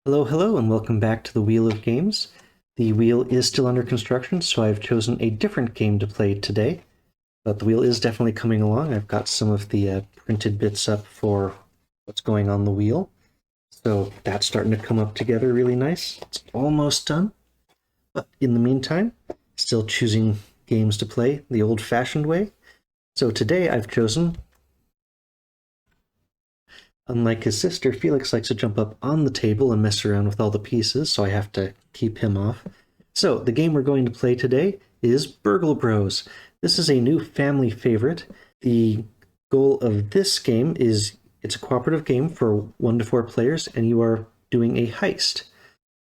Hello, hello, and welcome back to the Wheel of Games. The wheel is still under construction, so I've chosen a different game to play today. But the wheel is definitely coming along. I've got some of the printed bits up for what's going on the wheel. So that's starting to come up together really nice. It's almost done. But in the meantime, still choosing games to play the old-fashioned way. So today I've chosen, unlike his sister, Felix likes to jump up on the table and mess around with all the pieces, so I have to keep him off. So the game we're going to play today is Burgle Bros. This is a new family favorite. The goal of this game is it's a cooperative game for 1 to 4 players, and you are doing a heist.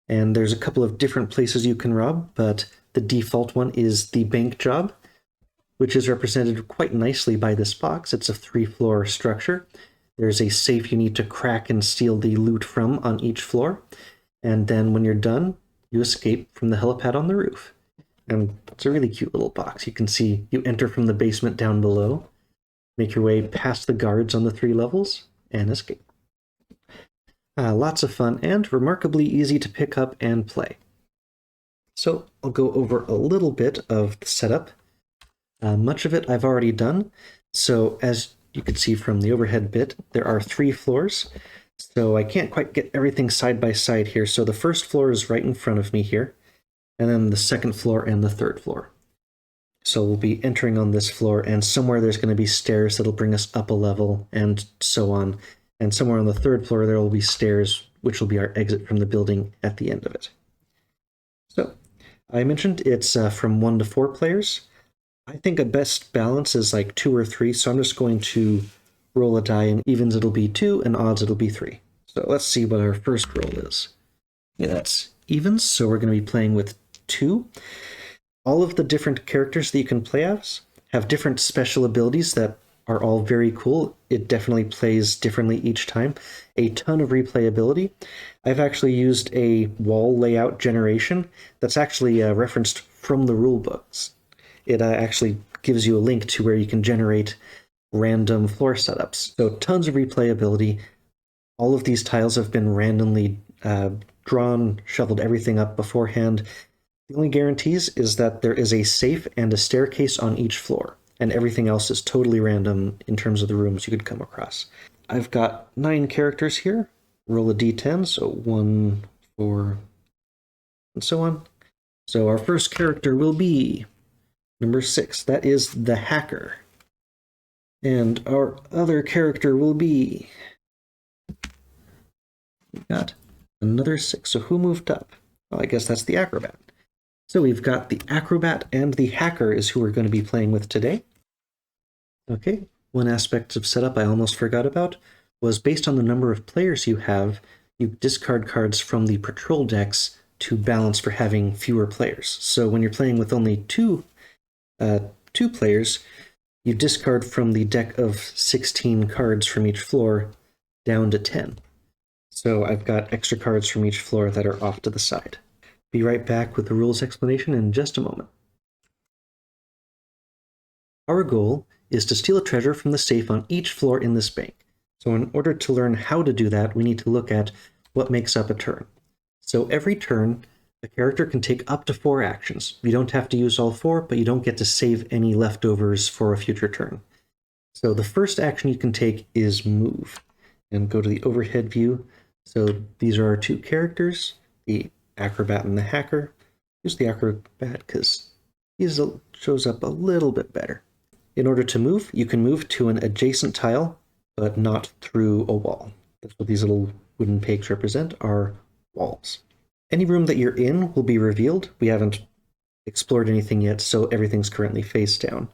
And there's a couple of different places you can rob, but the default one is the bank job, which is represented quite nicely by this box. It's a 3-floor structure. There's a safe you need to crack and steal the loot from on each floor. And then when you're done, you escape from the helipad on the roof. And it's a really cute little box. You can see you enter from the basement down below, make your way past the guards on the 3 levels, and escape. Lots of fun and remarkably easy to pick up and play. So I'll go over a little bit of the setup. Much of it I've already done. So as you can see from the overhead bit, there are 3 floors. So I can't quite get everything side by side here. So the first floor is right in front of me here, and then the second floor and the third floor. So we'll be entering on this floor, and somewhere there's going to be stairs that'll bring us up a level, and so on. And somewhere on the third floor there will be stairs, which will be our exit from the building at the end of it. So I mentioned it's from 1 to 4 players. I think a best balance is like 2 or 3, so I'm just going to roll a die, and evens it'll be 2, and odds it'll be 3. So let's see what our first roll is. Yeah, that's evens, so we're going to be playing with 2. All of the different characters that you can play as have different special abilities that are all very cool. It definitely plays differently each time. A ton of replayability. I've actually used a wall layout generation that's actually referenced from the rule books. It actually gives you a link to where you can generate random floor setups. So tons of replayability. All of these tiles have been randomly drawn, shoveled everything up beforehand. The only guarantees is that there is a safe and a staircase on each floor, and everything else is totally random in terms of the rooms you could come across. I've got 9 characters here. Roll a d10, so 1, 4, and so on. So our first character will be number 6. That is the hacker. And our other character will be... we got another 6. So who moved up? Well, I guess that's the acrobat. So we've got the acrobat and the hacker is who we're going to be playing with today. Okay, one aspect of setup I almost forgot about was based on the number of players you have, you discard cards from the patrol decks to balance for having fewer players. So when you're playing with only two players, you discard from the deck of 16 cards from each floor down to 10. So I've got extra cards from each floor that are off to the side. Be right back with the rules explanation in just a moment. Our goal is to steal a treasure from the safe on each floor in this bank. So in order to learn how to do that, we need to look at what makes up a turn. So every turn, a character can take up to 4 actions. You don't have to use all 4, but you don't get to save any leftovers for a future turn. So the first action you can take is move. And go to the overhead view. So these are our 2 characters, the acrobat and the hacker. Use the acrobat because he shows up a little bit better. In order to move, you can move to an adjacent tile, but not through a wall. That's what these little wooden pegs represent, are walls. Any room that you're in will be revealed. We haven't explored anything yet, so everything's currently face down.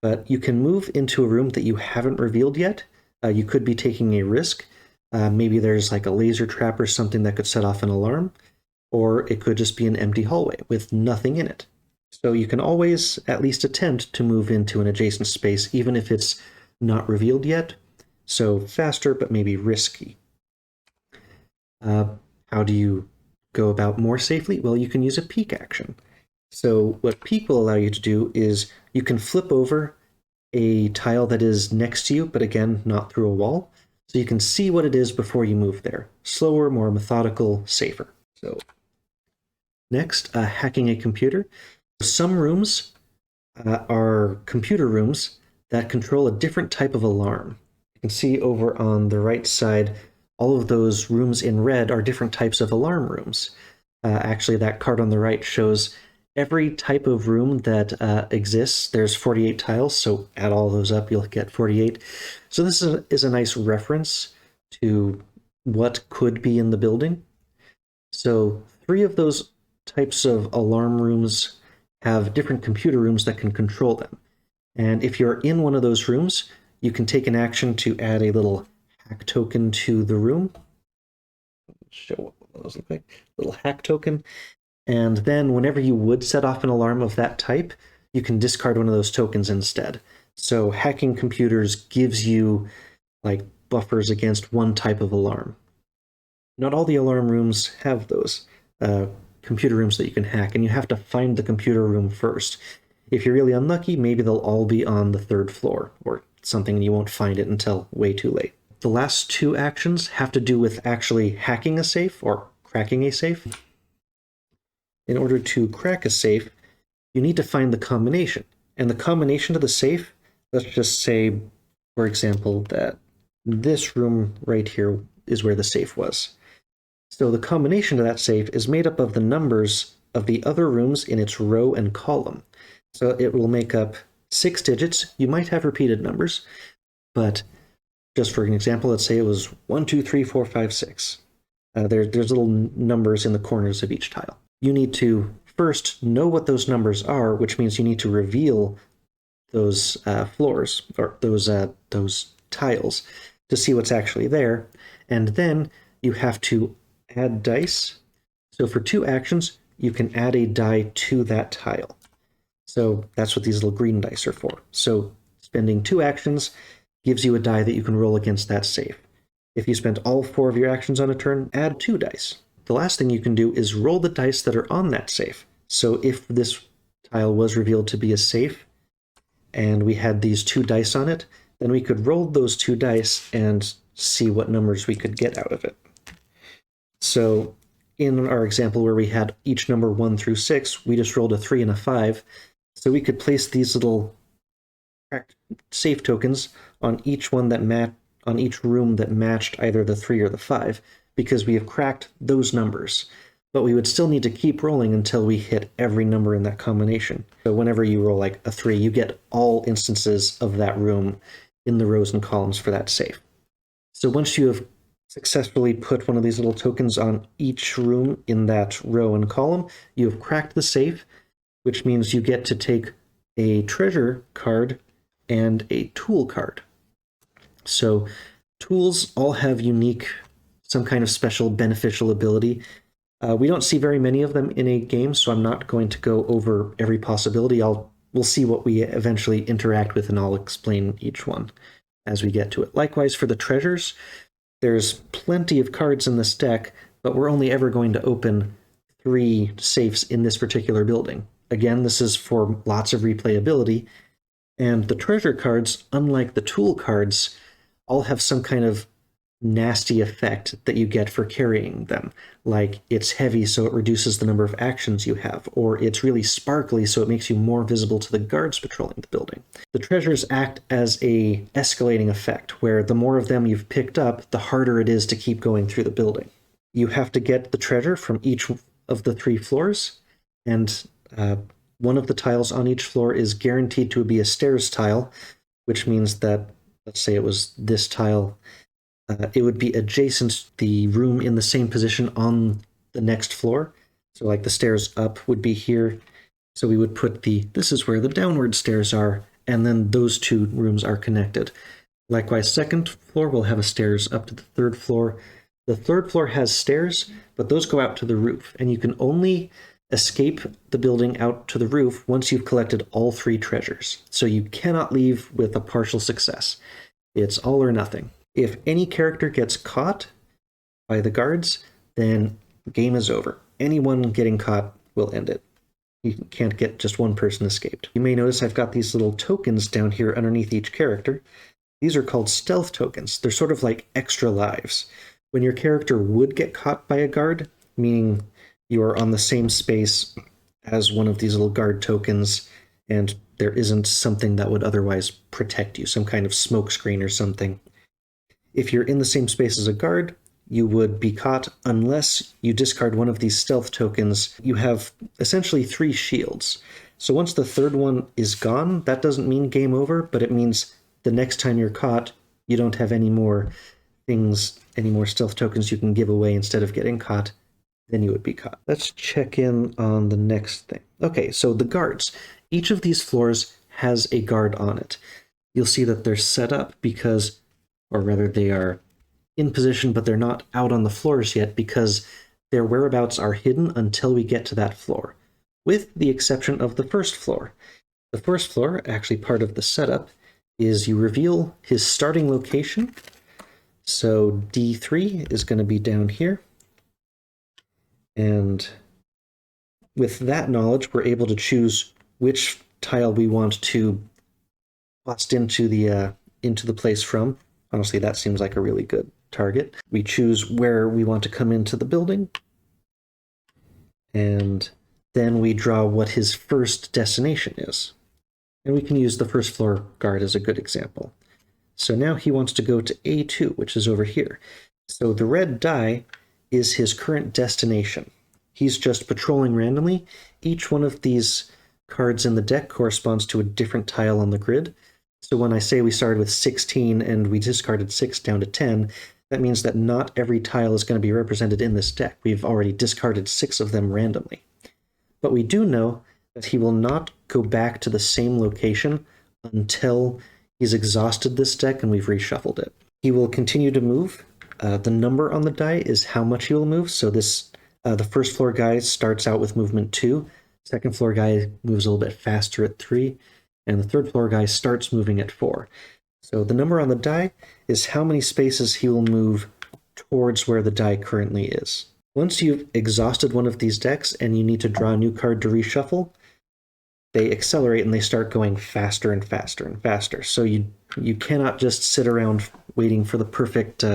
But you can move into a room that you haven't revealed yet. You could be taking a risk. Maybe there's like a laser trap or something that could set off an alarm, or it could just be an empty hallway with nothing in it. So you can always at least attempt to move into an adjacent space, even if it's not revealed yet. So faster, but maybe risky. How do you go about more safely? Well, you can use a peek action. So what peek will allow you to do is you can flip over a tile that is next to you, but again, not through a wall. so you can see what it is before you move there. Slower, more methodical, safer. So next, hacking a computer. Some rooms are computer rooms that control a different type of alarm. You can see over on the right side, all of those rooms in red are different types of alarm rooms. Actually, that card on the right shows every type of room that exists. There's 48 tiles, so add all those up, you'll get 48. So this is a nice reference to what could be in the building. So 3 of those types of alarm rooms have different computer rooms that can control them. And if you're in one of those rooms, you can take an action to add a little hack token to the room. Show what those look like. Little hack token. And then whenever you would set off an alarm of that type, you can discard one of those tokens instead. So hacking computers gives you like buffers against one type of alarm. Not all the alarm rooms have those computer rooms that you can hack, and you have to find the computer room first. If you're really unlucky, maybe they'll all be on the 3rd floor or something, and you won't find it until way too late. The last 2 actions have to do with actually hacking a safe or cracking a safe. In order to crack a safe, you need to find the combination. And the combination to the safe, let's just say, for example, that this room right here is where the safe was. So the combination to that safe is made up of the numbers of the other rooms in its row and column. So it will make up 6 digits. You might have repeated numbers, but just for an example, let's say it was 1, 2, 3, 4, 5, 6. There's little numbers in the corners of each tile. You need to first know what those numbers are, which means you need to reveal those floors or those tiles to see what's actually there, and then you have to add dice. So for 2 actions, you can add a die to that tile. So that's what these little green dice are for. So spending 2 actions gives you a die that you can roll against that safe. If you spend all 4 of your actions on a turn, add 2 dice. The last thing you can do is roll the dice that are on that safe. So if this tile was revealed to be a safe, and we had these 2 dice on it, then we could roll those 2 dice and see what numbers we could get out of it. So in our example where we had each number 1 through 6, we just rolled a 3 and a 5. So we could place these little safe tokens on each one on each room that matched either the 3 or the 5, because we have cracked those numbers. But we would still need to keep rolling until we hit every number in that combination. So whenever you roll like a 3, you get all instances of that room in the rows and columns for that safe. So once you have successfully put one of these little tokens on each room in that row and column, you have cracked the safe, which means you get to take a treasure card and a tool card. So tools all have unique, some kind of special beneficial ability. We don't see very many of them in a game, so I'm not going to go over every possibility. We'll see what we eventually interact with, and I'll explain each one as we get to it. Likewise, for the treasures, there's plenty of cards in this deck, but we're only ever going to open 3 safes in this particular building. Again, this is for lots of replayability, and the treasure cards, unlike the tool cards, all have some kind of nasty effect that you get for carrying them. Like, it's heavy, so it reduces the number of actions you have, or it's really sparkly, so it makes you more visible to the guards patrolling the building. The treasures act as a escalating effect, where the more of them you've picked up, the harder it is to keep going through the building. You have to get the treasure from each of the 3 floors, and one of the tiles on each floor is guaranteed to be a stairs tile, which means that, let's say it was this tile, it would be adjacent to the room in the same position on the next floor. So like the stairs up would be here. So we would put this is where the downward stairs are, and then those 2 rooms are connected. Likewise, second floor will have a stairs up to the 3rd floor. The 3rd floor has stairs, but those go out to the roof, and you can only escape the building out to the roof once you've collected all 3 treasures. So you cannot leave with a partial success. It's all or nothing. If any character gets caught by the guards, then the game is over. Anyone getting caught will end it. You can't get just one person escaped. You may notice I've got these little tokens down here underneath each character. These are called stealth tokens. They're sort of like extra lives. When your character would get caught by a guard, meaning you are on the same space as one of these little guard tokens, and there isn't something that would otherwise protect you, some kind of smoke screen or something. If you're in the same space as a guard, you would be caught unless you discard one of these stealth tokens. You have essentially 3 shields. So once the third one is gone, that doesn't mean game over, but it means the next time you're caught, you don't have any more things, any more stealth tokens you can give away instead of getting caught. Then you would be caught. Let's check in on the next thing. Okay, so the guards. Each of these floors has a guard on it. You'll see that they're set up because, or rather they are in position, but they're not out on the floors yet because their whereabouts are hidden until we get to that floor, with the exception of the first floor. The first floor, actually part of the setup, is you reveal his starting location. So D3 is going to be down here. And with that knowledge, we're able to choose which tile we want to bust into the place from. Honestly, that seems like a really good target. We choose where we want to come into the building, and then we draw what his first destination is. And we can use the first floor guard as a good example. So now he wants to go to A2, which is over here. So the red die is his current destination. He's just patrolling randomly. Each one of these cards in the deck corresponds to a different tile on the grid. So when I say we started with 16 and we discarded 6 down to 10, that means that not every tile is going to be represented in this deck. We've already discarded 6 of them randomly. But we do know that he will not go back to the same location until he's exhausted this deck and we've reshuffled it. He will continue to move. The number on the die is how much he will move. So this, the first floor guy starts out with movement 2. Second floor guy moves a little bit faster at 3. And the third floor guy starts moving at 4. So the number on the die is how many spaces he will move towards where the die currently is. Once you've exhausted one of these decks and you need to draw a new card to reshuffle, they accelerate and they start going faster and faster and faster. So you cannot just sit around waiting for the perfect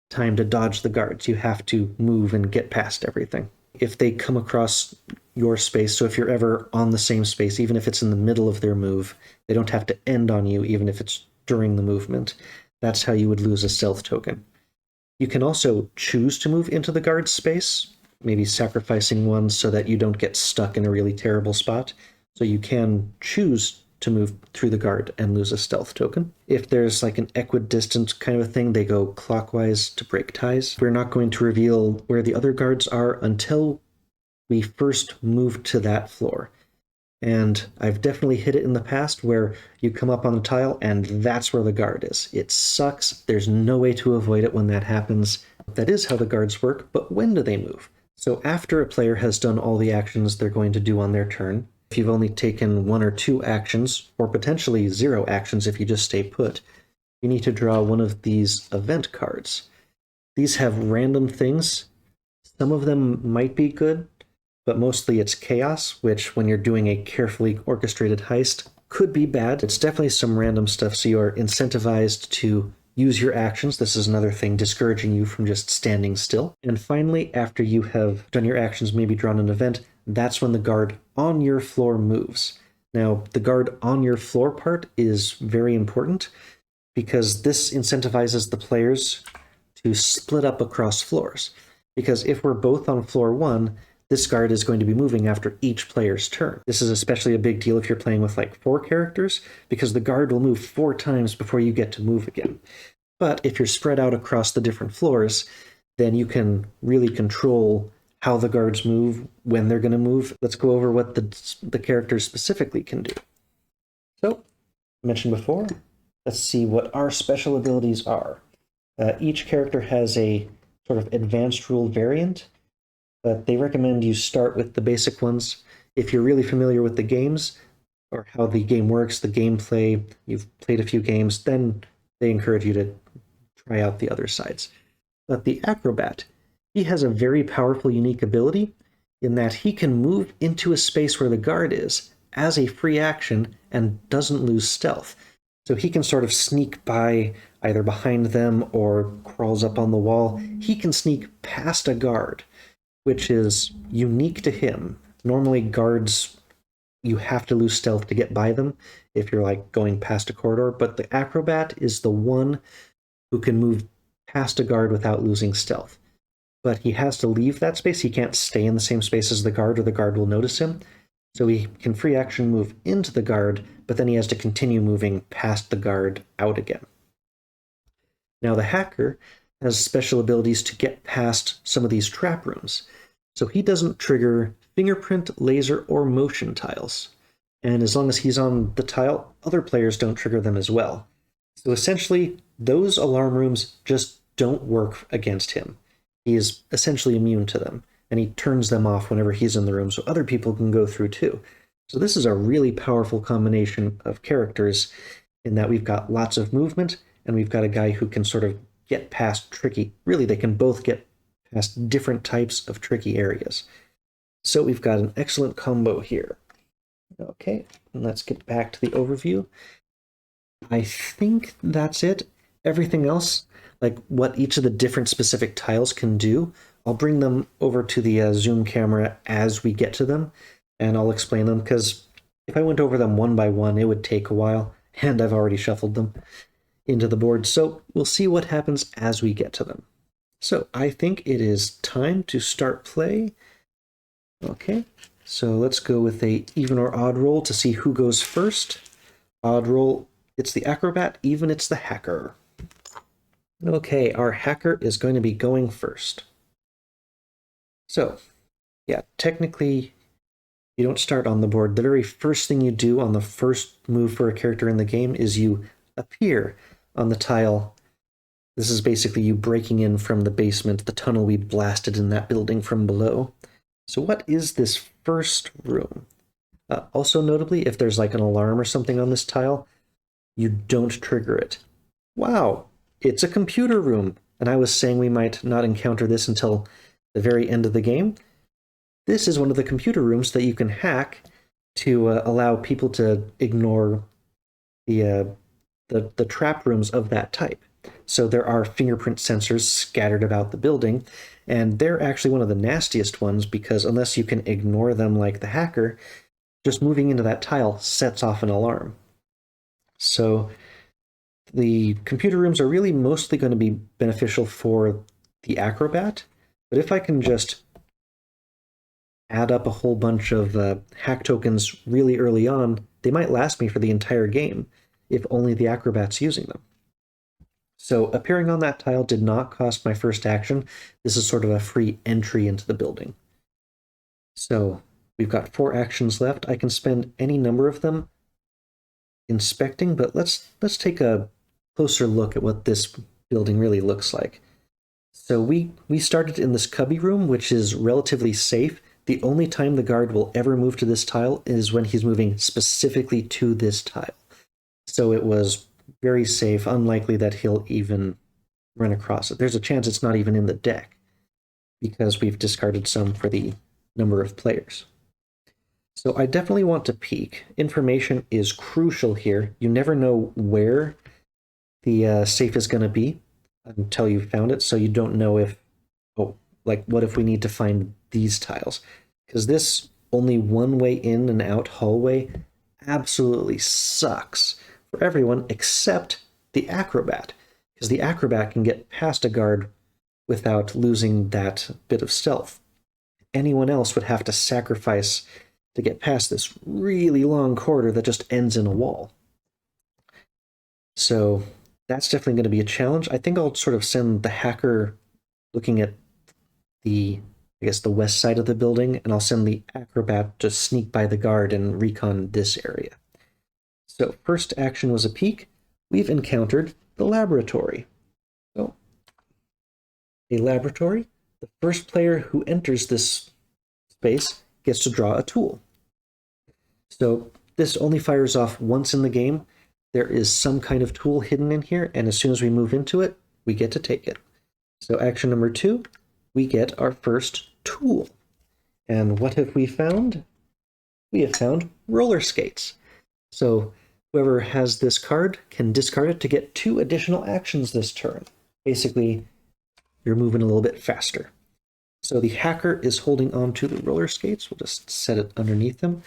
time to dodge the guards. You have to move and get past everything. If they come across your space, so if you're ever on the same space, even if it's in the middle of their move, they don't have to end on you, even if it's during the movement. That's how you would lose a stealth token. You can also choose to move into the guard's space, maybe sacrificing one so that you don't get stuck in a really terrible spot. So you can choose to move through the guard and lose a stealth token. If there's like an equidistant kind of a thing, they go clockwise to break ties. We're not going to reveal where the other guards are until we first move to that floor. And I've definitely hit it in the past where you come up on the tile and that's where the guard is. It sucks. There's no way to avoid it when that happens. That is how the guards work, but when do they move? So after a player has done all the actions they're going to do on their turn, if you've only taken 1 or 2 actions, or potentially 0 actions if you just stay put, you need to draw one of these event cards. These have random things. Some of them might be good, but mostly it's chaos, which when you're doing a carefully orchestrated heist could be bad. It's definitely some random stuff, so you are incentivized to use your actions. This is another thing discouraging you from just standing still. And finally, after you have done your actions, maybe drawn an event, that's when the guard on your floor moves. Now, the guard on your floor part is very important because this incentivizes the players to split up across floors. Because if we're both on floor 1, this guard is going to be moving after each player's turn. This is especially a big deal if you're playing with like 4 characters, because the guard will move 4 times before you get to move again. But if you're spread out across the different floors, then you can really control how the guards move, when they're going to move. Let's go over what the characters specifically can do. So, mentioned before, let's see what our special abilities are. Each character has a sort of advanced rule variant, but they recommend you start with the basic ones. If you're really familiar with the games, or how the game works, the gameplay, you've played a few games, then they encourage you to try out the other sides. But the acrobat, he has a very powerful, unique ability in that he can move into a space where the guard is as a free action and doesn't lose stealth. So he can sort of sneak by either behind them or crawls up on the wall. He can sneak past a guard, which is unique to him. Normally, guards, you have to lose stealth to get by them if you're like going past a corridor, but the acrobat is the one who can move past a guard without losing stealth. But he has to leave that space. He can't stay in the same space as the guard or the guard will notice him. So he can free action move into the guard, but then he has to continue moving past the guard out again. Now the hacker has special abilities to get past some of these trap rooms. So he doesn't trigger fingerprint, laser, or motion tiles. And as long as he's on the tile, other players don't trigger them as well. So essentially, those alarm rooms just don't work against him. He is essentially immune to them, and he turns them off whenever he's in the room so other people can go through too. So this is a really powerful combination of characters in that we've got lots of movement, and we've got a guy who can sort of get past tricky, really they can both get past different types of tricky areas. So we've got an excellent combo here. Okay, and let's get back to the overview. I think that's it. Everything else, like what each of the different specific tiles can do, I'll bring them over to the zoom camera as we get to them, and I'll explain them, because if I went over them one by one, it would take a while, and I've already shuffled them into the board, so we'll see what happens as we get to them. So I think it is time to start play. Okay, so let's go with a even or odd roll to see who goes first. Odd roll, it's the acrobat. Even, it's the hacker. Okay, our hacker is going to be going first. So, yeah, technically, you don't start on the board. The very first thing you do on the first move for a character in the game is you appear on the tile. This is basically you breaking in from the basement, the tunnel we blasted in that building from below. So what is this first room? Also notably, if there's like an alarm or something on this tile, you don't trigger it. Wow, it's a computer room. And I was saying we might not encounter this until the very end of the game. This is one of the computer rooms that you can hack to allow people to ignore the trap rooms of that type. So there are fingerprint sensors scattered about the building, and they're actually one of the nastiest ones because unless you can ignore them like the hacker, just moving into that tile sets off an alarm. So the computer rooms are really mostly going to be beneficial for the acrobat, but if I can just add up a whole bunch of hack tokens really early on, they might last me for the entire game if only the acrobat's using them. So appearing on that tile did not cost my first action. This is sort of a free entry into the building. So we've got 4 actions left. I can spend any number of them inspecting, but let's take a closer look at what this building really looks like. So we started in this cubby room, which is relatively safe. The only time the guard will ever move to this tile is when he's moving specifically to this tile. So it was very safe, unlikely that he'll even run across it. There's a chance it's not even in the deck because we've discarded some for the number of players. So I definitely want to peek. Information is crucial here. You never know where the safe is going to be until you've found it, so you don't know if, oh, like what if we need to find these tiles? Because this only one way in and out hallway absolutely sucks for everyone except the acrobat, because the acrobat can get past a guard without losing that bit of stealth. Anyone else would have to sacrifice to get past this really long corridor that just ends in a wall. So that's definitely going to be a challenge. I think I'll sort of send the hacker looking at the west side of the building, and I'll send the acrobat to sneak by the guard and recon this area. So first action was a peek. We've encountered the laboratory. So a laboratory, the first player who enters this space gets to draw a tool. So this only fires off once in the game. There is some kind of tool hidden in here, and as soon as we move into it, we get to take it. So action number 2, we get our first tool. And what have we found? We have found roller skates. So Whoever has this card can discard it to get 2 additional actions this turn. Basically, you're moving a little bit faster. So the hacker is holding on to the roller skates. We'll just set it underneath him.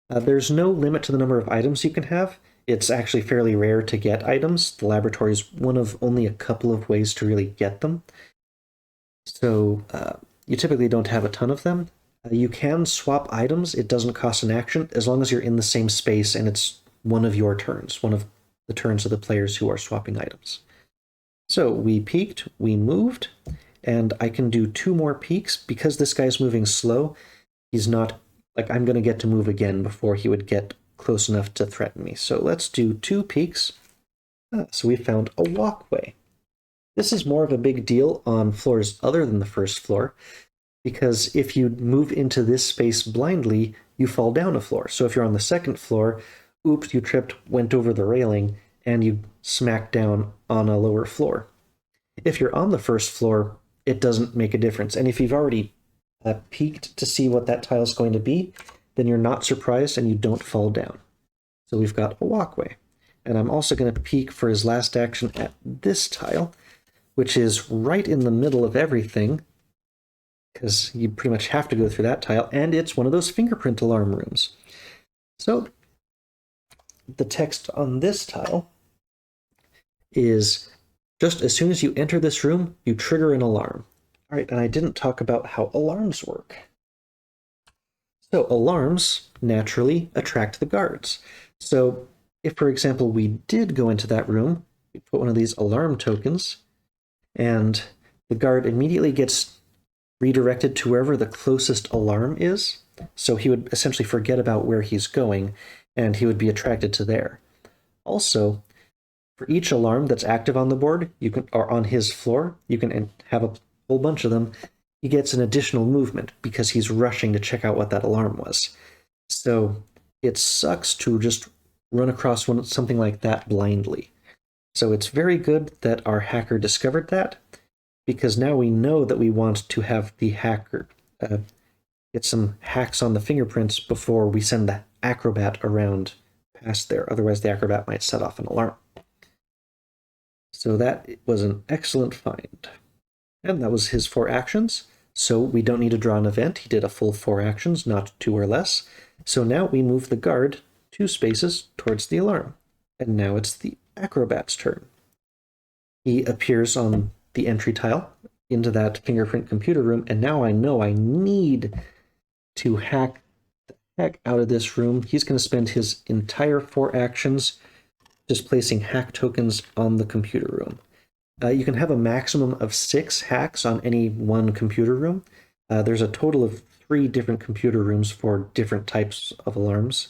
There's no limit to the number of items you can have. It's actually fairly rare to get items. The laboratory is one of only a couple of ways to really get them. So you typically don't have a ton of them. You can swap items. It doesn't cost an action as long as you're in the same space and it's one of your turns, one of the turns of the players who are swapping items. So we peeked, we moved, and I can do 2 more peeks. Because this guy's moving slow, he's not, like, I'm going to get to move again before he would get close enough to threaten me. So let's do 2 peeks. So we found a walkway. This is more of a big deal on floors other than the first floor, because if you move into this space blindly, you fall down a floor. So if you're on the second floor, oops, you tripped, went over the railing, and you smack down on a lower floor. If you're on the first floor, it doesn't make a difference. And if you've already peeked to see what that tile is going to be, then you're not surprised and you don't fall down. So we've got a walkway. And I'm also going to peek for his last action at this tile, which is right in the middle of everything, because you pretty much have to go through that tile, and it's one of those fingerprint alarm rooms. So the text on this tile is, just as soon as you enter this room, you trigger an alarm. All right, and I didn't talk about how alarms work. So alarms naturally attract the guards. So if, for example, we did go into that room, we put one of these alarm tokens, and the guard immediately gets redirected to wherever the closest alarm is. So he would essentially forget about where he's going, and he would be attracted to there. Also, for each alarm that's active on the board, you can, or on his floor, you can have a whole bunch of them. He gets an additional movement because he's rushing to check out what that alarm was. So it sucks to just run across something like that blindly. So it's very good that our hacker discovered that, because now we know that we want to have the hacker get some hacks on the fingerprints before we send the acrobat around past there. Otherwise, the acrobat might set off an alarm. So that was an excellent find. And that was his 4 actions. So we don't need to draw an event. He did a full 4 actions, not 2 or less. So now we move the guard 2 spaces towards the alarm. And now it's the acrobat's turn. He appears on the entry tile into that fingerprint computer room, and now I know I need to hack the heck out of this room. He's going to spend his entire 4 actions just placing hack tokens on the computer room. You can have a maximum of 6 hacks on any one computer room. There's a total of 3 different computer rooms for different types of alarms.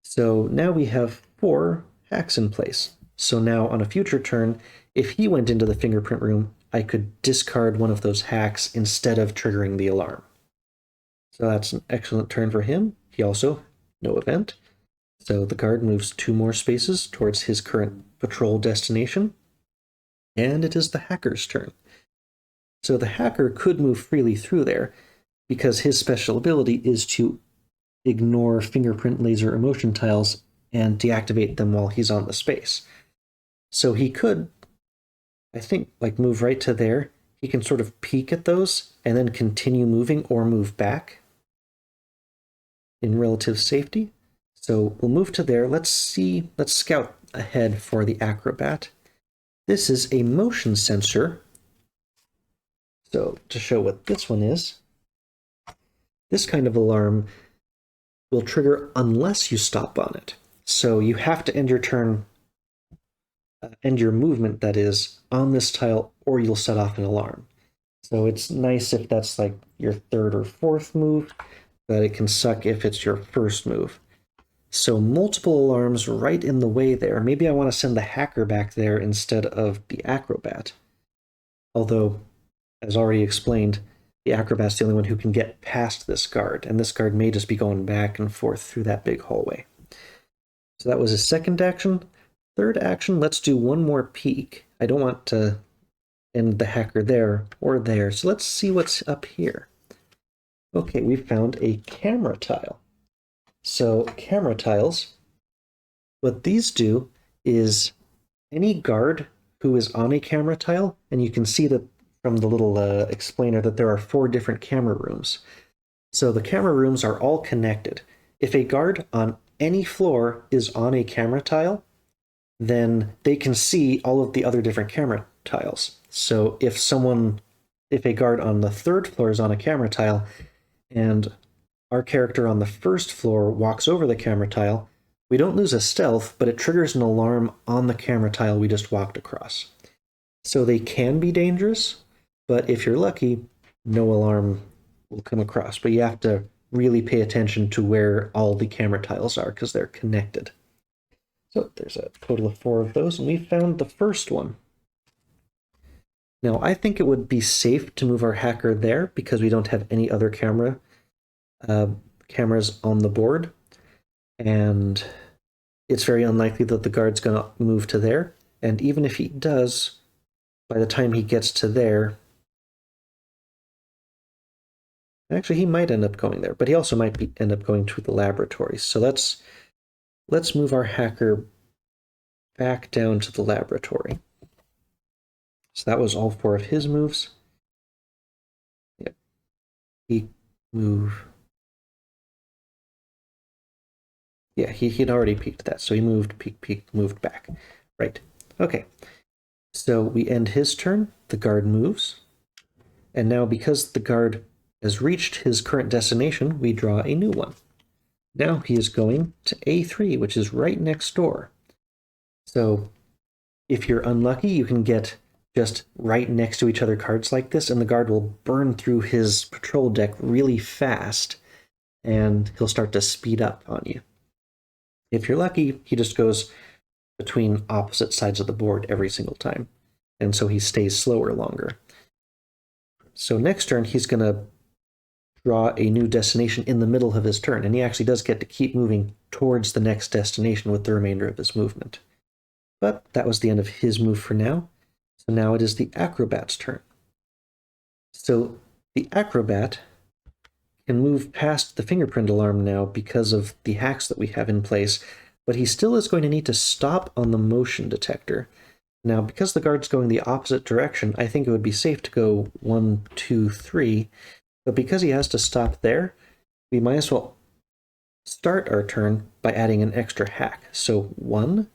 So now we have 4 hacks in place. So now on a future turn, if he went into the fingerprint room, I could discard one of those hacks instead of triggering the alarm. So that's an excellent turn for him. He also, no event. So the guard moves 2 more spaces towards his current patrol destination. And it is the hacker's turn. So the hacker could move freely through there, because his special ability is to ignore fingerprint laser emotion tiles and deactivate them while he's on the space. So he could, I think, like move right to there. He can sort of peek at those and then continue moving or move back in relative safety. So we'll move to there. Let's scout ahead for the acrobat. This is a motion sensor. So to show what this one is, this kind of alarm will trigger unless you stop on it. So you have to end your turn, end your movement, that is, on this tile, or you'll set off an alarm. So it's nice if that's like your 3rd or 4th move, but it can suck if it's your 1st move. So multiple alarms right in the way there. Maybe I want to send the hacker back there instead of the acrobat. Although, as already explained, the acrobat's the only one who can get past this guard, and this guard may just be going back and forth through that big hallway. So that was his 2nd action. 3rd action, let's do 1 more peek. I don't want to end the hacker there or there, so let's see what's up here. Okay, we found a camera tile. So camera tiles What these do is any guard who is on a camera tile, and you can see that from the little explainer that there are 4 different camera rooms. So the camera rooms are all connected. If a guard on any floor is on a camera tile, then they can see all of the other different camera tiles. So if a guard on the 3rd floor is on a camera tile, and our character on the 1st floor walks over the camera tile, we don't lose a stealth, but it triggers an alarm on the camera tile we just walked across. So they can be dangerous, but if you're lucky, no alarm will come across. But you have to really pay attention to where all the camera tiles are because they're connected. So there's a total of 4 of those, and we found the first one. Now, I think it would be safe to move our hacker there because we don't have any other cameras on the board, and it's very unlikely that the guard's going to move to there. And even if he does, by the time he gets to there, actually he might end up going there, but he also might end up going to the laboratory. So let's move our hacker back down to the laboratory. So that was all 4 of his moves. Yep. He move. Yeah, he'd already peeked that, so he moved, peeked, moved back. Right. Okay. So we end his turn, the guard moves, and now because the guard has reached his current destination, we draw a new one. Now he is going to A3, which is right next door. So if you're unlucky, you can get just right next to each other cards like this, and the guard will burn through his patrol deck really fast, and he'll start to speed up on you. If you're lucky, he just goes between opposite sides of the board every single time, and so he stays slower longer. So next turn, he's going to draw a new destination in the middle of his turn, and he actually does get to keep moving towards the next destination with the remainder of his movement. But that was the end of his move for now. So now it is the acrobat's turn. So the acrobat can move past the fingerprint alarm now because of the hacks that we have in place, but he still is going to need to stop on the motion detector. Now, because the guard's going the opposite direction, I think it would be safe to go 1, 2, 3, but because he has to stop there, we might as well start our turn by adding an extra hack. So 1,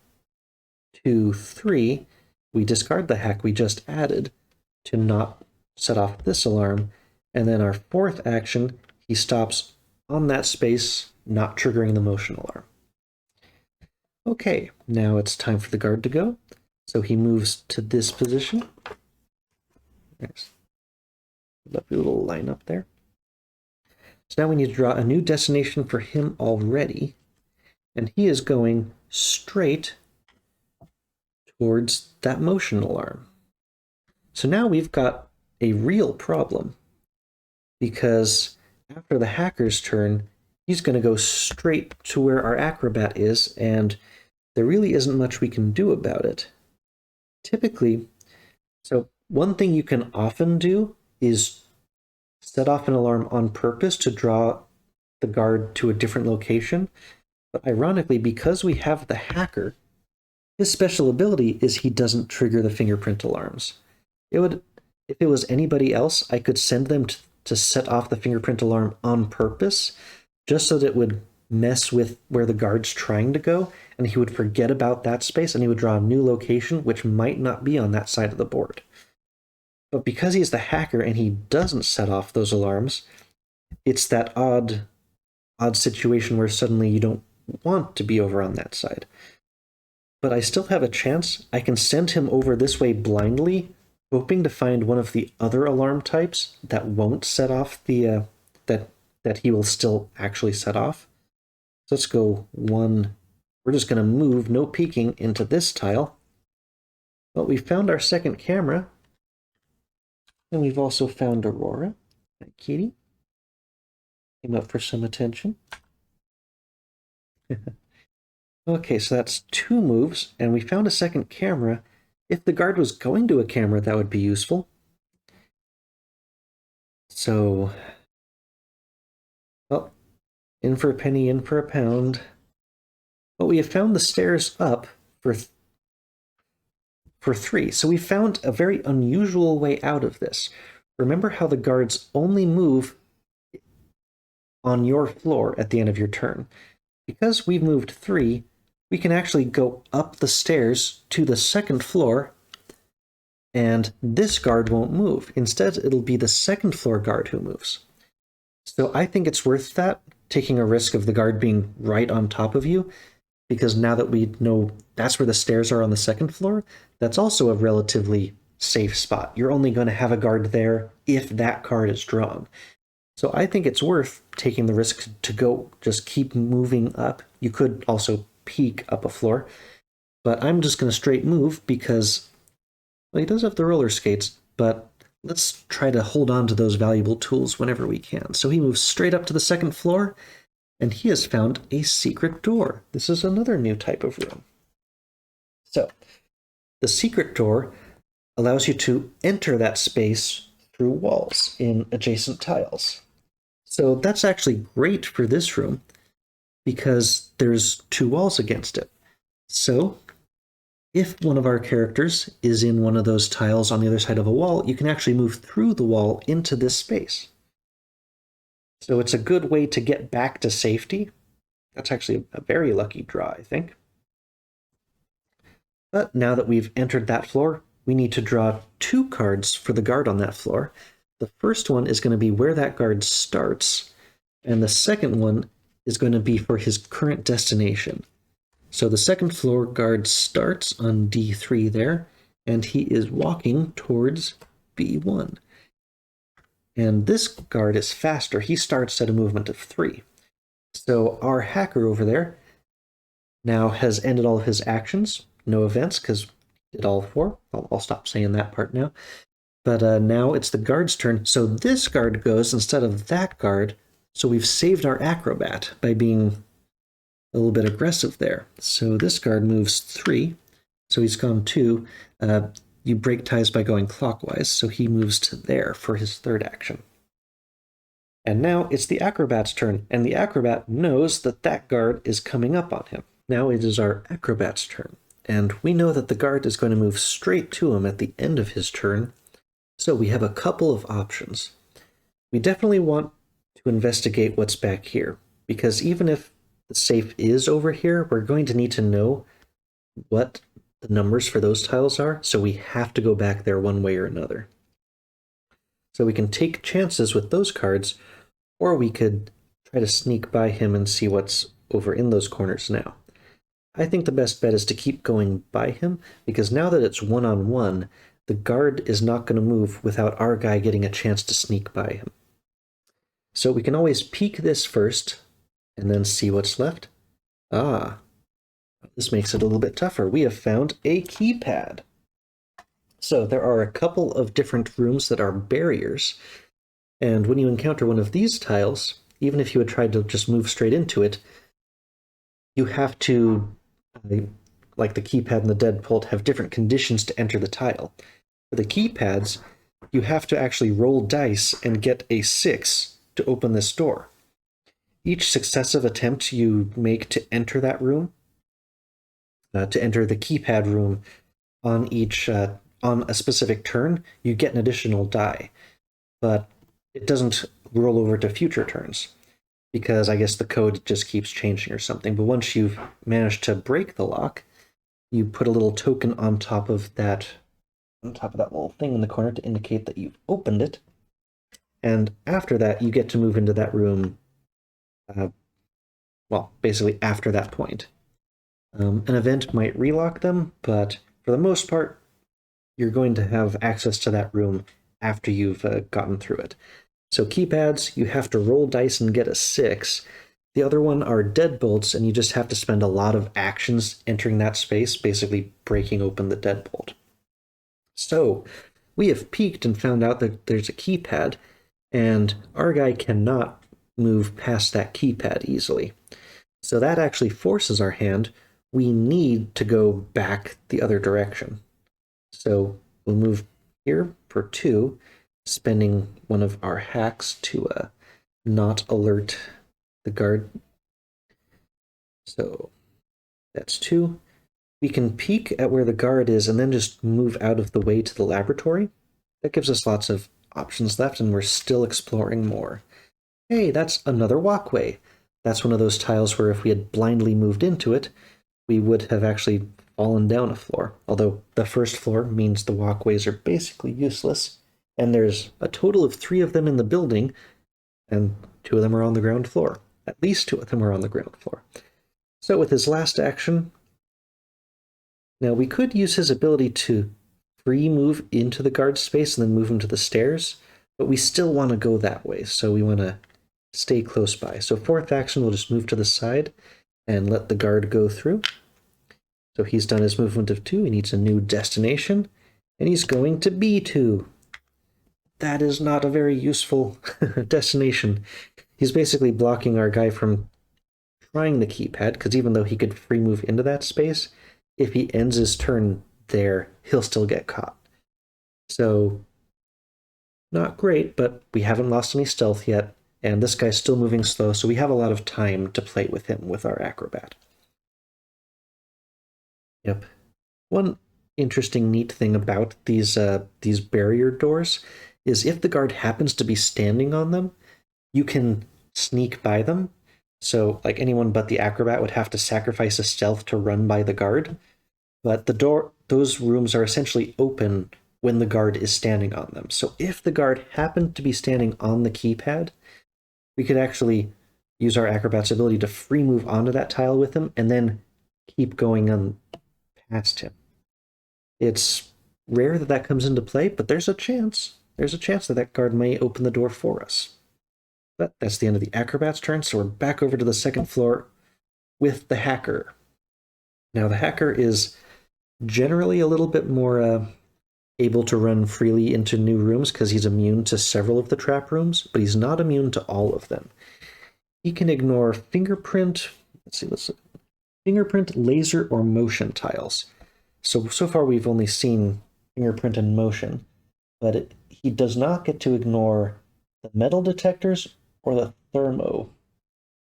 2, 3, we discard the hack we just added to not set off this alarm, and then our 4th action, he stops on that space, not triggering the motion alarm. Okay, now it's time for the guard to go. So he moves to this position. There's a lovely little line up there. So now we need to draw a new destination for him already, and he is going straight towards that motion alarm. So now we've got a real problem, because after the hacker's turn, he's going to go straight to where our acrobat is, and there really isn't much we can do about it. Typically, so one thing you can often do is set off an alarm on purpose to draw the guard to a different location. But ironically, because we have the hacker, his special ability is he doesn't trigger the fingerprint alarms. If it was anybody else, I could send them to set off the fingerprint alarm on purpose, just so that it would mess with where the guard's trying to go, and he would forget about that space, and he would draw a new location, which might not be on that side of the board. But because he's the hacker and he doesn't set off those alarms, it's that odd situation where suddenly you don't want to be over on that side. But I still have a chance. I can send him over this way blindly, hoping to find one of the other alarm types that won't set off the that he will still actually set off. So let's go 1. We're just going to move, no peeking, into this tile. Well, we found our second camera, and we've also found Aurora. Hi, Kitty. Came up for some attention. Okay, so that's 2 moves, and we found a second camera. If the guard was going to a camera, that would be useful. So, well, in for a penny, in for a pound. But we have found the stairs up for 3. So we found a very unusual way out of this. Remember how the guards only move on your floor at the end of your turn. Because we've moved 3, we can actually go up the stairs to the second floor, and this guard won't move. Instead, it'll be the second floor guard who moves. So I think it's worth that, taking a risk of the guard being right on top of you, because now that we know that's where the stairs are on the second floor, that's also a relatively safe spot. You're only going to have a guard there if that card is drawn. So I think it's worth taking the risk to go just keep moving up. You could also peek up a floor, but I'm just going to straight move because, well, he does have the roller skates, but let's try to hold on to those valuable tools whenever we can. So he moves straight up to the second floor, and he has found a secret door. This is another new type of room. So the secret door allows you to enter that space through walls in adjacent tiles. So that's actually great for this room because there's 2 walls against it. So if one of our characters is in one of those tiles on the other side of a wall, you can actually move through the wall into this space. So it's a good way to get back to safety. That's actually a very lucky draw, I think. But now that we've entered that floor, we need to draw 2 cards for the guard on that floor. The first one is going to be where that guard starts, and the second one is going to be for his current destination. So the second floor guard starts on D3 there, and he is walking towards B1. And this guard is faster. He starts at a movement of 3. So our hacker over there now has ended all of his actions. No events, because he did all 4. I'll stop saying that part now. But now it's the guard's turn. So this guard goes instead of that guard. So we've saved our acrobat by being a little bit aggressive there. So this guard moves 3. So he's gone 2. You break ties by going clockwise. So he moves to there for his third action. And now it's the acrobat's turn. And the acrobat knows that that guard is coming up on him. Now it is our acrobat's turn. And we know that the guard is going to move straight to him at the end of his turn. So we have a couple of options. We definitely want to investigate what's back here, because even if the safe is over here, we're going to need to know what the numbers for those tiles are, so we have to go back there one way or another. So we can take chances with those cards, or we could try to sneak by him and see what's over in those corners now. I think the best bet is to keep going by him, because now that it's one-on-one, the guard is not going to move without our guy getting a chance to sneak by him. So we can always peek this first, and then see what's left. Ah, this makes it a little bit tougher. We have found a keypad. So there are a couple of different rooms that are barriers, and when you encounter one of these tiles, even if you had tried to just move straight into it, you have to, like the keypad and the deadbolt, have different conditions to enter the tile. For the keypads, you have to actually roll dice and get a 6 to open this door. Each successive attempt you make to enter that room, to enter the keypad room on a specific turn, you get an additional die. But it doesn't roll over to future turns, because I guess the code just keeps changing or something. But once you've managed to break the lock, you put a little token on top of that little thing in the corner to indicate that you've opened it. And after that, you get to move into that room, basically after that point. An event might relock them, but for the most part, you're going to have access to that room after you've gotten through it. So keypads, you have to roll dice and get a 6. The other one are deadbolts, and you just have to spend a lot of actions entering that space, basically breaking open the deadbolt. So we have peeked and found out that there's a keypad, and our guy cannot move past that keypad easily. So that actually forces our hand. We need to go back the other direction. So we'll move here for 2, spending one of our hacks to not alert the guard. So That's 2. We can peek at where the guard is and then just move out of the way to the laboratory. That gives us lots of options left, and we're still exploring more. Hey, that's another walkway. That's one of those tiles where if we had blindly moved into it, we would have actually fallen down a floor. Although the first floor means the walkways are basically useless, and there's a total of 3 of them in the building, and 2 of them are on the ground floor. At least 2 of them are on the ground floor. So with his last action, now we could use his ability to free move into the guard space and then move him to the stairs, but we still want to go that way, so we want to stay close by. So 4th action, we'll just move to the side and let the guard go through. So he's done his movement of 2, he needs a new destination, and he's going to B2. That is not a very useful destination. He's basically blocking our guy from trying the keypad, because even though he could free move into that space, if he ends his turn there, he'll still get caught. So, not great, but we haven't lost any stealth yet, and this guy's still moving slow, so we have a lot of time to play with him with our acrobat. Yep. One interesting, neat thing about these barrier doors is if the guard happens to be standing on them, you can sneak by them. So, like, anyone but the acrobat would have to sacrifice a stealth to run by the guard. But those rooms are essentially open when the guard is standing on them. So if the guard happened to be standing on the keypad, we could actually use our acrobat's ability to free move onto that tile with him and then keep going on past him. It's rare that that comes into play, but there's a chance. There's a chance that that guard may open the door for us. But that's the end of the acrobat's turn, so we're back over to the 2nd floor with the hacker. Now, the hacker is generally a little bit more able to run freely into new rooms because he's immune to several of the trap rooms, but he's not immune to all of them. He can ignore fingerprint, fingerprint, laser, or motion tiles. So far we've only seen fingerprint and motion, but he does not get to ignore the metal detectors or the thermo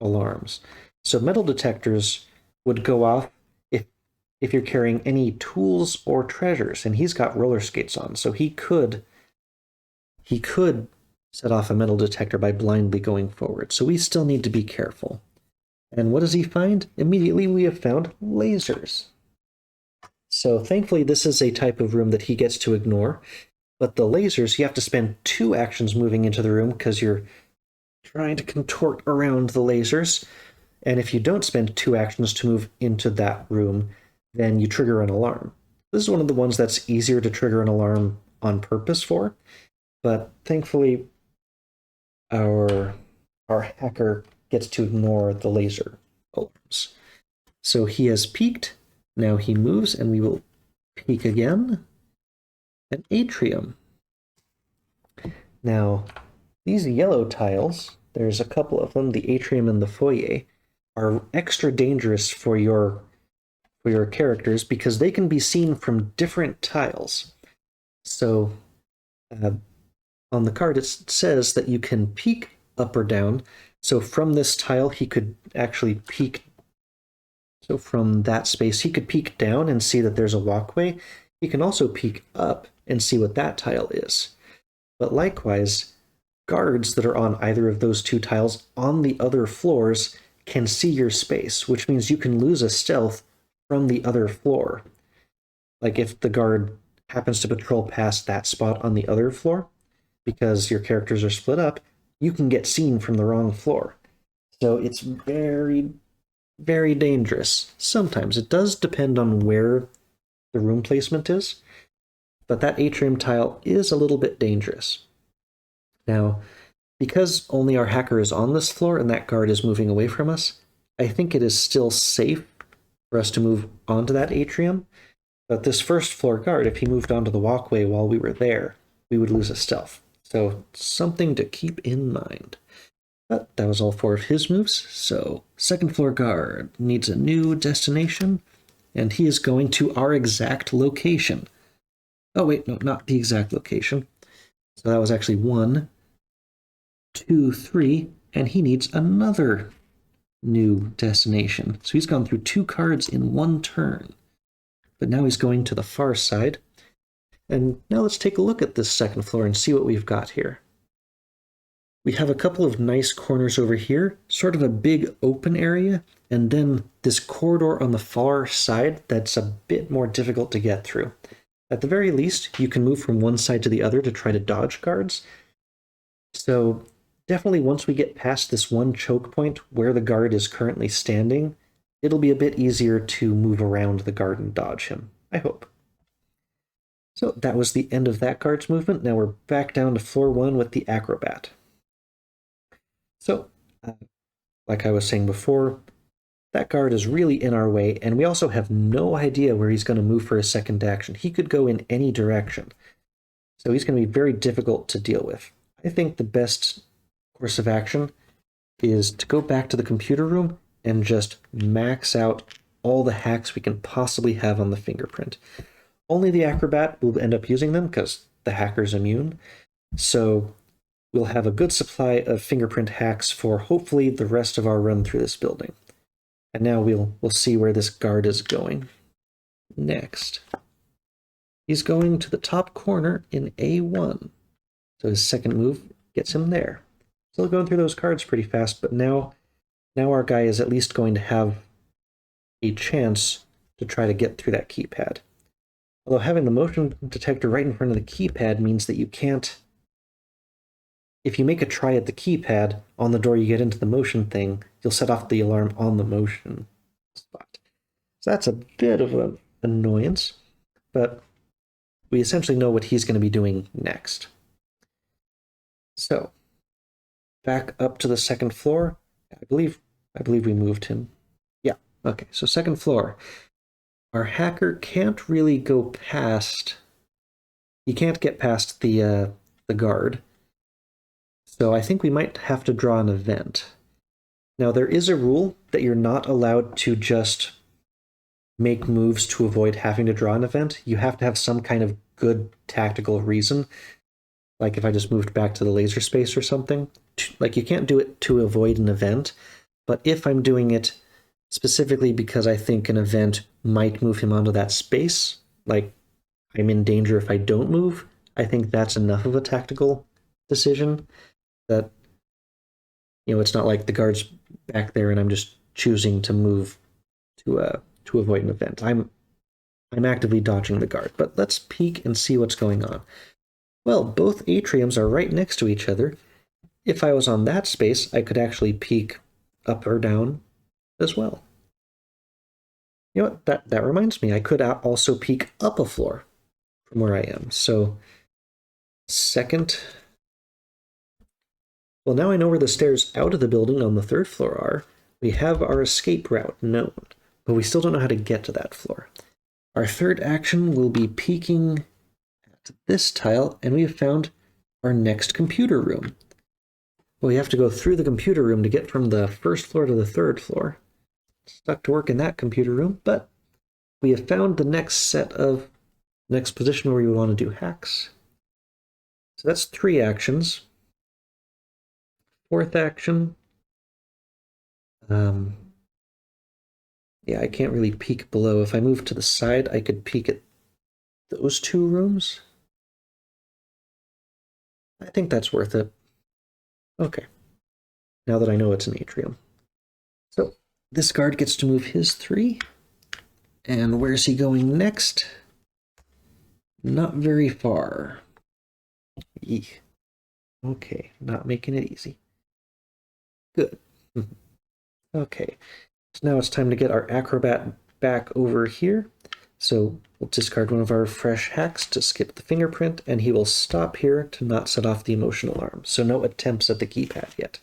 alarms. So metal detectors would go off if you're carrying any tools or treasures, and he's got roller skates on, so he could set off a metal detector by blindly going forward. So we still need to be careful. And what does he find? Immediately we have found lasers. So thankfully this is a type of room that he gets to ignore, but the lasers, you have to spend 2 actions moving into the room because you're trying to contort around the lasers. And if you don't spend 2 actions to move into that room, then you trigger an alarm. This is one of the ones that's easier to trigger an alarm on purpose for, but thankfully our hacker gets to ignore the laser alarms. So he has peeked, now he moves, and we will peek again. An atrium. Now, these yellow tiles, there's a couple of them, the atrium and the foyer, are extra dangerous for your characters because they can be seen from different tiles. So on the card it says that you can peek up or down. So from this tile he could actually peek. So from that space he could peek down and see that there's a walkway. He can also peek up and see what that tile is. But likewise, guards that are on either of those 2 tiles on the other floors can see your space, which means you can lose a stealth from the other floor. Like if the guard happens to patrol past that spot on the other floor, because your characters are split up, you can get seen from the wrong floor. So it's very, very dangerous. Sometimes it does depend on where the room placement is, but that atrium tile is a little bit dangerous. Now, because only our hacker is on this floor and that guard is moving away from us, I think it is still safe for us to move onto that atrium. But this 1st floor guard, if he moved onto the walkway while we were there, we would lose a stealth. So something to keep in mind. But that was all 4 of his moves. So 2nd floor guard needs a new destination, and he is going to our exact location. Oh wait, no, not the exact location. So that was actually 1, 2, 3, and he needs another new destination. So he's gone through 2 cards in 1 turn. But now he's going to the far side. And now let's take a look at this second floor and see what we've got here. We have a couple of nice corners over here, sort of a big open area, and then this corridor on the far side that's a bit more difficult to get through. At the very least, you can move from one side to the other to try to dodge guards. So definitely once we get past this one choke point where the guard is currently standing, it'll be a bit easier to move around the guard and dodge him, I hope. So that was the end of that guard's movement. Now we're back down to floor 1 with the acrobat. So, like I was saying before, that guard is really in our way, and we also have no idea where he's going to move for his second action. He could go in any direction. So he's going to be very difficult to deal with. I think the best course of action is to go back to the computer room and just max out all the hacks we can possibly have on the fingerprint. Only the acrobat will end up using them because the hacker's immune. So we'll have a good supply of fingerprint hacks for hopefully the rest of our run through this building. And now we'll see where this guard is going next. He's going to the top corner in A1. So his second move gets him there. Still going through those cards pretty fast, but now our guy is at least going to have a chance to try to get through that keypad. Although having the motion detector right in front of the keypad means that you can't. If you make a try at the keypad on the door you get into the motion thing, you'll set off the alarm on the motion spot. So that's a bit of an annoyance, but we essentially know what he's going to be doing next. So, back up to the second floor. I believe we moved him. Yeah, okay, so second floor. Our hacker can't really go past. He can't get past the guard. So I think we might have to draw an event. Now, there is a rule that you're not allowed to just make moves to avoid having to draw an event. You have to have some kind of good tactical reason. Like if I just moved back to the laser space or something. Like you can't do it to avoid an event. But if I'm doing it specifically because I think an event might move him onto that space, like I'm in danger if I don't move, I think that's enough of a tactical decision. That, it's not like the guard's back there and I'm just choosing to move to avoid an event. I'm actively dodging the guard, but let's peek and see what's going on. Well, both atriums are right next to each other. If I was on that space, I could actually peek up or down as well. You know what? That reminds me, I could also peek up a floor from where I am. So, second. Well, now I know where the stairs out of the building on the 3rd floor are. We have our escape route known, but we still don't know how to get to that floor. Our third action will be peeking at this tile, and we have found our next computer room. Well, we have to go through the computer room to get from the 1st floor to the 3rd floor. Stuck to work in that computer room, but we have found the next position where we want to do hacks. So that's 3 actions. 4th action. Yeah, I can't really peek below. If I move to the side, I could peek at those 2 rooms. I think that's worth it. Okay. Now that I know it's an atrium. So, this guard gets to move his 3. And where's he going next? Not very far. Eek. Okay, not making it easy. Good. Okay, so now it's time to get our acrobat back over here. So we'll discard one of our fresh hacks to skip the fingerprint, and he will stop here to not set off the emotion alarm. So no attempts at the keypad yet.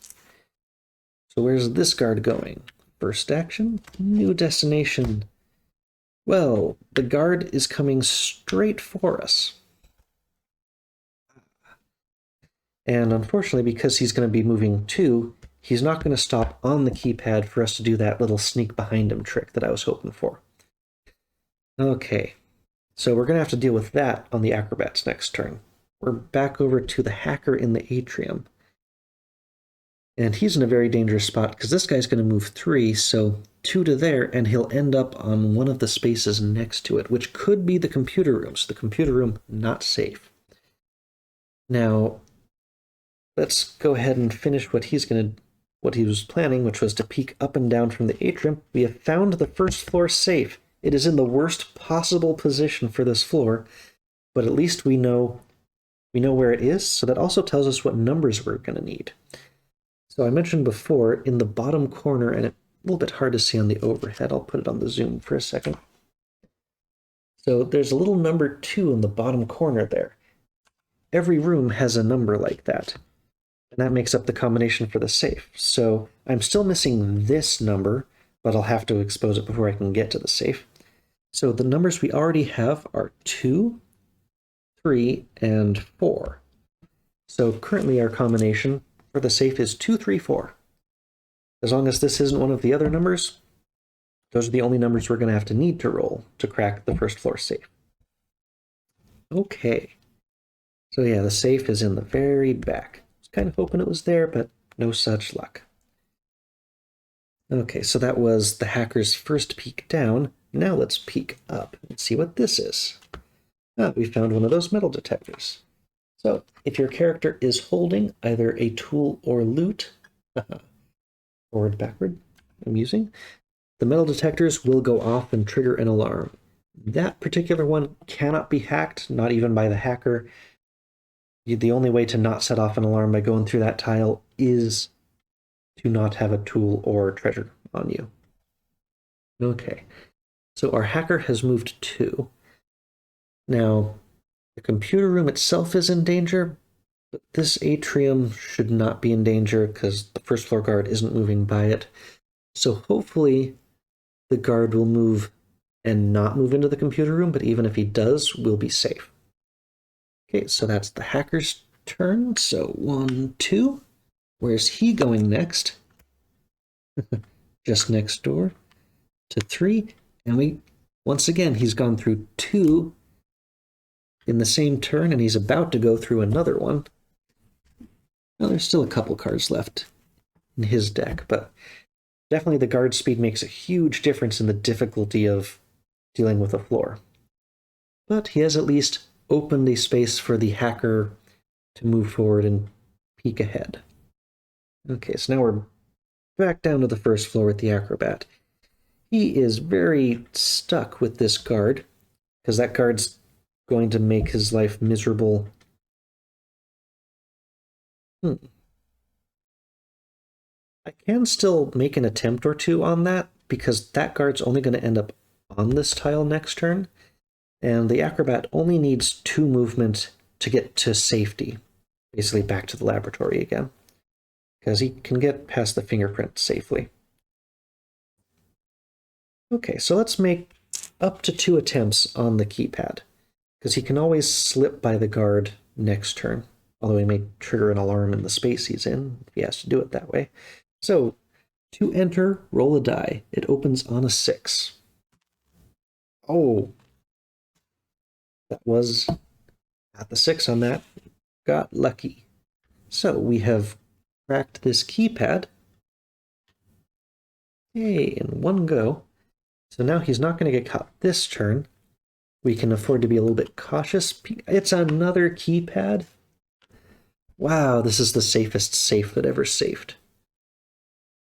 So where's this guard going? First action, new destination. Well, the guard is coming straight for us. And unfortunately, because he's going to be moving 2, he's not going to stop on the keypad for us to do that little sneak behind him trick that I was hoping for. Okay, so we're going to have to deal with that on the acrobat's next turn. We're back over to the hacker in the atrium. And he's in a very dangerous spot because this guy's going to move 3, so 2 to there, and he'll end up on one of the spaces next to it, which could be the computer room. So the computer room, not safe. Now, let's go ahead and finish what he was planning, which was to peek up and down from the atrium. We have found the first floor safe. It is in the worst possible position for this floor, but at least we know where it is, so that also tells us what numbers we're going to need. So I mentioned before, in the bottom corner, and it's a little bit hard to see on the overhead, I'll put it on the zoom for a second. So there's a little number 2 in the bottom corner there. Every room has a number like that, and that makes up the combination for the safe. So I'm still missing this number, but I'll have to expose it before I can get to the safe. So the numbers we already have are 2, 3, and 4. So currently our combination for the safe is 2, 3, 4. As long as this isn't one of the other numbers, those are the only numbers we're going to have to need to roll to crack the first floor safe. Okay. So yeah, the safe is in the very back. I was kind of hoping it was there, but no such luck. Okay, so that was the hacker's first peek down. Now let's peek up and see what this is. Ah, we found one of those metal detectors. So if your character is holding either a tool or loot, forward, backward, amusing, the metal detectors will go off and trigger an alarm. That particular one cannot be hacked, not even by the hacker. The only way to not set off an alarm by going through that tile is to not have a tool or treasure on you. Okay, so our hacker has moved 2. Now, the computer room itself is in danger, but this atrium should not be in danger because the first floor guard isn't moving by it. So hopefully the guard will move and not move into the computer room, but even if he does, we'll be safe. Okay, so that's the hacker's turn. So 1, 2. Where's he going next? Just next door to 3. And once again, he's gone through 2 in the same turn, and he's about to go through another one. Well, there's still a couple cards left in his deck, but definitely the guard speed makes a huge difference in the difficulty of dealing with a floor. But he has at least opened a space for the hacker to move forward and peek ahead. Okay, so now we're back down to the first floor with the acrobat. He is very stuck with this guard, because that guard's going to make his life miserable. I can still make an attempt or two on that, because that guard's only going to end up on this tile next turn, and the acrobat only needs 2 movement to get to safety, basically back to the laboratory again, because he can get past the fingerprint safely. Okay, so let's make up to 2 attempts on the keypad, because he can always slip by the guard next turn, although he may trigger an alarm in the space he's in if he has to do it that way. So, to enter, roll a die. It opens on a 6. Oh, that was at the 6 on that. Got lucky. So we have cracked this keypad. Hey, in one go. So now he's not going to get caught this turn. We can afford to be a little bit cautious. It's another keypad. Wow, this is the safest safe that ever safed.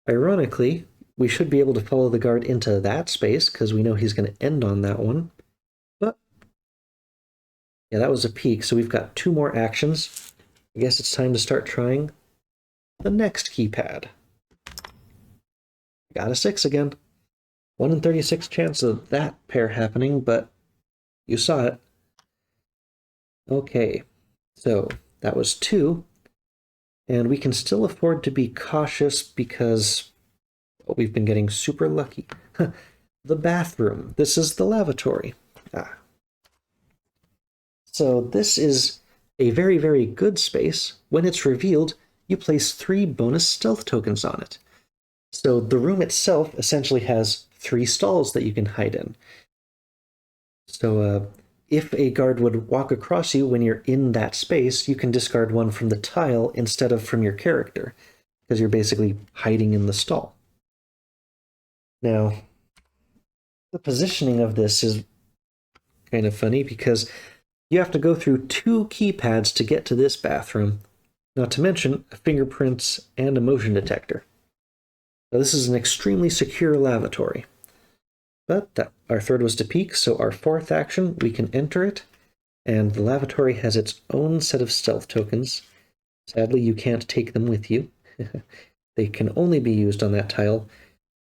Ironically, we should be able to follow the guard into that space because we know he's going to end on that one. But yeah, that was a peek, so we've got 2 more actions. I guess it's time to start trying the next keypad. Got a 6 again. 1 in 36 chance of that pair happening, but you saw it. Okay, so that was 2. And we can still afford to be cautious because we've been getting super lucky. The bathroom. This is the lavatory. So this is a very, very good space. When it's revealed, you place 3 bonus stealth tokens on it. So the room itself essentially has 3 stalls that you can hide in. So if a guard would walk across you when you're in that space, you can discard 1 from the tile instead of from your character. because you're basically hiding in the stall. Now, the positioning of this is kind of funny because you have to go through 2 keypads to get to this bathroom, not to mention fingerprints and a motion detector. Now, this is an extremely secure lavatory. But our third was to peek, so our 4th action, we can enter it, and the lavatory has its own set of stealth tokens. Sadly, you can't take them with you. They can only be used on that tile,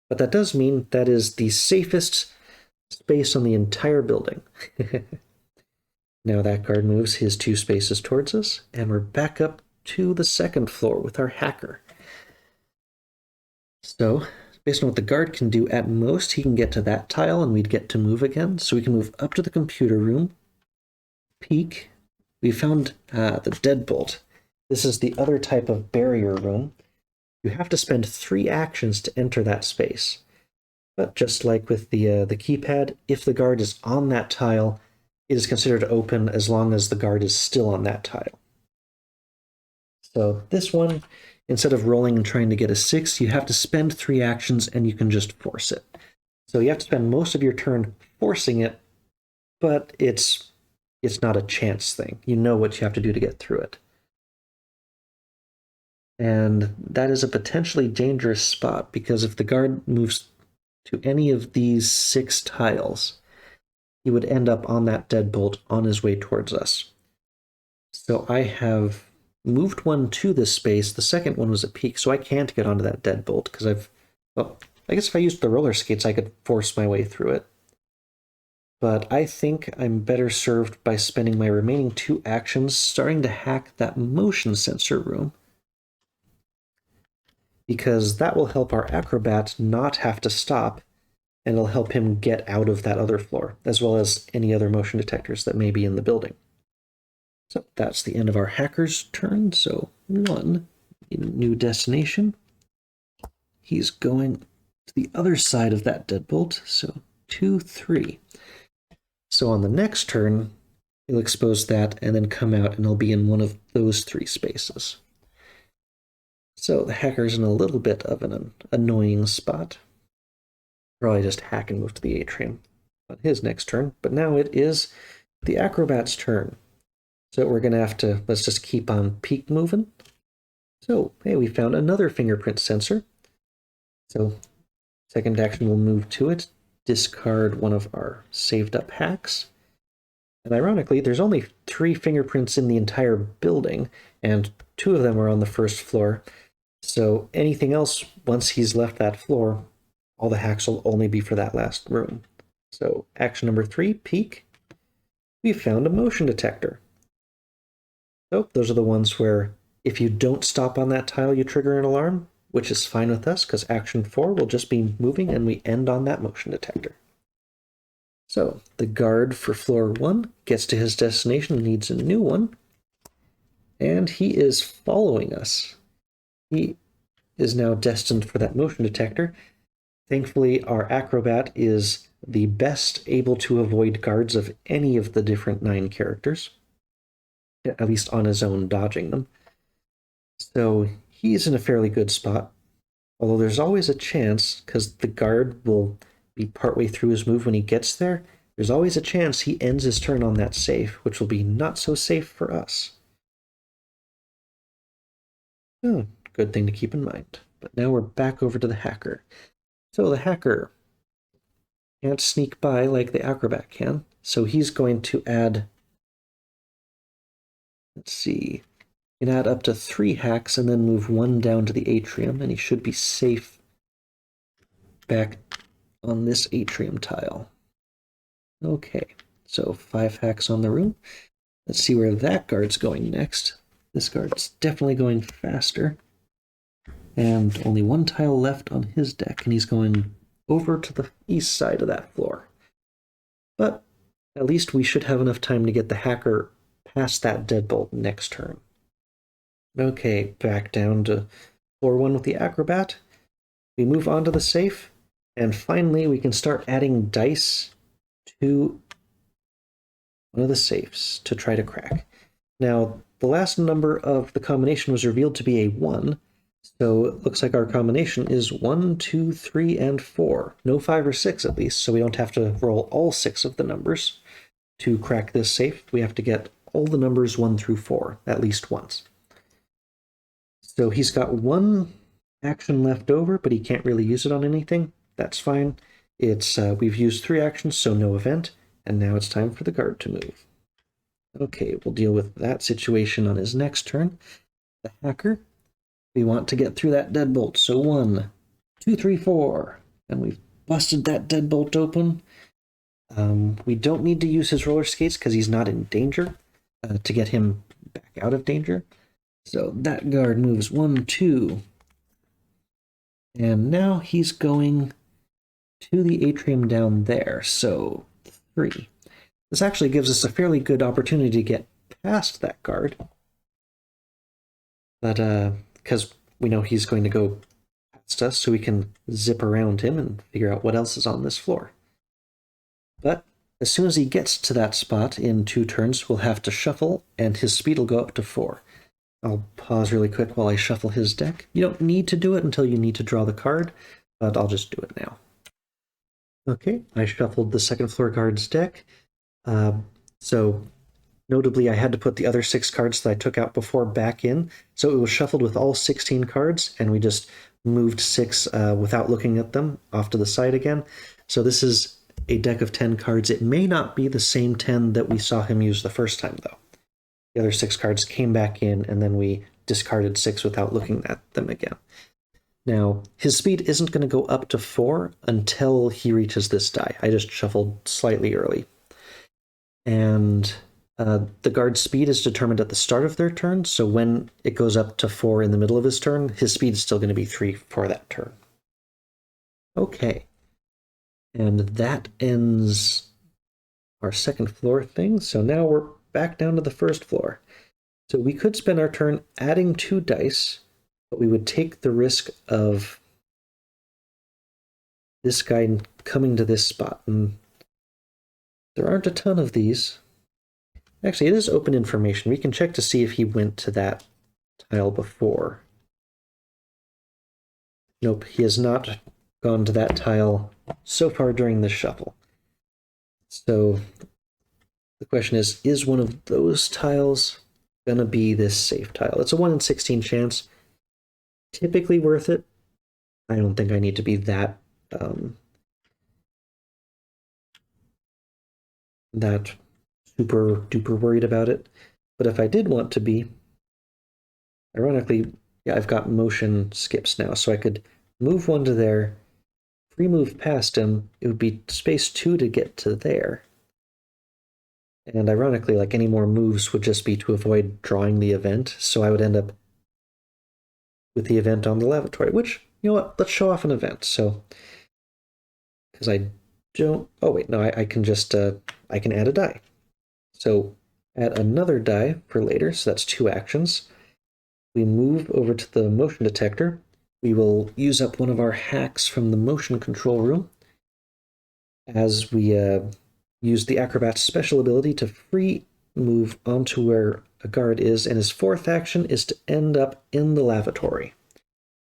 but that does mean that is the safest space on the entire building. Now that guard moves his 2 spaces towards us, and we're back up to the 2nd floor with our hacker. So, based on what the guard can do, at most he can get to that tile and we'd get to move again. So we can move up to the computer room, peek. We found the deadbolt. This is the other type of barrier room. You have to spend 3 actions to enter that space. But just like with the keypad, if the guard is on that tile, it is considered open as long as the guard is still on that tile. So this one, instead of rolling and trying to get a 6, you have to spend 3 actions and you can just force it. So you have to spend most of your turn forcing it, but it's not a chance thing. You know what you have to do to get through it. And that is a potentially dangerous spot, because if the guard moves to any of these 6 tiles, he would end up on that deadbolt on his way towards us. So I have moved one to this space. The second one was a peek, so I can't get onto that deadbolt because I guess if I used the roller skates, I could force my way through it. But I think I'm better served by spending my remaining 2 actions starting to hack that motion sensor room, because that will help our acrobat not have to stop, and it'll help him get out of that other floor, as well as any other motion detectors that may be in the building. So that's the end of our hacker's turn. So 1, new destination. He's going to the other side of that deadbolt. So 2, 3. So on the next turn, he'll expose that and then come out, and he'll be in one of those 3 spaces. So the hacker's in a little bit of an annoying spot. Probably just hack and move to the atrium on his next turn. But now it is the acrobat's turn. So we're going to have to, let's just keep on peek moving. So, hey, we found another fingerprint sensor. So second action, we'll move to it, discard one of our saved up hacks. And ironically, there's only 3 fingerprints in the entire building, and 2 of them are on the 1st floor. So anything else, once he's left that floor, all the hacks will only be for that last room. So action number 3, peek. We found a motion detector. So those are the ones where if you don't stop on that tile, you trigger an alarm, which is fine with us because action 4 will just be moving and we end on that motion detector. So the guard for floor 1 gets to his destination and needs a new one. And he is following us. He is now destined for that motion detector. Thankfully, our acrobat is the best able to avoid guards of any of the different 9 characters, at least on his own, dodging them. So he's in a fairly good spot, although there's always a chance, because the guard will be partway through his move when he gets there, there's always a chance he ends his turn on that safe, which will be not so safe for us. Oh, good thing to keep in mind. But now we're back over to the hacker. So the hacker can't sneak by like the acrobat can, so he's going to add, let's see, he can add up to 3 hacks and then move 1 down to the atrium, and he should be safe back on this atrium tile. Okay, so 5 hacks on the room. Let's see where that guard's going next. This guard's definitely going faster. And only 1 tile left on his deck, and he's going over to the east side of that floor. But at least we should have enough time to get the hacker past that deadbolt next turn. Okay, back down to floor 1 with the acrobat. We move on to the safe, and finally we can start adding dice to one of the safes to try to crack. Now, the last number of the combination was revealed to be a 1, So it looks like our combination is 1, 2, 3, and 4. No 5 or 6 at least, so we don't have to roll all 6 of the numbers. To crack this safe, we have to get all the numbers 1 through 4 at least once. So he's got one action left over, but he can't really use it on anything. That's fine. We've used 3 actions, so no event, and now it's time for the guard to move. Okay, we'll deal with that situation on his next turn. The hacker, we want to get through that deadbolt, so 1, 2, 3, 4, and we've busted that deadbolt open. We don't need to use his roller skates because he's not in danger to get him back out of danger. So that guard moves 1, 2, and now he's going to the atrium down there, so 3. This actually gives us a fairly good opportunity to get past that guard. But, because we know he's going to go past us, so we can zip around him and figure out what else is on this floor. But as soon as he gets to that spot in 2 turns, we'll have to shuffle, and his speed will go up to 4. I'll pause really quick while I shuffle his deck. You don't need to do it until you need to draw the card, but I'll just do it now. Okay, I shuffled the second floor guard's deck. So notably, I had to put the other 6 cards that I took out before back in. So it was shuffled with all 16 cards, and we just moved 6 without looking at them off to the side again. So this is a deck of 10 cards. It may not be the same 10 that we saw him use the first time, though. The other 6 cards came back in, and then we discarded 6 without looking at them again. Now, his speed isn't going to go up to 4 until he reaches this die. I just shuffled slightly early. And the guard's speed is determined at the start of their turn, so when it goes up to 4 in the middle of his turn, his speed is still going to be 3 for that turn. Okay. And that ends our second floor thing, so now we're back down to the first floor. So we could spend our turn adding 2 dice, but we would take the risk of this guy coming to this spot. And there aren't a ton of these. Actually, it is open information. We can check to see if he went to that tile before. Nope, he has not gone to that tile so far during the shuffle. So the question is one of those tiles going to be this safe tile? It's a 1 in 16 chance. Typically worth it. I don't think I need to be that super duper worried about it. But if I did want to be, ironically, yeah, I've got motion skips now, so I could move 1 to there, free move past him. It would be space 2 to get to there. And ironically, like, any more moves would just be to avoid drawing the event, so I would end up with the event on the lavatory, which, you know what, let's show off an event. So, because I don't, oh wait, no, I can just, I can add a die. So add another die for later, so that's 2 actions. We move over to the motion detector. We will use up one of our hacks from the motion control room as we use the acrobat's special ability to free move onto where a guard is, and his 4th action is to end up in the lavatory.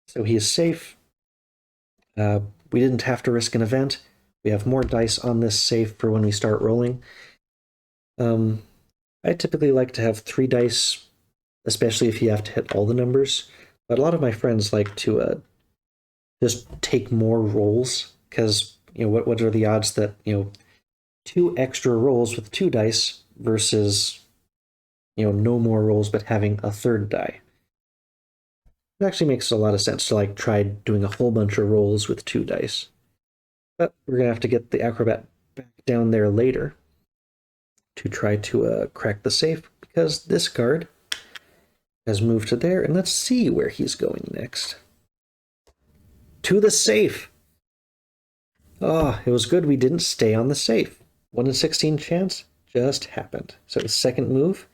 So he is safe. We didn't have to risk an event. We have more dice on this safe for when we start rolling. I typically like to have 3 dice, especially if you have to hit all the numbers. But a lot of my friends like to just take more rolls, because, you know, what are the odds that, you know, 2 extra rolls with 2 dice versus, you know, no more rolls but having a 3rd die. It actually makes a lot of sense to, like, try doing a whole bunch of rolls with 2 dice. But we're going to have to get the acrobat back down there later to try to crack the safe, because this guard has moved to there, and let's see where he's going next. To the safe! Oh, it was good we didn't stay on the safe. 1 in 16 chance just happened. So his second move,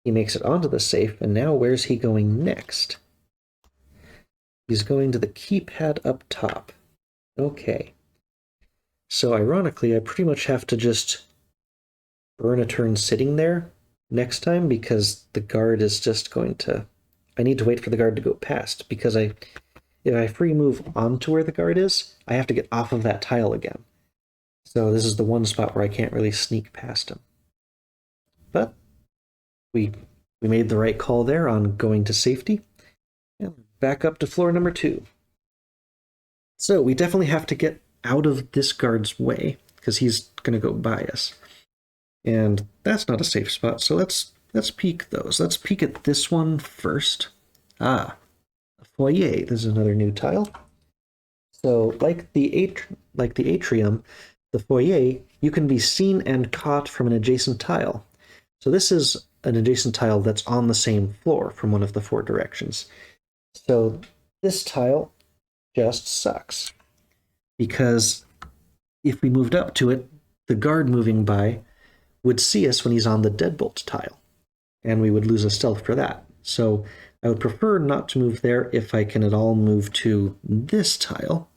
he makes it onto the safe, and now where's he going next? He's going to the keypad up top. Okay. So ironically, I pretty much have to just burn a turn sitting there next time, because the guard is just going to I need to wait for the guard to go past, because if I free move onto where the guard is, I have to get off of that tile again. So this is the one spot where I can't really sneak past him. But we made the right call there on going to safety. And back up to floor number 2. So we definitely have to get out of this guard's way, because he's going to go by us. And that's not a safe spot, so let's peek those. Let's peek at this one first. Ah, a foyer. This is another new tile. So like the atrium, the foyer, you can be seen and caught from an adjacent tile. So this is an adjacent tile that's on the same floor from one of the 4 directions. So this tile just sucks, because if we moved up to it, the guard moving by would see us when he's on the deadbolt tile, and we would lose a stealth for that. So I would prefer not to move there if I can at all move to this tile,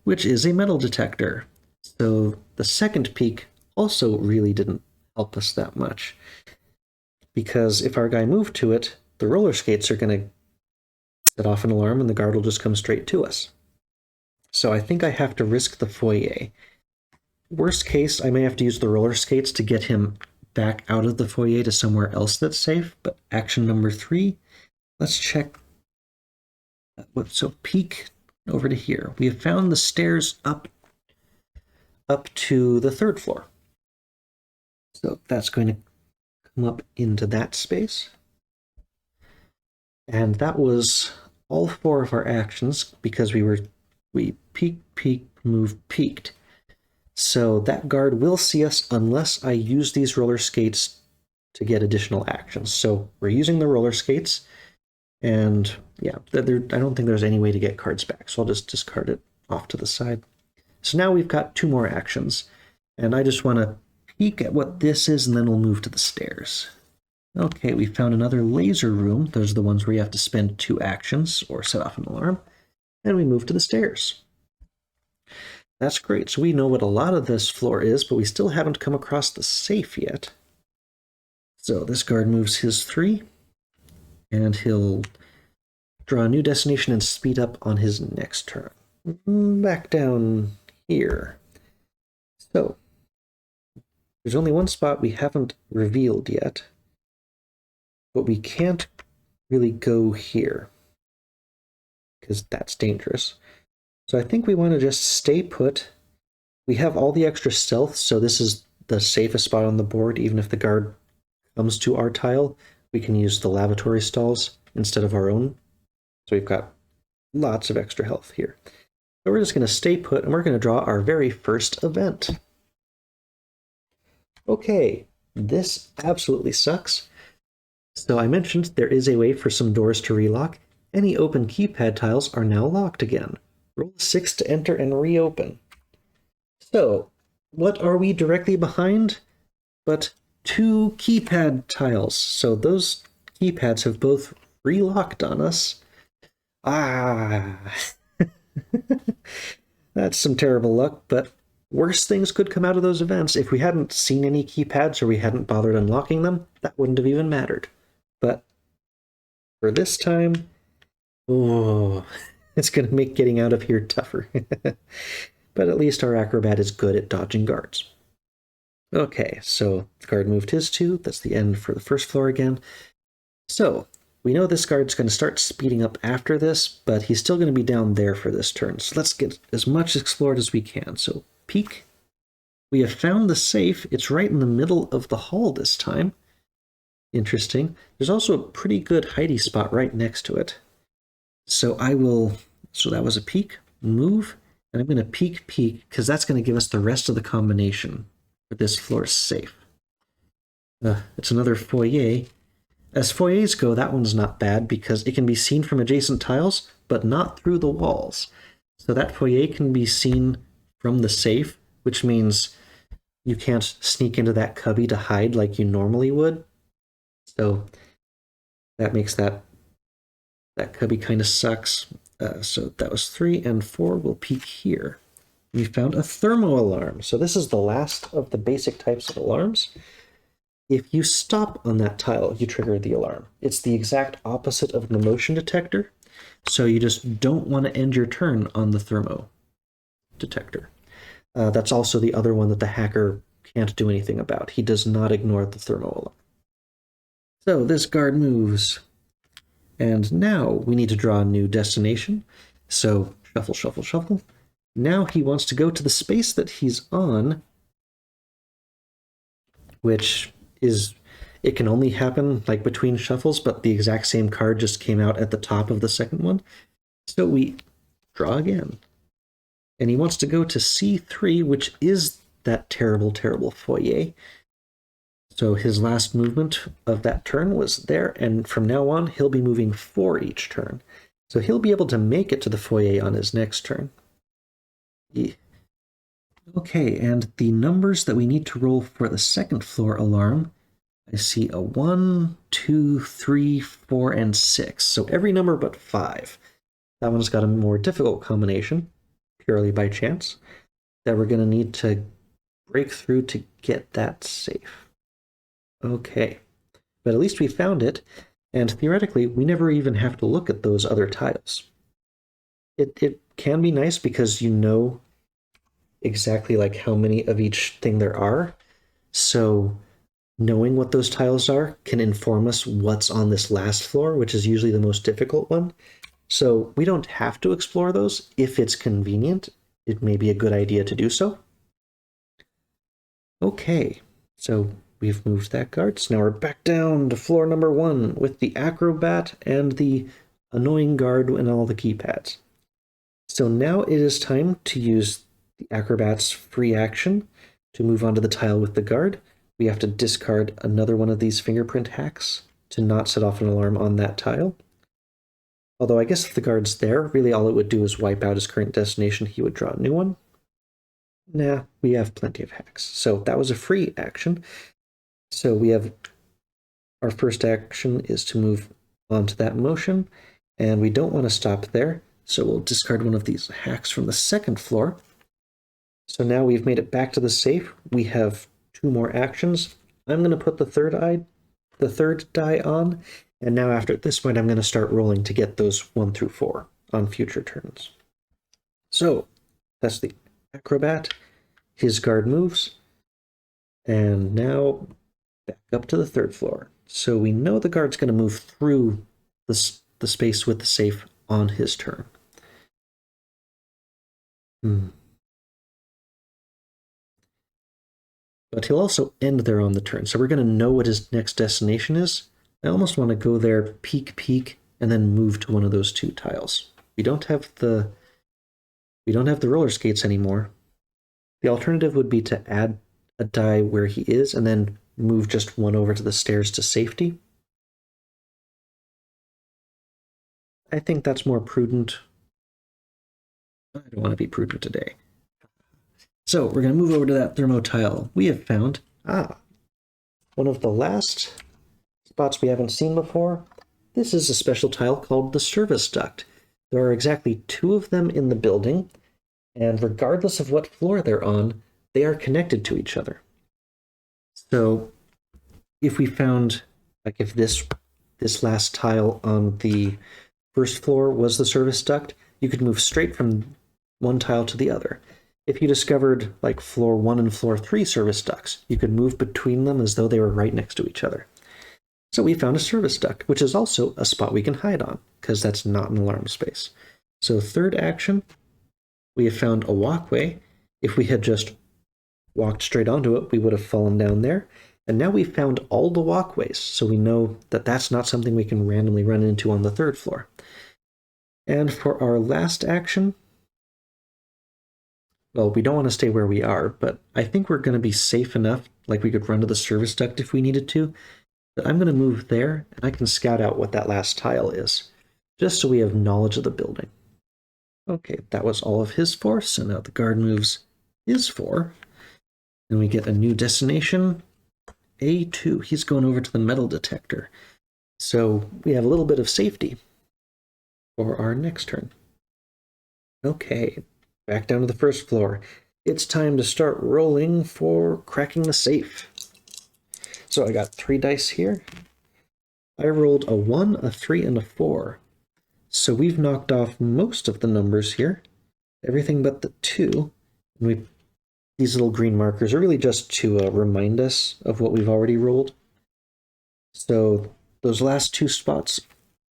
which is a metal detector. So the second peek also really didn't help us that much, because if our guy moved to it, the roller skates are going to set off an alarm and the guard will just come straight to us. So I think I have to risk the foyer. Worst case, I may have to use the roller skates to get him back out of the foyer to somewhere else that's safe, but action number 3, let's check. So peek over to here. We have found the stairs up to the 3rd floor. So that's going to come up into that space. And that was all 4 of our actions, because we peeked, moved, peeked. So that guard will see us unless I use these roller skates to get additional actions. So we're using the roller skates, and yeah, I don't think there's any way to get cards back, so I'll just discard it off to the side. So now we've got 2 more actions, and I just want to peek at what this is, and then we'll move to the stairs. Okay, we found another laser room. Those are the ones where you have to spend 2 actions or set off an alarm, and we move to the stairs. That's great. So we know what a lot of this floor is, but we still haven't come across the safe yet. So this guard moves his 3, and he'll draw a new destination and speed up on his next turn. Back down here. So there's only one spot we haven't revealed yet, but we can't really go here, because that's dangerous. So I think we want to just stay put. We have all the extra stealth, so this is the safest spot on the board. Even if the guard comes to our tile, we can use the lavatory stalls instead of our own. So we've got lots of extra health here. So we're just going to stay put, and we're going to draw our very first event. Okay, this absolutely sucks. So I mentioned there is a way for some doors to relock. Any open keypad tiles are now locked again. Roll 6 to enter and reopen. So, what are we directly behind? But 2 keypad tiles. So those keypads have both relocked on us. Ah! That's some terrible luck, but worse things could come out of those events. If we hadn't seen any keypads or we hadn't bothered unlocking them, that wouldn't have even mattered. But for this time, oh, it's going to make getting out of here tougher. But at least our acrobat is good at dodging guards. Okay, so the guard moved his 2. That's the end for the first floor again. So we know this guard's going to start speeding up after this, but he's still going to be down there for this turn. So let's get as much explored as we can. So peek. We have found the safe. It's right in the middle of the hall this time. Interesting. There's also a pretty good hidey spot right next to it. So that was a peek, move, and I'm going to peek, because that's going to give us the rest of the combination for this floor's safe. It's another foyer. As foyers go, that one's not bad, because it can be seen from adjacent tiles, but not through the walls. So that foyer can be seen from the safe, which means you can't sneak into that cubby to hide like you normally would. So that makes that cubby kind of sucks. So that was 3 and 4. We'll peek here. We found a thermo alarm. So this is the last of the basic types of alarms. If you stop on that tile, you trigger the alarm. It's the exact opposite of the motion detector, so you just don't want to end your turn on the thermo detector. That's also the other one that the hacker can't do anything about. He does not ignore the thermo alarm. So this guard moves, and now we need to draw a new destination. So shuffle, shuffle, shuffle. Now he wants to go to the space that he's on, which is, it can only happen like between shuffles, but the exact same card just came out at the top of the second one. So we draw again. And he wants to go to C3, which is that terrible, terrible foyer. So his last movement of that turn was there, and from now on, he'll be moving 4 each turn. So he'll be able to make it to the foyer on his next turn. Yeah. Okay, and the numbers that we need to roll for the second floor alarm, I see a 1, 2, 3, 4, and 6. So every number but 5. That one's got a more difficult combination, purely by chance, that we're going to need to break through to get that safe. Okay, but at least we found it, and theoretically, we never even have to look at those other tiles. It can be nice because you know exactly like how many of each thing there are, so knowing what those tiles are can inform us what's on this last floor, which is usually the most difficult one. So we don't have to explore those. If it's convenient, it may be a good idea to do so. Okay, so we've moved that guard. So now we're back down to floor number 1 with the acrobat and the annoying guard and all the keypads. So now it is time to use the acrobat's free action to move onto the tile with the guard. We have to discard another one of these fingerprint hacks to not set off an alarm on that tile. Although I guess if the guard's there, really all it would do is wipe out his current destination. He would draw a new one. Nah, we have plenty of hacks. So that was a free action. So we have our first action is to move onto that motion, and we don't want to stop there. So we'll discard one of these hacks from the second floor. So now we've made it back to the safe. We have 2 more actions. I'm going to put the third die on, and now after this point, I'm going to start rolling to get those 1 through 4 on future turns. So that's the acrobat. His guard moves, and now back up to the 3rd floor. So we know the guard's going to move through the space with the safe on his turn. But he'll also end there on the turn, so we're going to know what his next destination is. I almost want to go there, peek, and then move to one of those 2 tiles. We don't have the roller skates anymore. The alternative would be to add a die where he is and then move just 1 over to the stairs to safety. I think that's more prudent. I don't want to be prudent today. So we're going to move over to that thermo tile. We have found, one of the last spots we haven't seen before. This is a special tile called the service duct. There are exactly 2 of them in the building, and regardless of what floor they're on, they are connected to each other. So if we found, like if this last tile on the first floor was the service duct, you could move straight from one tile to the other. If you discovered like floor 1 and floor 3 service ducts, you could move between them as though they were right next to each other. So we found a service duct, which is also a spot we can hide on, because that's not an alarm space. So 3rd action, we have found a walkway. If we had just walked straight onto it, we would have fallen down there. And now we've found all the walkways, so we know that that's not something we can randomly run into on the 3rd floor. And for our last action, well, we don't want to stay where we are, but I think we're going to be safe enough, like we could run to the service duct if we needed to, that I'm going to move there, and I can scout out what that last tile is, just so we have knowledge of the building. Okay, that was all of his 4, so now the guard moves his 4, and we get a new destination, A2. He's going over to the metal detector. So we have a little bit of safety for our next turn. Okay, back down to the 1st floor. It's time to start rolling for cracking the safe. So I got 3 dice here. I rolled a 1, a 3, and a 4. So we've knocked off most of the numbers here. Everything but the 2. And these little green markers are really just to remind us of what we've already rolled. So those last 2 spots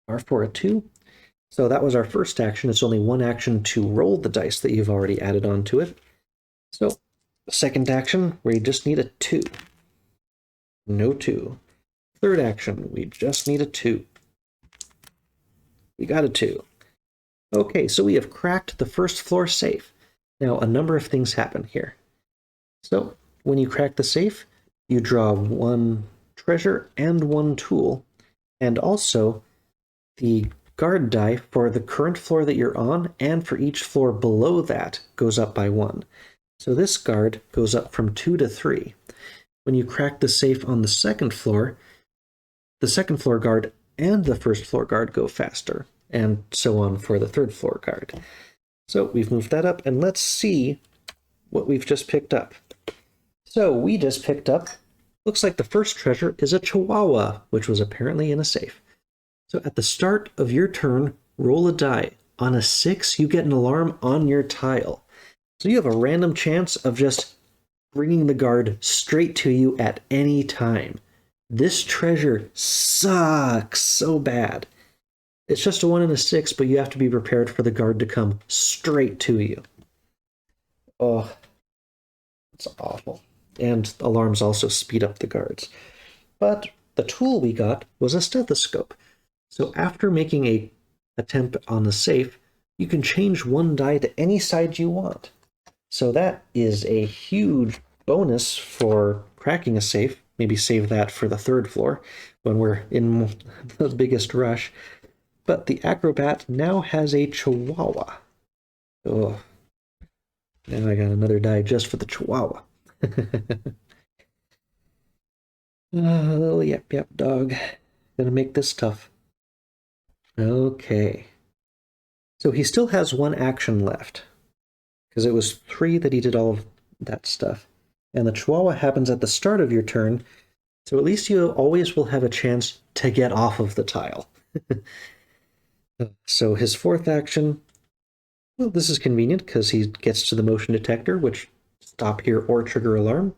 are for a 2. So that was our first action. It's only 1 action to roll the dice that you've already added onto it. So the second action, where you just need a 2. No 2. Third action, we just need a 2. We got a 2. Okay, so we have cracked the first floor safe. Now, a number of things happen here. So, when you crack the safe, you draw 1 treasure and 1 tool, and also the guard die for the current floor that you're on, and for each floor below that goes up by 1. So this guard goes up from 2 to 3. When you crack the safe on the second floor guard and the first floor guard go faster, and so on for the third floor guard. So we've moved that up, and let's see what we've just picked up. So we just picked up, looks like the first treasure is a chihuahua, which was apparently in a safe. So at the start of your turn, roll a die. On a 6, you get an alarm on your tile. So you have a random chance of just bringing the guard straight to you at any time. This treasure sucks so bad. It's just a 1 and a 6, but you have to be prepared for the guard to come straight to you. Oh, it's awful. And alarms also speed up the guards. But the tool we got was a stethoscope. So after making an attempt on the safe, you can change 1 die to any side you want. So that is a huge bonus for cracking a safe. Maybe save that for the 3rd floor when we're in the biggest rush. But the acrobat now has a chihuahua. Oh, now I got another die just for the chihuahua. Little yep dog. Gonna make this tough. Okay. So he still has 1 action left, because it was 3 that he did all of that stuff. And the chihuahua happens at the start of your turn, so at least you always will have a chance to get off of the tile. So his 4th action, well, this is convenient because he gets to the motion detector, which stop here or trigger alarm.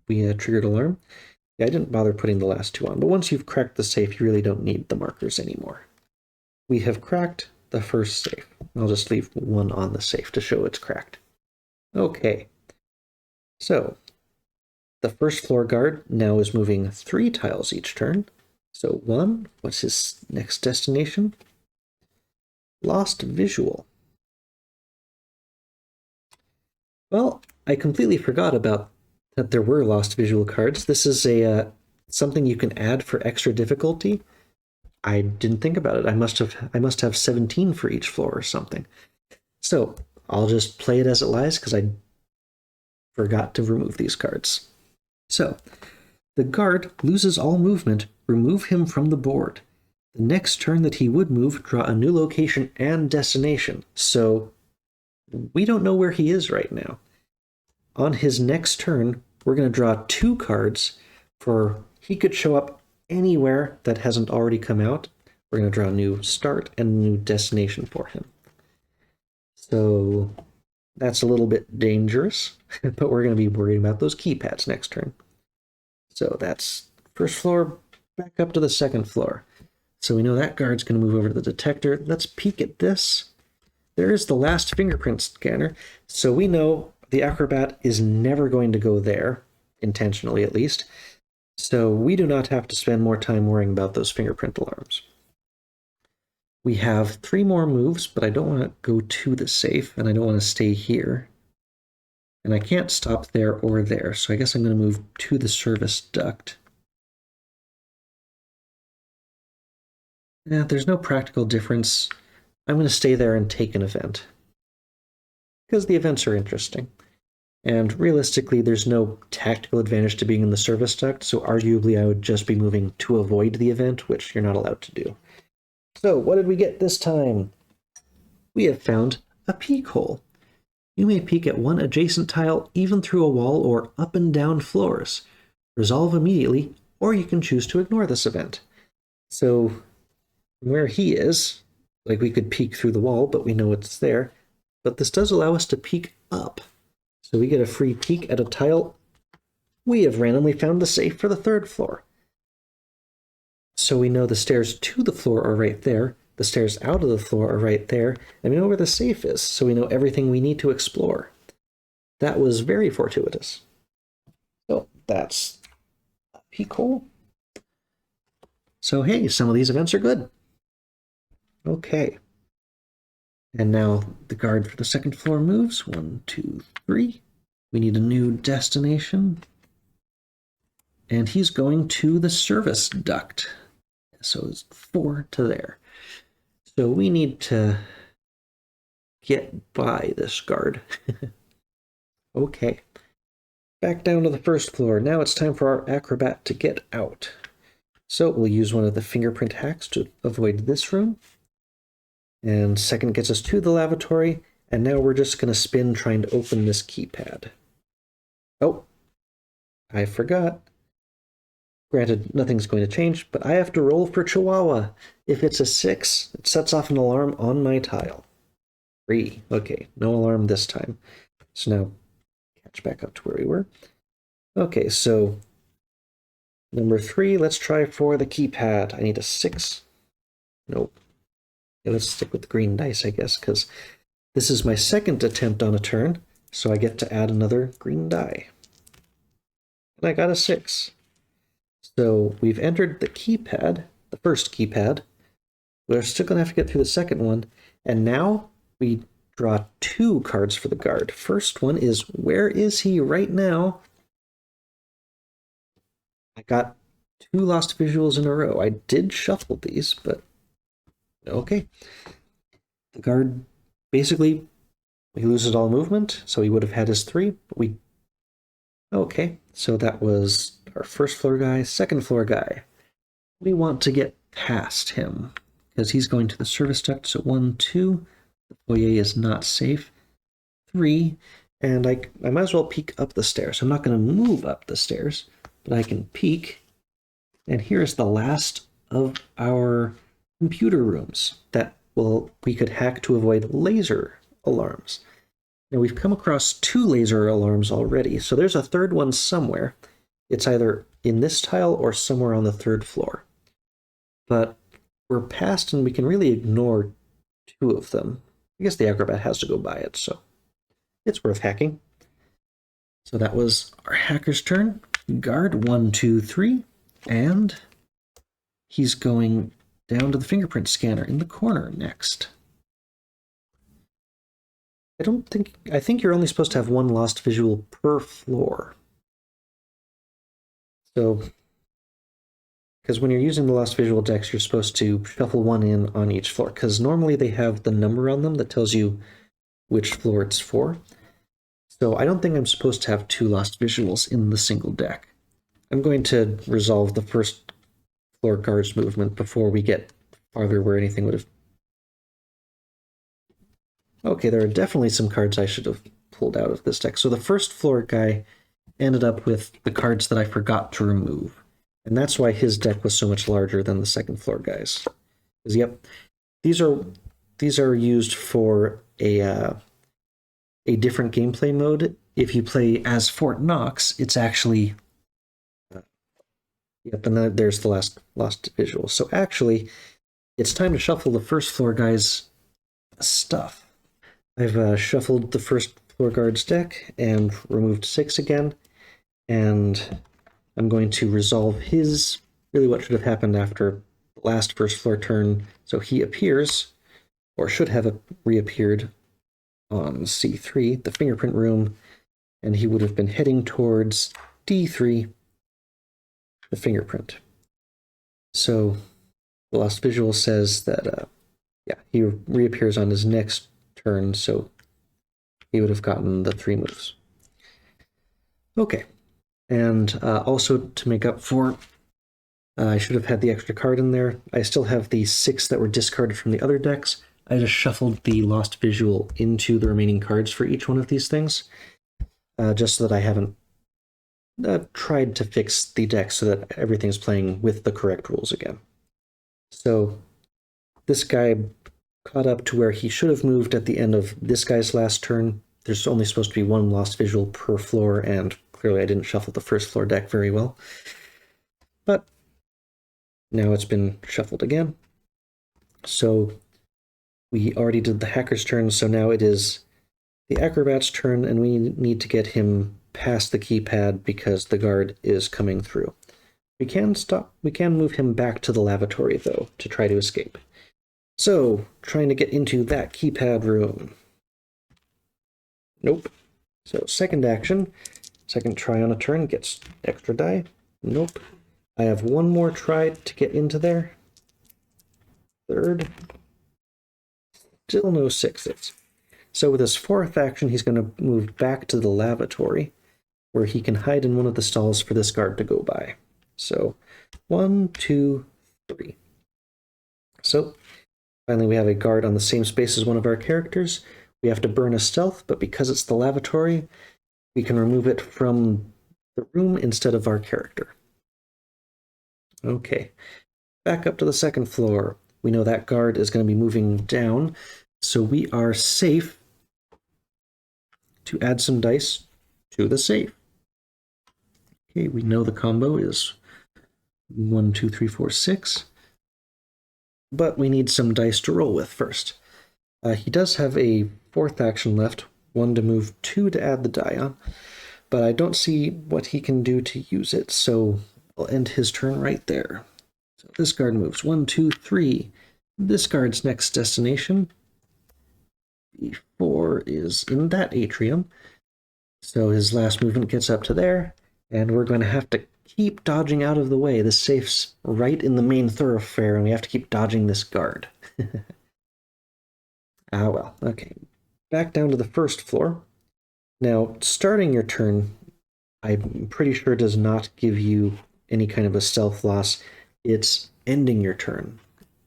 We triggered alarm. Yeah, I didn't bother putting the last 2 on, but once you've cracked the safe, you really don't need the markers anymore. We have cracked the first safe. I'll just leave 1 on the safe to show it's cracked. Okay. So, the first floor guard now is moving 3 tiles each turn. So 1, what's his next destination? Lost visual. Well, I completely forgot about that there were lost visual cards. This is a something you can add for extra difficulty. I didn't think about it. I must have 17 for each floor or something. So I'll just play it as it lies because I forgot to remove these cards. So the guard loses all movement. Remove him from the board. The next turn that he would move, draw a new location and destination. So we don't know where he is right now. On his next turn, we're going to draw 2 cards for he could show up anywhere that hasn't already come out. We're going to draw a new start and a new destination for him. So that's a little bit dangerous, but we're going to be worried about those keypads next turn. So that's first floor back up to the second floor. So we know that guard's going to move over to the detector. Let's peek at this. There is the last fingerprint scanner. So we know the acrobat is never going to go there, intentionally at least. So we do not have to spend more time worrying about those fingerprint alarms. We have 3 more moves, but I don't want to go to the safe, and I don't want to stay here. And I can't stop there or there, so I guess I'm going to move to the service duct. Yeah, there's no practical difference. I'm going to stay there and take an event, because the events are interesting. And realistically, there's no tactical advantage to being in the service duct, so arguably I would just be moving to avoid the event, which you're not allowed to do. So what did we get this time? We have found a peek hole. You may peek at 1 adjacent tile even through a wall or up and down floors. Resolve immediately or you can choose to ignore this event. So where he is, like we could peek through the wall, but we know it's there. But this does allow us to peek up. So we get a free peek at a tile. We have randomly found the safe for the 3rd floor. So we know the stairs to the floor are right there, the stairs out of the floor are right there, and we know where the safe is, so we know everything we need to explore. That was very fortuitous. So that's a peek hole. So hey, some of these events are good. Okay. And now the guard for the 2nd floor moves. 1, 2, 3. We need a new destination. And he's going to the service duct. So it's 4 to there. So we need to get by this guard. Okay. Back down to the 1st floor. Now it's time for our acrobat to get out. So we'll use one of the fingerprint hacks to avoid this room. And 2nd gets us to the lavatory. And now we're just going to spin trying to open this keypad. Oh, I forgot. Granted, nothing's going to change, but I have to roll for Chihuahua. If it's a 6, it sets off an alarm on my tile. 3. Okay, no alarm this time. So now, catch back up to where we were. Okay, so number 3, let's try for the keypad. I need a 6. Nope. Okay, let's stick with the green dice, I guess, because this is my 2nd attempt on a turn, so I get to add another green die. And I got a 6. So we've entered the keypad, the 1st keypad. We're still going to have to get through the 2nd one. And now we draw 2 cards for the guard. First one is, where is he right now? I got 2 lost visuals in a row. I did shuffle these, but okay. The guard, basically, he loses all movement, so he would have had his 3, but okay, so that was our 1st floor guy, 2nd floor guy. We want to get past him because he's going to the service duct. So 1, 2, the foyer is not safe. 3, and I might as well peek up the stairs. I'm not going to move up the stairs, but I can peek. And here's the last of our computer rooms that we could hack to avoid laser alarms. Now we've come across 2 laser alarms already, so there's a 3rd one somewhere. It's either in this tile or somewhere on the 3rd floor. But we're past and we can really ignore 2 of them. I guess the acrobat has to go by it, so it's worth hacking. So that was our hacker's turn. Guard 1, 2, 3, and he's going down to the fingerprint scanner in the corner next. I think you're only supposed to have 1 lost visual per floor. So, because when you're using the lost visual decks, you're supposed to shuffle 1 in on each floor, because normally they have the number on them that tells you which floor it's for. So I don't think I'm supposed to have 2 lost visuals in the single deck. I'm going to resolve the 1st floor guard's movement before we get farther where anything would have... Okay, there are definitely some cards I should have pulled out of this deck. So the 1st floor guy ended up with the cards that I forgot to remove. And that's why his deck was so much larger than the 2nd floor guys. Because, yep, these are used for a different gameplay mode. If you play as Fort Knox, it's actually... yep, and then there's the last lost visual. So actually, it's time to shuffle the 1st floor guys' stuff. I've shuffled the 1st floor guard's deck and removed 6 again, and I'm going to resolve his, really what should have happened after the last 1st floor turn. So he appears, or should have reappeared on C3, the fingerprint room, and he would have been heading towards D3, the fingerprint. So the lost visual says that, yeah, he reappears on his next turn, so he would have gotten the 3 moves. Okay, and also to make up for, I should have had the extra card in there. I still have the 6 that were discarded from the other decks. I just shuffled the lost visual into the remaining cards for each one of these things, just so that I haven't tried to fix the deck so that everything's playing with the correct rules again. So this guy caught up to where he should have moved at the end of this guy's last turn. There's only supposed to be one lost visual per floor, and clearly I didn't shuffle the first floor deck very well. But now it's been shuffled again. So we already did the hacker's turn, so now it is the acrobat's turn, and we need to get him past the keypad because the guard is coming through. We can move him back to the lavatory, though, to try to escape. So, trying to get into that keypad room. Nope. So, second action. Second try on a turn gets extra die. Nope. I have one more try to get into there. Third. Still no sixes. So with his fourth action, he's going to move back to the lavatory, where he can hide in one of the stalls for this guard to go by. So 1, 2, 3. So finally we have a guard on the same space as one of our characters. We have to burn a stealth, but because it's the lavatory, we can remove it from the room instead of our character. Okay, back up to the second floor. We know that guard is going to be moving down, so we are safe to add some dice to the safe. Okay, we know the combo is 1, 2, 3, 4, 6, but we need some dice to roll with first. He does have a fourth action left, 1 to move, 2 to add the die on, but I don't see what he can do to use it, so I'll end his turn right there. So this guard moves 1, 2, 3. This guard's next destination, B4, is in that atrium. So his last movement gets up to there, and we're going to have to keep dodging out of the way. The safe's right in the main thoroughfare, and we have to keep dodging this guard. Ah, well, okay. Back down to the first floor. Now, starting your turn, I'm pretty sure does not give you any kind of a stealth loss. It's ending your turn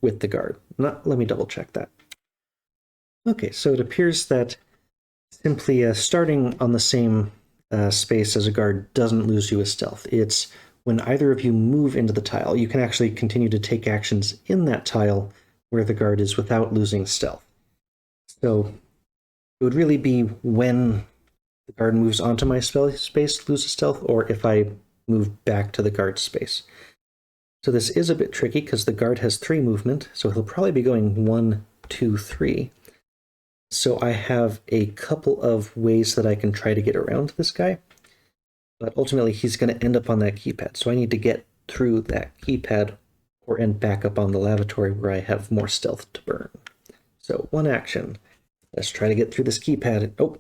with the guard. Let me double check that. Okay, so it appears that simply starting on the same space as a guard doesn't lose you a stealth. It's when either of you move into the tile, you can actually continue to take actions in that tile where the guard is without losing stealth. So it would really be when the guard moves onto my spell space, loses stealth, or if I move back to the guard space. So this is a bit tricky because the guard has 3 movement, so he'll probably be going 1, 2, 3. So I have a couple of ways that I can try to get around this guy, but ultimately he's going to end up on that keypad. So I need to get through that keypad or end back up on the lavatory where I have more stealth to burn. So 1 action. Let's try to get through this keypad. Oh,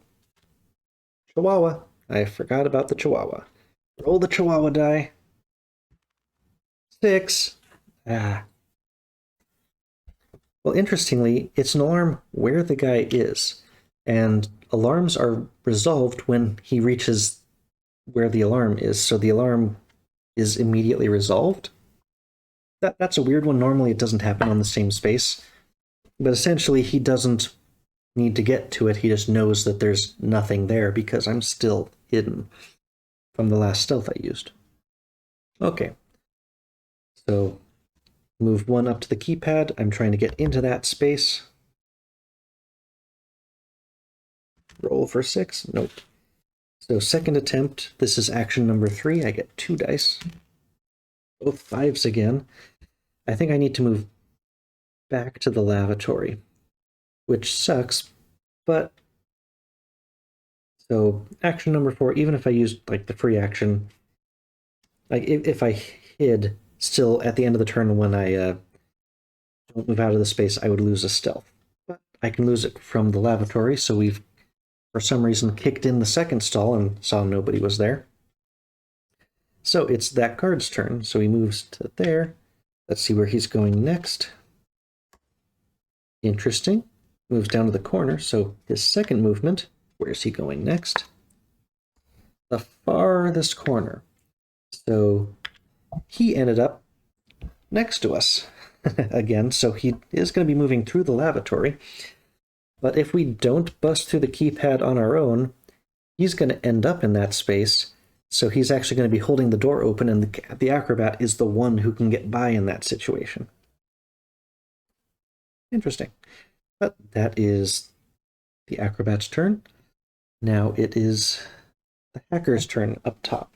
Chihuahua. I forgot about the Chihuahua. Roll the Chihuahua die. 6. Ah. Well, interestingly, it's an alarm where the guy is, and alarms are resolved when he reaches where the alarm is, so the alarm is immediately resolved. That's a weird one. Normally it doesn't happen on the same space, but essentially he doesn't need to get to it. He just knows that there's nothing there because I'm still hidden from the last stealth I used. Okay. So move 1 up to the keypad. I'm trying to get into that space. Roll for 6. Nope. So second attempt. This is action number 3. I get 2 dice. Both 5s again. I think I need to move back to the lavatory, which sucks, but so action number 4, even if I used like the free action, like if I hid still at the end of the turn when I don't move out of the space, I would lose a stealth. But I can lose it from the lavatory, so we've, for some reason, kicked in the second stall and saw nobody was there. So it's that guard's turn, so he moves to there. Let's see where he's going next. Interesting. Moves down to the corner, so his second movement, where's he going next? The farthest corner. So he ended up next to us again, so he is going to be moving through the lavatory. But if we don't bust through the keypad on our own, he's going to end up in that space, So he's actually going to be holding the door open, and the acrobat is the one who can get by in that situation. Interesting. But that is the acrobat's turn. Now it is the hacker's turn up top.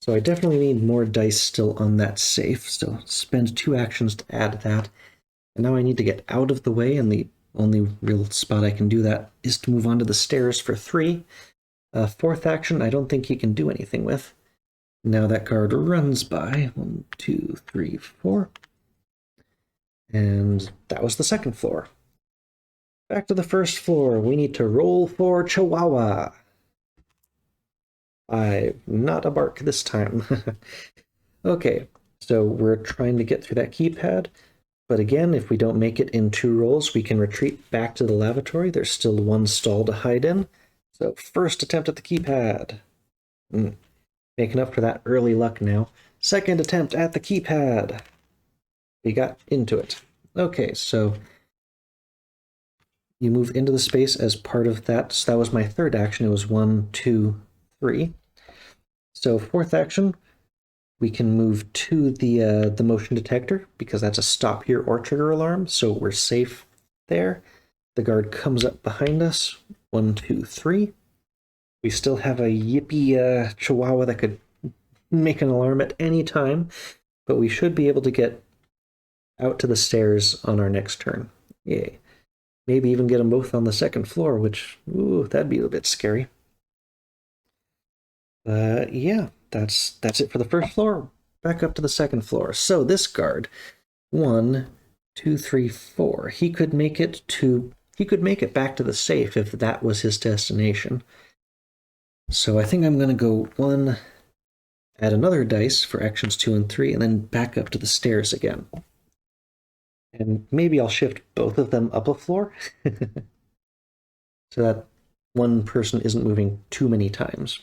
So I definitely need more dice still on that safe, so spend 2 actions to add that. And now I need to get out of the way, and the only real spot I can do that is to move onto the stairs for 3. 4th action, I don't think he can do anything with. Now that guard runs by. 1, 2, 3, 4. And that was the 2nd floor. Back to the 1st floor. We need to roll for Chihuahua. 5, not a bark this time. Okay, so we're trying to get through that keypad. But again, if we don't make it in 2 rolls, we can retreat back to the lavatory. There's still 1 stall to hide in. So 1st attempt at the keypad. Making up for that early luck now. 2nd attempt at the keypad. We got into it. Okay, so you move into the space as part of that. So that was my 3rd action. It was 1, 2, 3. So 4th action, we can move to the motion detector because that's a stop here or trigger alarm. So we're safe there. The guard comes up behind us. 1, 2, 3. We still have a yippy Chihuahua that could make an alarm at any time, but we should be able to get out to the stairs on our next turn. Yay. Maybe even get them both on the 2nd floor, which, ooh, that'd be a bit scary. Yeah, that's it for the 1st floor. Back up to the 2nd floor. So this guard, 1, 2, 3, 4. He could make it back to the safe if that was his destination. So I think I'm going to go 1, add another dice for actions 2 and 3, and then back up to the stairs again. And maybe I'll shift both of them up a floor so that one person isn't moving too many times.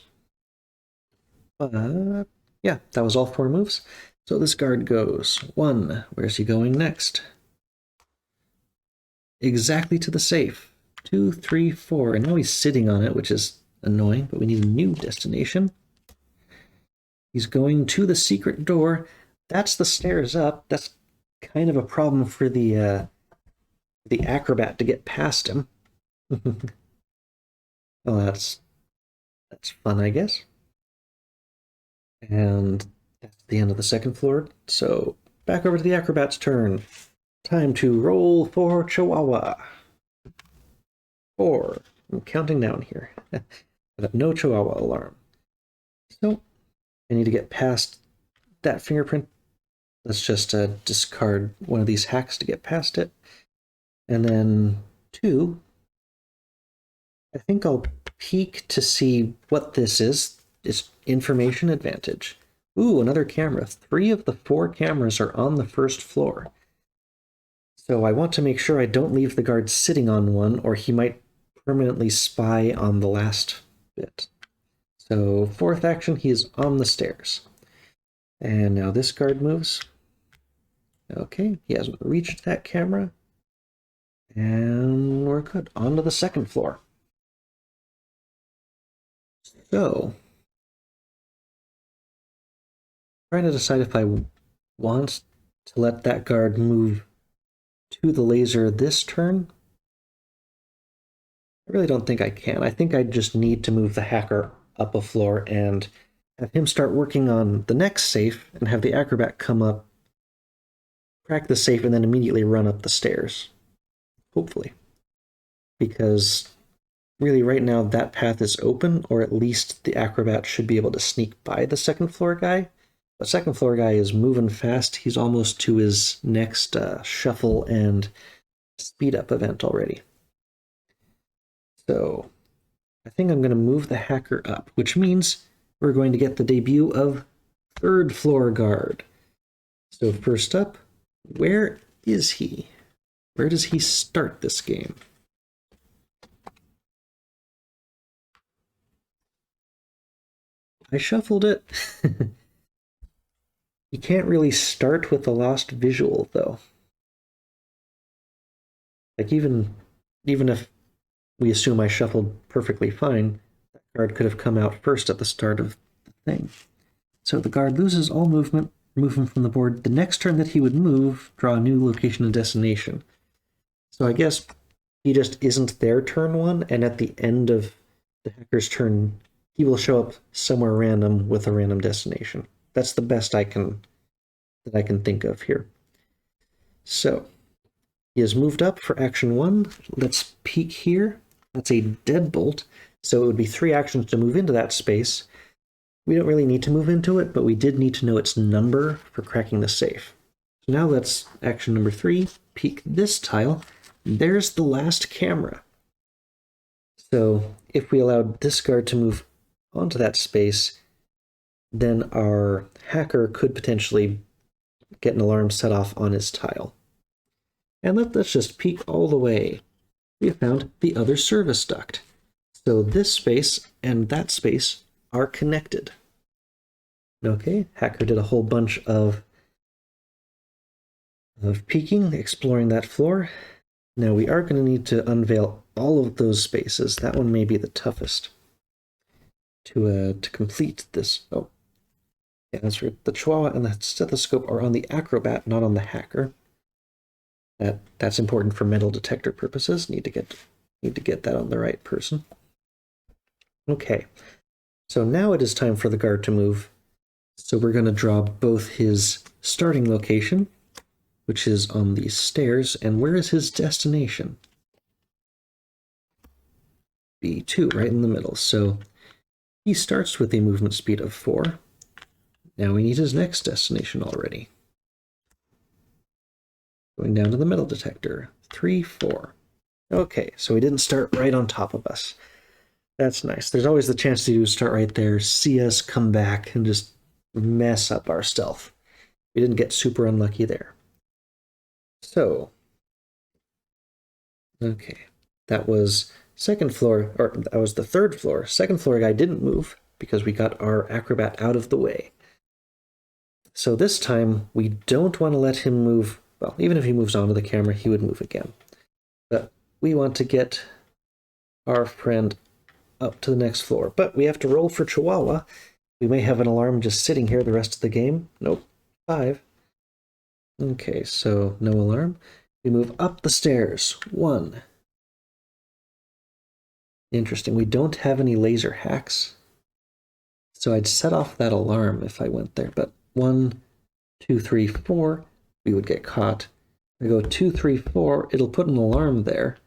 But yeah, that was all 4 moves. So this guard goes 1. Where's he going next? Exactly to the safe. 2, 3, 4. And now he's sitting on it, which is annoying, but we need a new destination. He's going to the secret door. That's the stairs up. That's kind of a problem for the acrobat to get past him. Well, that's fun, I guess. And that's the end of the 2nd floor. So back over to the acrobat's turn. Time to roll for Chihuahua. 4. I'm counting down here. But no Chihuahua alarm. So I need to get past that fingerprint. Let's just discard one of these hacks to get past it. And then 2. I think I'll peek to see what this is. It's information advantage. Ooh, another camera. 3 of the 4 cameras are on the 1st floor. So I want to make sure I don't leave the guard sitting on one, or he might permanently spy on the last bit. So 4th action, he is on the stairs. And now this guard moves. Okay, he hasn't reached that camera. And we're good. On to the 2nd floor. So, trying to decide if I want to let that guard move to the laser this turn. I really don't think I can. I think I just need to move the hacker up a floor and have him start working on the next safe and have the acrobat come up, crack the safe, and then immediately run up the stairs. Hopefully. Because really right now that path is open, or at least the acrobat should be able to sneak by the 2nd floor guy. The 2nd floor guy is moving fast. He's almost to his next shuffle and speed up event already. So I think I'm going to move the hacker up, which means we're going to get the debut of 3rd floor guard. So first up, where is he? Where does he start this game? I shuffled it. You can't really start with the lost visual, though. Like, even if we assume I shuffled perfectly fine, that card could have come out first at the start of the thing. So the guard loses all movement, remove him from the board. The next turn that he would move, draw a new location and destination. So I guess he just isn't there turn one, and at the end of the hacker's turn, he will show up somewhere random with a random destination. That's the best I can think of here. So he has moved up for action 1. Let's peek here. That's a deadbolt, so it would be 3 actions to move into that space. We don't really need to move into it, but we did need to know its number for cracking the safe. So now let's, action number 3, peek this tile. There's the last camera. So if we allowed this guard to move onto that space, then our hacker could potentially get an alarm set off on his tile. And let's just peek all the way. We have found the other service duct. So this space and that space are connected. Okay, hacker did a whole bunch of peeking, exploring that floor. Now we are going to need to unveil all of those spaces. That one may be the toughest to complete this. Oh, yeah, that's right. The Chihuahua and the stethoscope are on the acrobat, not on the hacker. That's important for metal detector purposes. Need to get that on the right person. Okay, so now it is time for the guard to move. So we're going to draw both his starting location, which is on the stairs, and where is his destination? B2, right in the middle. So he starts with a movement speed of 4. Now we need his next destination already. Going down to the metal detector, 3, 4. Okay, so he didn't start right on top of us. That's nice. There's always the chance to start right there, see us come back, and just mess up our stealth. We didn't get super unlucky there. So, okay, that was second floor, or that was the third floor. Second floor guy didn't move because we got our acrobat out of the way. So this time we don't want to let him move. Well, even if he moves onto the camera, he would move again. But we want to get our friend up to the next floor. But we have to roll for Chihuahua. We may have an alarm just sitting here the rest of the game. Nope, 5. Okay, so no alarm. We move up the stairs. 1. Interesting, we don't have any laser hacks. So I'd set off that alarm if I went there, but 1, 2, 3, 4, we would get caught. I go 2, 3, 4, it'll put an alarm there.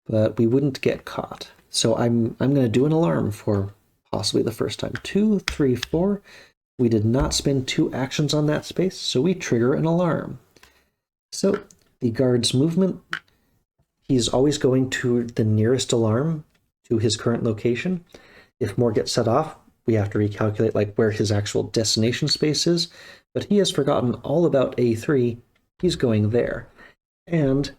But we wouldn't get caught. So I'm going to do an alarm for possibly the first time. 2, 3, 4. We did not spend 2 actions on that space, so we trigger an alarm. So the guard's movement, he's always going to the nearest alarm to his current location. If more gets set off, we have to recalculate like where his actual destination space is, but he has forgotten all about A3. He's going there. And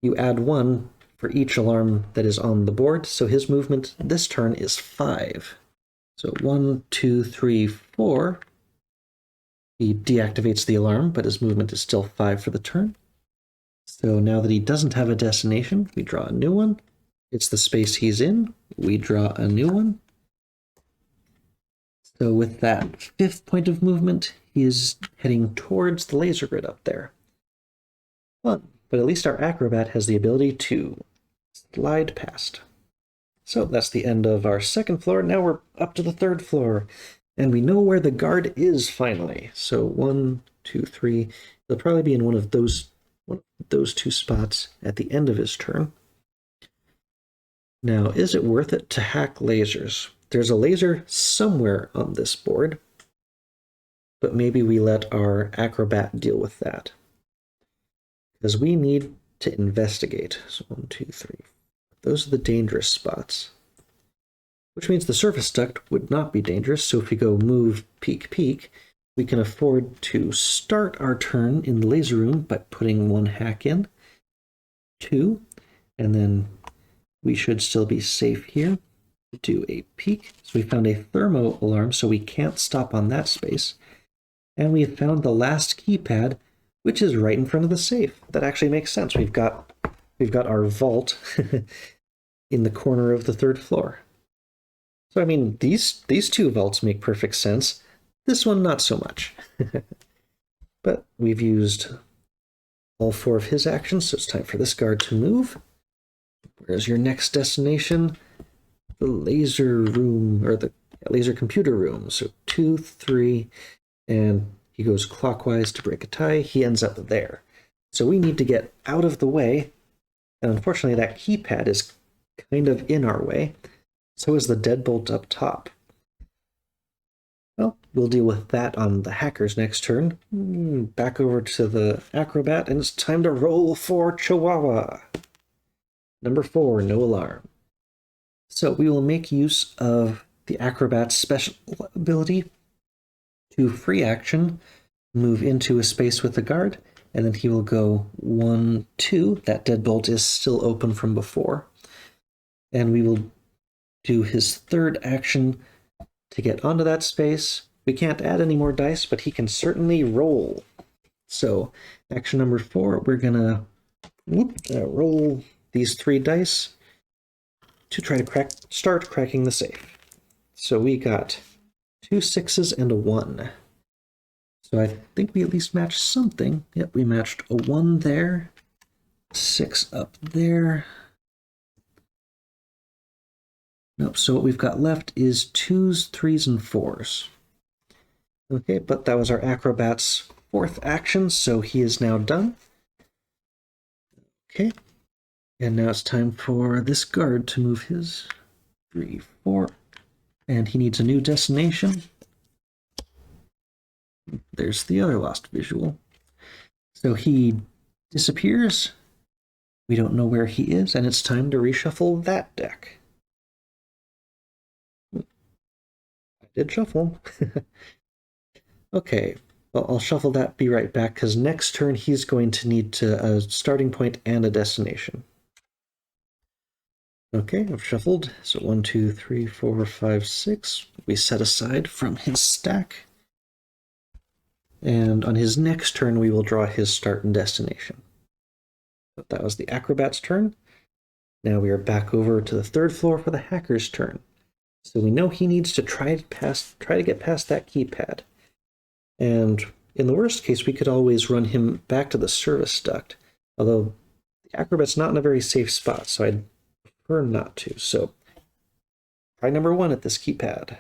you add 1 for each alarm that is on the board, so his movement this turn is 5. So 1, 2, 3, 4. He deactivates the alarm, but his movement is still 5 for the turn. So now that he doesn't have a destination, we draw a new one. It's the space he's in. We draw a new one. So with that 5th point of movement, he is heading towards the laser grid up there. Fun, but at least our acrobat has the ability to slide past. So that's the end of our second floor. Now we're up to the third floor, and we know where the guard is finally. So 1, 2, 3. He'll probably be in one of those 2 spots at the end of his turn. Now, is it worth it to hack lasers? There's a laser somewhere on this board, but maybe we let our acrobat deal with that, because we need to investigate. So 1, 2, 3. Those are the dangerous spots, which means the surface duct would not be dangerous. So if we go move, peek, peek, we can afford to start our turn in the laser room by putting 1 hack in, 2, and then we should still be safe here. Do a peek. So we found a thermo alarm, so we can't stop on that space. And we have found the last keypad, which is right in front of the safe. That actually makes sense. We've got our vault in the corner of the 3rd floor. So I mean, these two vaults make perfect sense. This one not so much. But we've used all 4 of his actions, so it's time for this guard to move. Where's your next destination? The laser room, or the laser computer room. So 2, 3, and he goes clockwise to break a tie. He ends up there. So we need to get out of the way. And unfortunately, that keypad is kind of in our way. So is the deadbolt up top. Well, we'll deal with that on the hacker's next turn. Back over to the acrobat, and it's time to roll for Chihuahua. Number 4, no alarm. So we will make use of the acrobat's special ability to free action, move into a space with the guard, and then he will go 1, 2. That deadbolt is still open from before. And we will do his third action to get onto that space. We can't add any more dice, but he can certainly roll. So action number 4, we're gonna roll these 3 dice to try to start cracking the safe. So we got 2 6s and a 1. So I think we at least matched something. Yep, we matched a 1 there, 6 up there. Nope, so what we've got left is 2s, 3s, and 4s. Okay, but that was our acrobat's 4th action, so he is now done. Okay, and now it's time for this guard to move his 3, 4, and he needs a new destination. There's the other lost visual. So he disappears. We don't know where he is, and it's time to reshuffle that deck. I did shuffle. Okay, well, I'll shuffle that, be right back, because next turn he's going to need a starting point and a destination. Okay, I've shuffled. So 1, 2, 3, 4, 5, 6. We set aside from his stack. And on his next turn, we will draw his start and destination. So that was the acrobat's turn. Now we are back over to the 3rd floor for the hacker's turn. So we know he needs to try to get past that keypad. And in the worst case, we could always run him back to the service duct. Although the acrobat's not in a very safe spot, so I'd prefer not to. So try number 1 at this keypad.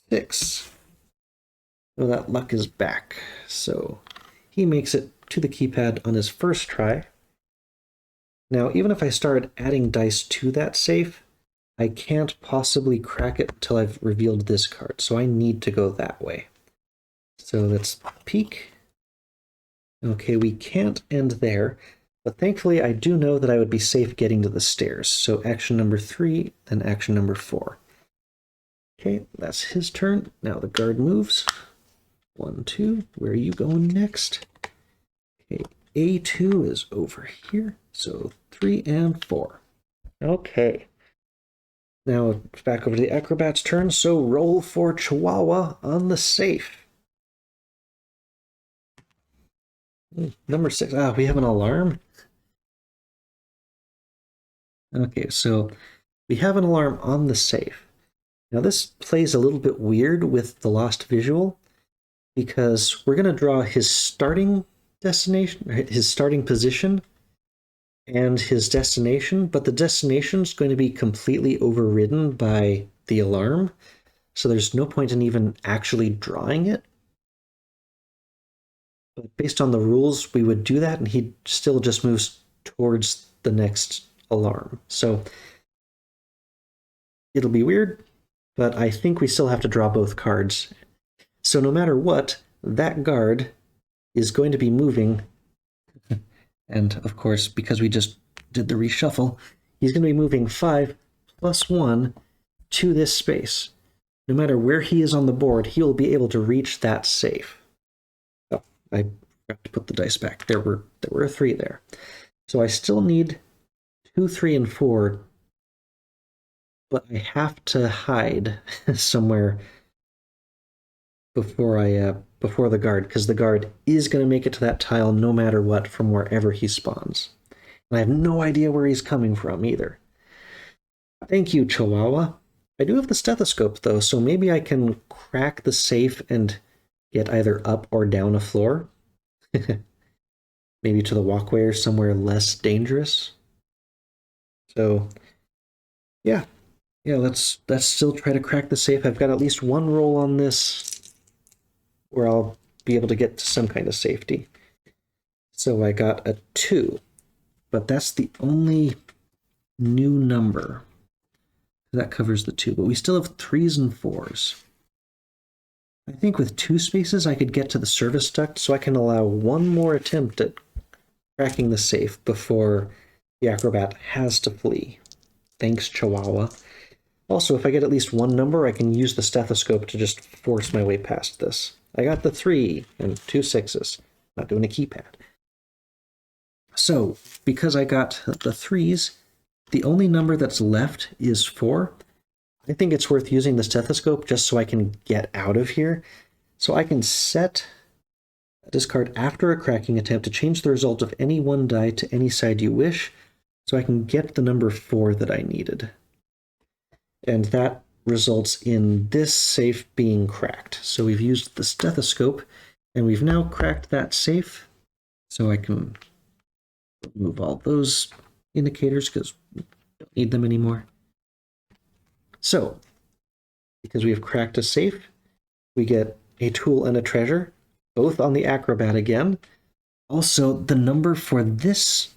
6. Oh, that luck is back. So he makes it to the keypad on his first try. Now, even if I started adding dice to that safe, I can't possibly crack it until I've revealed this card, so I need to go that way. So let's peek. Okay, we can't end there, but thankfully I do know that I would be safe getting to the stairs. So action number 3, then action number 4. Okay, that's his turn. Now the guard moves. 1, 2, where are you going next? Okay, A2 is over here, so 3 and 4. Okay. Now back over to the acrobat's turn, so roll for Chihuahua on the safe. Number 6, we have an alarm. Okay, so we have an alarm on the safe. Now this plays a little bit weird with the lost visual, because we're going to draw his starting destination, his starting position, and his destination, but the destination is going to be completely overridden by the alarm, so there's no point in even actually drawing it. But based on the rules, we would do that, and he still just moves towards the next alarm. So it'll be weird, but I think we still have to draw both cards. So no matter what, that guard is going to be moving, and of course, because we just did the reshuffle, he's going to be moving 5 plus 1 to this space. No matter where he is on the board, he will be able to reach that safe. Oh, I forgot to put the dice back. There were a 3 there. So I still need 2, 3, and 4, but I have to hide somewhere before the guard, because the guard is going to make it to that tile no matter what from wherever he spawns. And I have no idea where he's coming from either. Thank you, Chihuahua. I do have the stethoscope, though, so maybe I can crack the safe and get either up or down a floor. Maybe to the walkway or somewhere less dangerous. So, yeah. Yeah, let's still try to crack the safe. I've got at least one roll on this where I'll be able to get to some kind of safety. So I got a 2, but that's the only new number. That covers the 2, but we still have 3s and 4s. I think with 2 spaces I could get to the service duct, so I can allow one more attempt at cracking the safe before the acrobat has to flee. Thanks, Chihuahua. Also, if I get at least one number, I can use the stethoscope to just force my way past this. I got the 3 and 2 6s. Not doing a keypad. So, because I got the 3s, the only number that's left is 4. I think it's worth using the stethoscope just so I can get out of here. So I can set a discard after a cracking attempt to change the result of any one die to any side you wish, so I can get the number 4 that I needed. And that results in this safe being cracked. So we've used the stethoscope, and we've now cracked that safe. So I can remove all those indicators because we don't need them anymore. So, because we have cracked a safe, we get a tool and a treasure, both on the acrobat again. Also, the number for this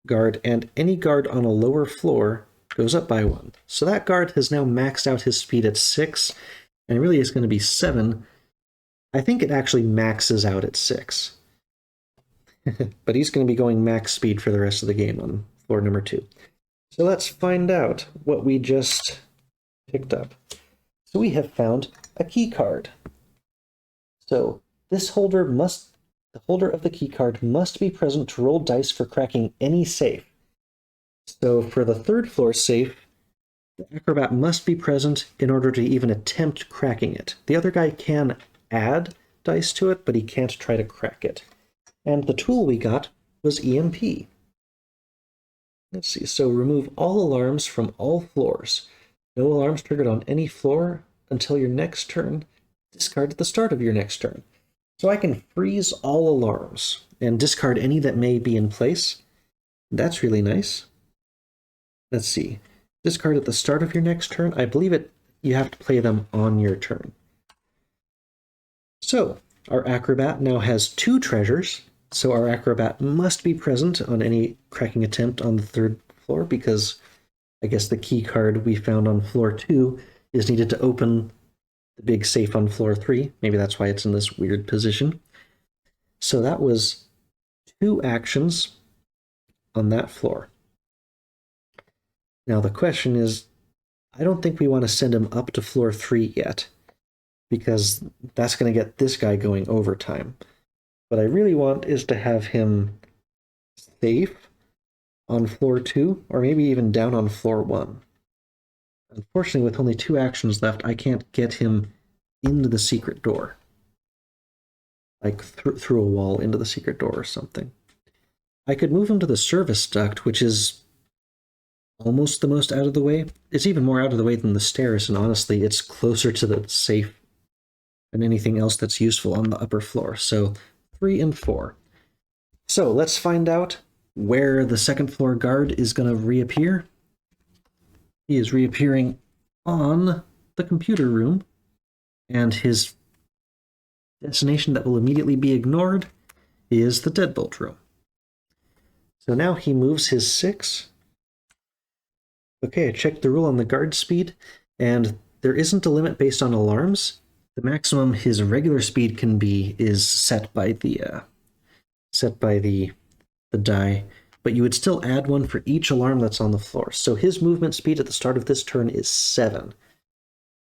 guard and any guard on a lower floor goes up by 1. So that guard has now maxed out his speed at 6, and really is going to be 7. I think it actually maxes out at 6. But he's going to be going max speed for the rest of the game on floor number 2. So let's find out what we just picked up. So we have found a key card. So the holder of the key card must be present to roll dice for cracking any safe. So for the 3rd floor safe, the acrobat must be present in order to even attempt cracking it. The other guy can add dice to it, but he can't try to crack it. And the tool we got was EMP. Let's see, so remove all alarms from all floors. No alarms triggered on any floor until your next turn. Discard at the start of your next turn. So I can freeze all alarms and discard any that may be in place. That's really nice. Let's see. Discard at the start of your next turn. I believe you have to play them on your turn. So our acrobat now has 2 treasures. So our acrobat must be present on any cracking attempt on the 3rd floor because I guess the key card we found on floor 2 is needed to open the big safe on floor 3. Maybe that's why it's in this weird position. So that was 2 actions on that floor. Now the question is, I don't think we want to send him up to floor 3 yet, because that's going to get this guy going overtime. What I really want is to have him safe on floor 2, or maybe even down on floor 1. Unfortunately, with only 2 actions left, I can't get him into the secret door. Like through a wall into the secret door or something. I could move him to the service duct, which is almost the most out of the way. It's even more out of the way than the stairs, and honestly, it's closer to the safe than anything else that's useful on the upper floor. So 3 and 4. So let's find out where the 2nd floor guard is going to reappear. He is reappearing on the computer room, and his destination that will immediately be ignored is the deadbolt room. So now he moves his 6. Okay, I checked the rule on the guard speed, and there isn't a limit based on alarms. The maximum his regular speed can be is set by the die, but you would still add 1 for each alarm that's on the floor. So his movement speed at the start of this turn is 7.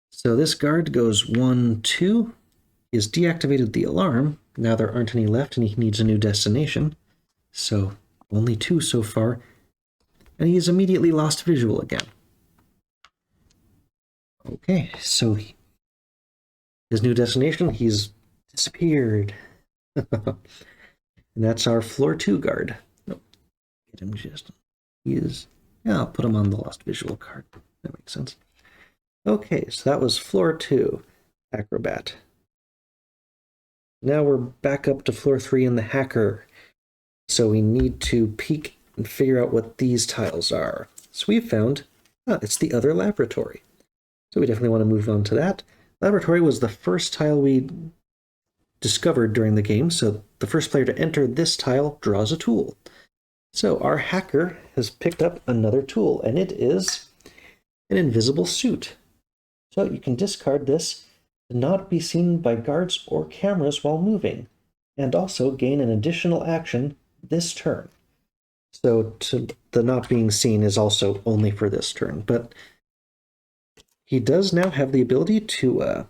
So this guard goes 1, 2. He has deactivated the alarm. Now there aren't any left, and he needs a new destination. So only 2 so far. And he's immediately lost visual again. Okay, so his new destination, he's disappeared. And that's our floor 2 guard. Nope. Get him just. He is. Yeah, I'll put him on the lost visual card. That makes sense. Okay, so that was floor 2, Acrobat. Now we're back up to floor 3 in the hacker. So we need to peek and figure out what these tiles are. So we've found, it's the other laboratory. So we definitely want to move on to that. Laboratory was the first tile we discovered during the game, so the first player to enter this tile draws a tool. So our hacker has picked up another tool, and it is an invisible suit. So you can discard this to not be seen by guards or cameras while moving, and also gain an additional action this turn. So the not being seen is also only for this turn, but he does now have the ability to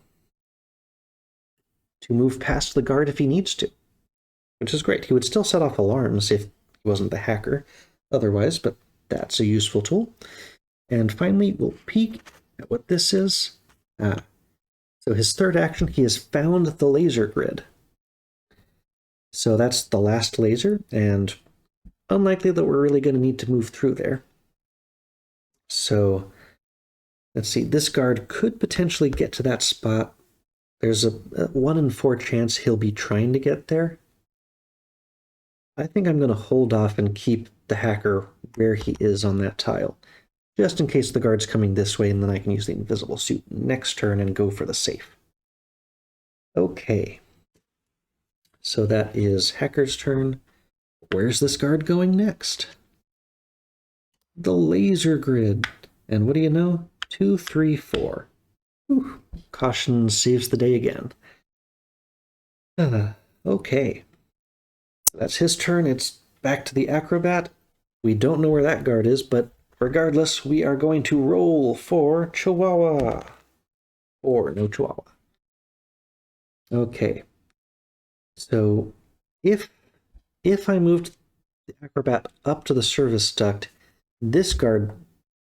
move past the guard if he needs to, which is great. He would still set off alarms if he wasn't the hacker otherwise, but that's a useful tool. And finally, we'll peek at what this is. So his third action, he has found the laser grid. So that's the last laser, and unlikely that we're really going to need to move through there. So let's see, this guard could potentially get to that spot. There's a 1 in 4 chance he'll be trying to get there. I think I'm going to hold off and keep the hacker where he is on that tile, just in case the guard's coming this way, and then I can use the invisible suit next turn and go for the safe. Okay. So that is hacker's turn. Where's this guard going next? The laser grid. And what do you know? 2, 3, 4. Whew. Caution saves the day again. Okay. That's his turn. It's back to the acrobat. We don't know where that guard is, but regardless, we are going to roll for Chihuahua. Or no Chihuahua. Okay. So if I moved the acrobat up to the service duct, this guard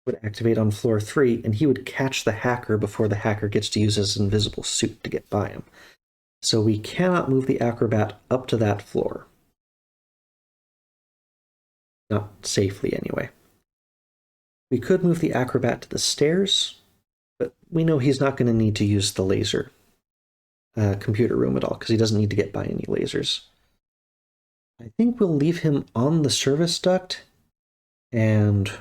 would activate on floor 3, and he would catch the hacker before the hacker gets to use his invisible suit to get by him. So we cannot move the acrobat up to that floor. Not safely, anyway. We could move the acrobat to the stairs, but we know he's not going to need to use the laser computer room at all, because he doesn't need to get by any lasers. I think we'll leave him on the service duct, and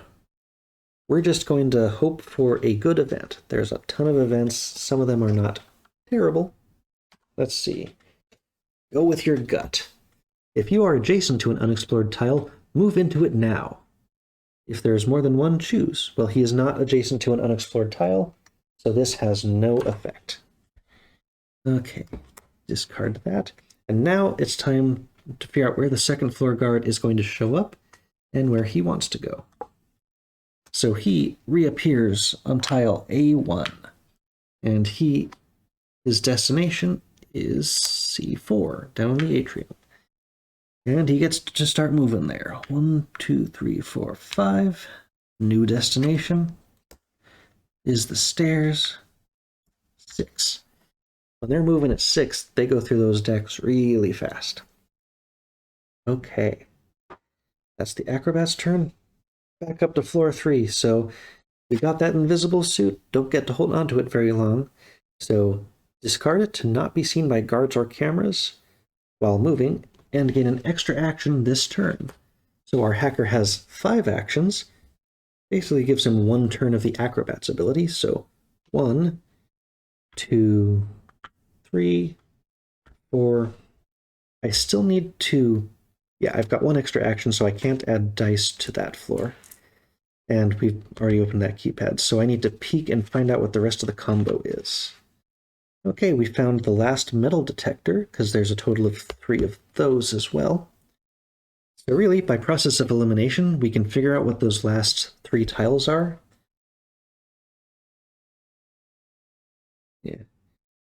we're just going to hope for a good event. There's a ton of events. Some of them are not terrible. Let's see. Go with your gut. If you are adjacent to an unexplored tile, move into it now. If there is more than one, choose. Well, he is not adjacent to an unexplored tile, so this has no effect. Okay, discard that. And now it's time to figure out where the second floor guard is going to show up and where he wants to go. So he reappears on tile A1, and his destination is C4, down in the atrium. And he gets to start moving there. 1, 2, 3, 4, 5. New destination is the stairs. 6. When they're moving at 6, they go through those decks really fast. Okay. That's the acrobat's turn. Back up to floor 3. So we got that invisible suit. Don't get to hold on to it very long. So discard it to not be seen by guards or cameras while moving, and gain an extra action this turn. So our hacker has 5 actions. Basically gives him 1 turn of the acrobat's ability. So 1, 2, 3, 4. I still need to... Yeah, I've got 1 extra action, so I can't add dice to that floor. And we've already opened that keypad, so I need to peek and find out what the rest of the combo is. Okay, we found the last metal detector, because there's a total of 3 of those as well. So really, by process of elimination, we can figure out what those last 3 tiles are. Yeah.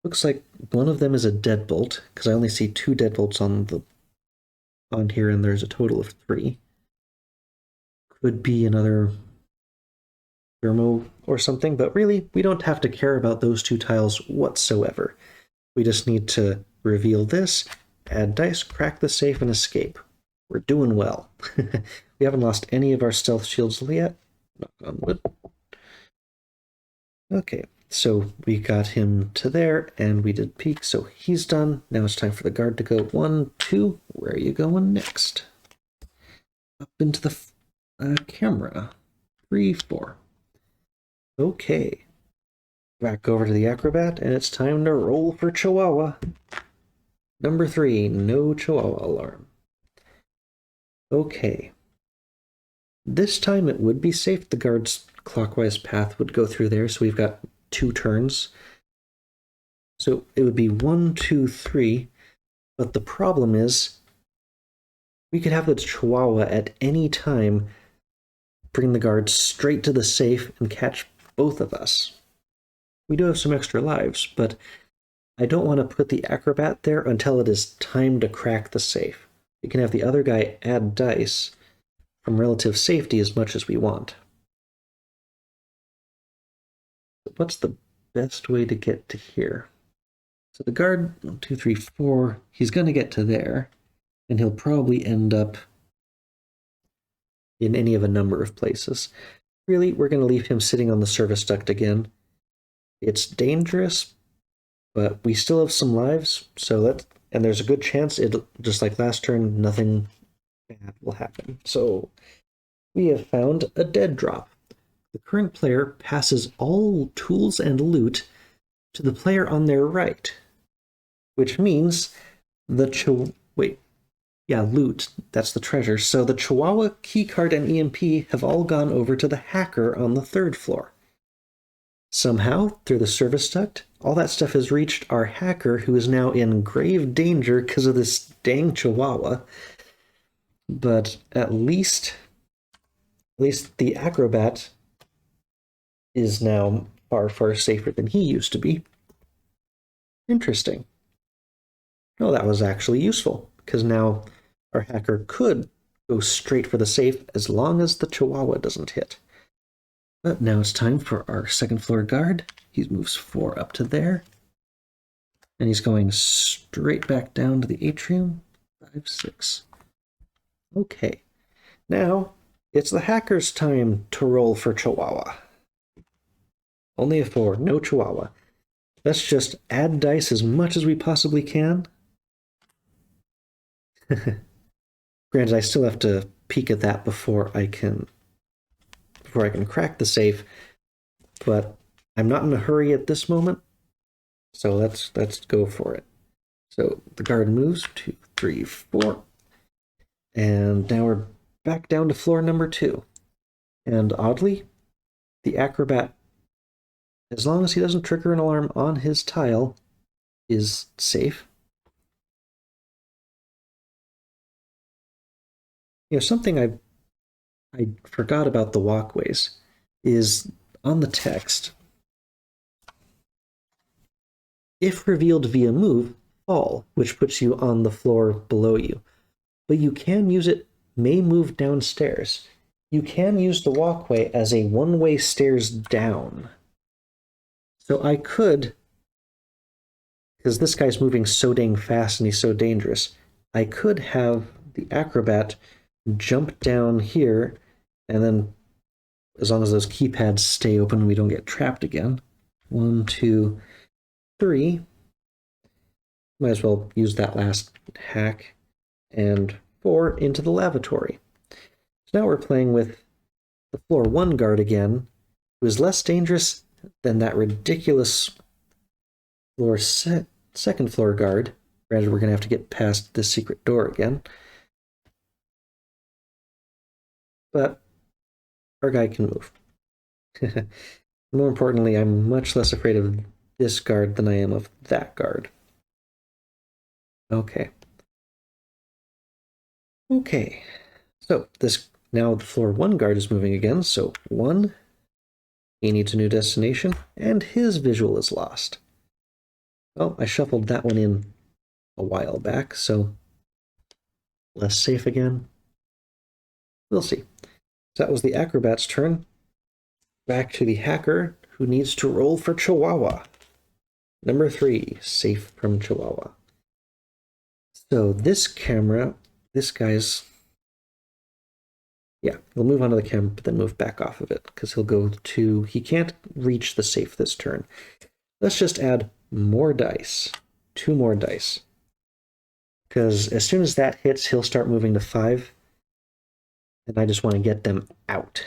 Looks like one of them is a deadbolt, because I only see 2 deadbolts on here, and there's a total of 3. Could be another thermo or something, but really, we don't have to care about those 2 tiles whatsoever. We just need to reveal this, add dice, crack the safe, and escape. We're doing well. We haven't lost any of our stealth shields yet. Knock on wood. Okay, So we got him to there, and we did peek, so he's done. Now it's time for the guard to go 1, 2. Where are you going next? Up into the camera. 3, 4. Okay. Back over to the acrobat, and it's time to roll for Chihuahua. Number 3, no Chihuahua alarm. Okay. This time it would be safe. The guard's clockwise path would go through there, so we've got 2 turns. So it would be 1, 2, 3, but the problem is we could have the Chihuahua at any time bring the guard straight to the safe and catch both of us. We do have some extra lives, but I don't want to put the acrobat there until it is time to crack the safe. We can have the other guy add dice from relative safety as much as we want. What's the best way to get to here? So the guard, 1, 2, 3, 4, he's going to get to there, and he'll probably end up in any of a number of places. Really, we're going to leave him sitting on the service duct again. It's dangerous, but we still have some lives, and there's a good chance just like last turn, nothing bad will happen. So we have found a dead drop. The current player passes all tools and loot to the player on their right, which means loot, that's the treasure. So the Chihuahua, keycard, and EMP have all gone over to the hacker on the 3rd floor. Somehow, through the service duct, all that stuff has reached our hacker, who is now in grave danger because of this dang Chihuahua. But at least the acrobat is now far, far safer than he used to be. Interesting. Oh, that was actually useful, because now our hacker could go straight for the safe as long as the Chihuahua doesn't hit. But now it's time for our 2nd floor guard. He moves 4 up to there. And he's going straight back down to the atrium. 5, 6. Okay. Now, it's the hacker's time to roll for Chihuahua. Only a 4, no Chihuahua. Let's just add dice as much as we possibly can. Granted, I still have to peek at that before I can crack the safe, but I'm not in a hurry at this moment, so let's go for it. So the guard moves 2, 3, 4, and now we're back down to floor number 2. And oddly, the acrobat, as long as he doesn't trigger an alarm on his tile, is safe. Something I forgot about the walkways is on the text. If revealed via move, fall, which puts you on the floor below you. But you can use it, may move downstairs. You can use the walkway as a one-way stairs down. So I could, because this guy's moving so dang fast and he's so dangerous, I could have the acrobat jump down here, and then as long as those keypads stay open, we don't get trapped again. 1, 2, 3. Might as well use that last hack. And 4 into the lavatory. So now we're playing with the floor 1 guard again, who is less dangerous than that ridiculous floor 2nd floor guard. Granted, we're going to have to get past this secret door again. But our guy can move. More importantly, I'm much less afraid of this guard than I am of that guard. Okay. So now the floor 1 guard is moving again. So 1, he needs a new destination, and his visual is lost. Well, I shuffled that one in a while back, so less safe again. We'll see. So that was the acrobat's turn. Back to the hacker, who needs to roll for Chihuahua. Number 3, safe from Chihuahua. So this camera, this guy's Yeah, he'll move onto the camera, but then move back off of it, because he can't reach the safe this turn. Let's just add more dice. 2 more dice. Because as soon as that hits, he'll start moving to 5. And I just want to get them out.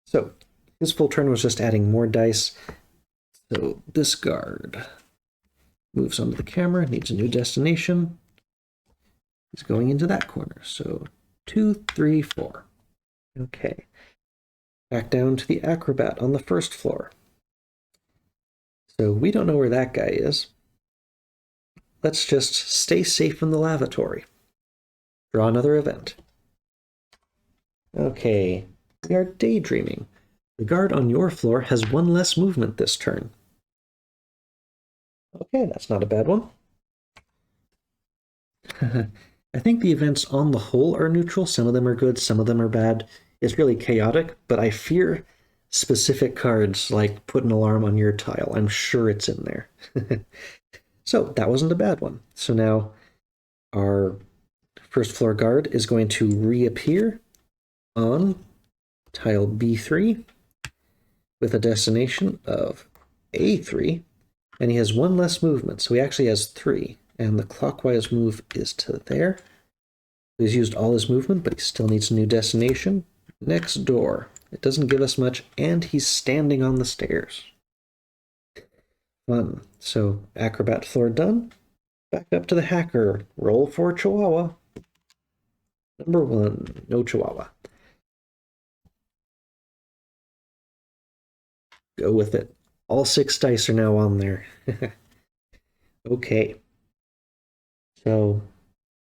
So his full turn was just adding more dice. So this guard moves onto the camera, needs a new destination. He's going into that corner. So 2, 3, 4. Okay. Back down to the acrobat on the first floor. So we don't know where that guy is. Let's just stay safe in the lavatory. Draw another event. Okay, we are daydreaming. The guard on your floor has 1 less movement this turn. Okay, that's not a bad one. I think the events on the whole are neutral. Some of them are good, some of them are bad. It's really chaotic, but I fear specific cards like put an alarm on your tile. I'm sure it's in there. So that wasn't a bad one. So now our first floor guard is going to reappear on tile B3 with a destination of A3, and he has 1 less movement, so he actually has 3, and the clockwise move is to there. He's used all his movement, but he still needs a new destination. Next door. It doesn't give us much, and he's standing on the stairs. Fun. So, acrobat floor done. Back up to the hacker. Roll for Chihuahua. Number 1, no Chihuahua. Go with it. All 6 dice are now on there. Okay. So,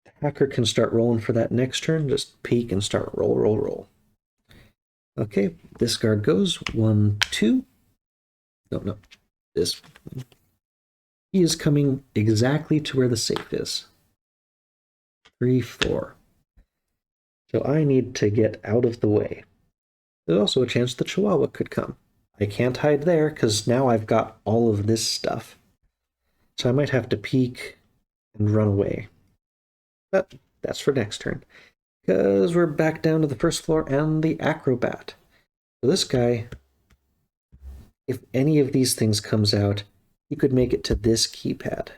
the hacker can start rolling for that next turn. Just peek and start roll, roll, roll. Okay, this guard goes 1, 2. No. This. He is coming exactly to where the safe is. 3, 4. So I need to get out of the way. There's also a chance the Chihuahua could come. I can't hide there because now I've got all of this stuff. So I might have to peek and run away. But that's for next turn. Because we're back down to the first floor and the acrobat. So this guy, if any of these things comes out, he could make it to this keypad.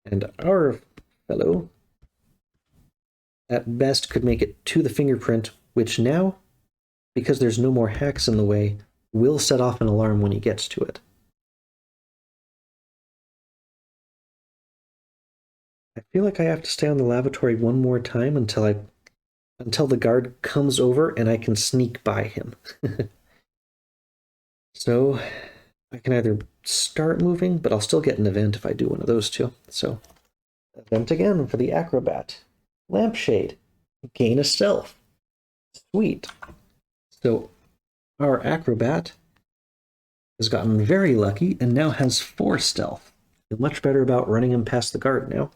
And our fellow, at best, could make it to the fingerprint, which now, because there's no more hacks in the way, will set off an alarm when he gets to it. I feel like I have to stay on the lavatory 1 more time until the guard comes over and I can sneak by him. So I can either start moving, but I'll still get an event if I do one of those 2. So event again for the acrobat. Lampshade. Gain a stealth. Sweet. So our acrobat has gotten very lucky and now has 4 stealth. Feel much better about running him past the guard now.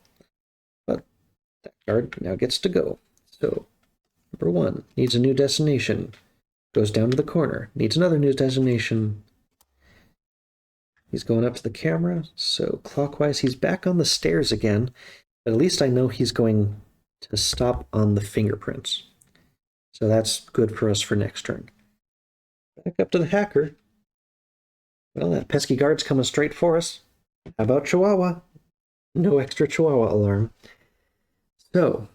But that guard now gets to go. So number 1 needs a new destination. Goes down to the corner. Needs another new destination. He's going up to the camera. So clockwise, he's back on the stairs again. But at least I know he's going to stop on the fingerprints. So that's good for us for next turn. Back up to the hacker. Well, that pesky guard's coming straight for us. How about Chihuahua? No extra Chihuahua alarm. So,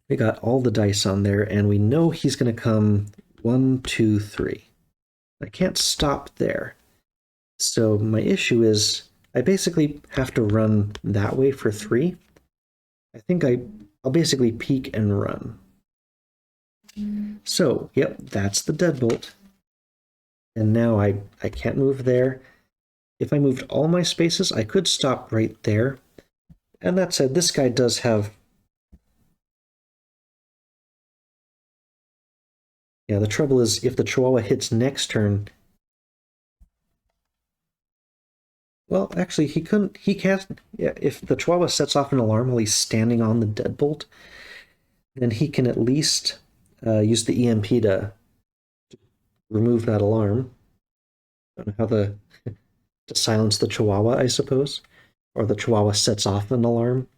we got all the dice on there, and we know he's going to come 1, 2, 3. I can't stop there. So my issue is I basically have to run that way for 3. I think I'll basically peek and run. So, yep, that's the deadbolt. And now I can't move there. If I moved all my spaces, I could stop right there. And that said, this guy does have... Yeah, the trouble is if the Chihuahua hits next turn... Well, actually, he can't... Yeah, if the Chihuahua sets off an alarm while he's standing on the deadbolt, then he can at least use the EMP to remove that alarm. I don't know how to silence the Chihuahua, I suppose. Or the Chihuahua sets off an alarm.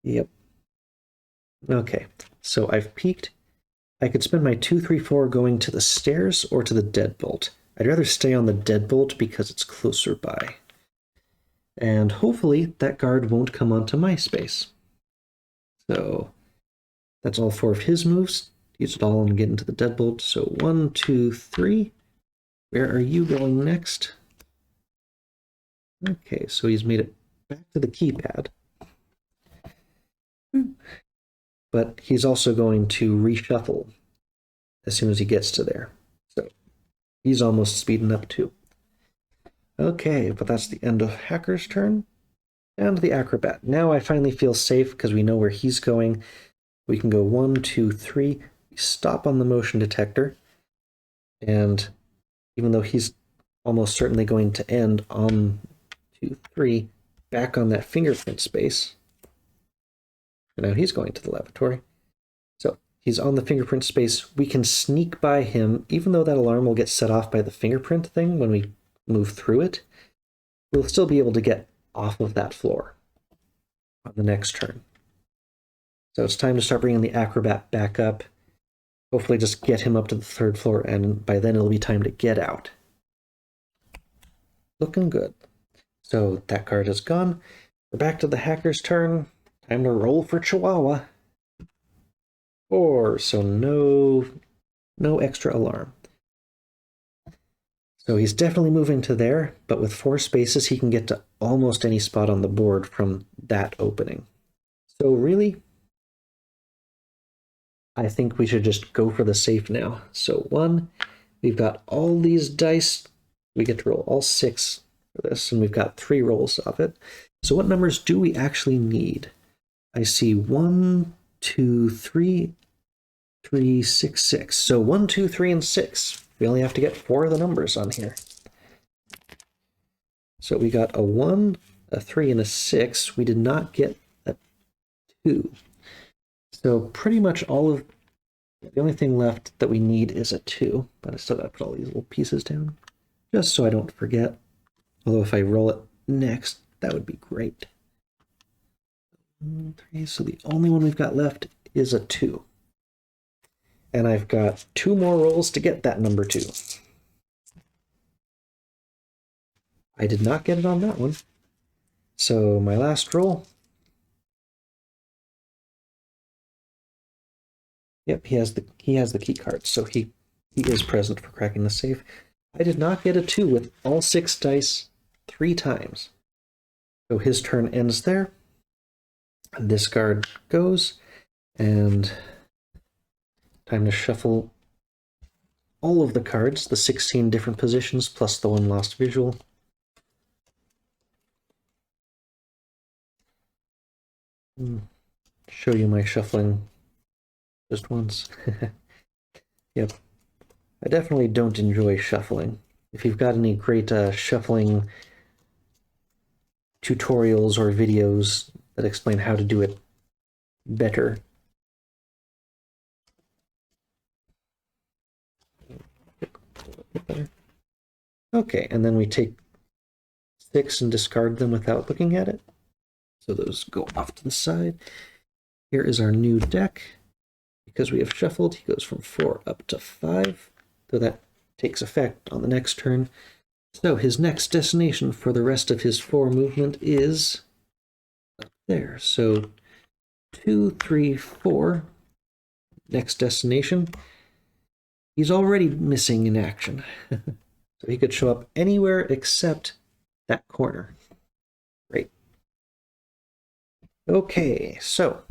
Yep. Okay, so I've peeked. I could spend my 2, 3, 4 going to the stairs or to the deadbolt. I'd rather stay on the deadbolt because it's closer by. And hopefully that guard won't come onto my space. So that's all 4 of his moves. Use it all and get into the deadbolt. So 1, 2, 3. Where are you going next? Okay, so he's made it back to the keypad. But he's also going to reshuffle as soon as he gets to there. So he's almost speeding up too. Okay, but that's the end of Hacker's turn. Down to the Acrobat. Now I finally feel safe because we know where he's going. We can go 1, 2, 3. We stop on the motion detector. And even though he's almost certainly going to end on 2, 3, back on that fingerprint space. And now he's going to the lavatory. So he's on the fingerprint space. We can sneak by him, even though that alarm will get set off by the fingerprint thing when we move through it. We'll still be able to get off of that floor on the next turn. So it's time to start bringing the Acrobat back up. Hopefully just get him up to the 3rd floor, and by then it'll be time to get out. Looking good. So that card is gone. We're back to the Hacker's turn. Time to roll for Chihuahua. 4, so no extra alarm. So he's definitely moving to there, but with 4 spaces, he can get to almost any spot on the board from that opening. So really, I think we should just go for the safe now. So 1, we've got all these dice. We get to roll all 6 for this, and we've got 3 rolls of it. So what numbers do we actually need? I see 1, 2, 3, 3, 6, 6. So 1, 2, 3, and 6. We only have to get 4 of the numbers on here. So we got a 1, a 3, and a 6. We did not get a 2. So pretty much all of the only thing left that we need is a 2. But I still got to put all these little pieces down just so I don't forget. Although if I roll it next, that would be great. 3. So the only one we've got left is a 2. And I've got 2 more rolls to get that number 2. I did not get it on that one. So my last roll. Yep, he has the key card, so he is present for cracking the safe. I did not get a 2 with all 6 dice 3 times. So his turn ends there. This card goes, and time to shuffle all of the cards, the 16 different positions, plus the 1 lost visual. Show you my shuffling just once. Yep. I definitely don't enjoy shuffling. If you've got any great shuffling tutorials or videos that explain how to do it better, okay, and then we take 6 and discard them without looking at it. So those go off to the side. Here is our new deck. Because we have shuffled, he goes from 4 up to 5, so that takes effect on the next turn. So his next destination for the rest of his 4 movement is up there. So 2, 3, 4. Next destination. He's already missing in action. So he could show up anywhere except that corner. Great. Okay, so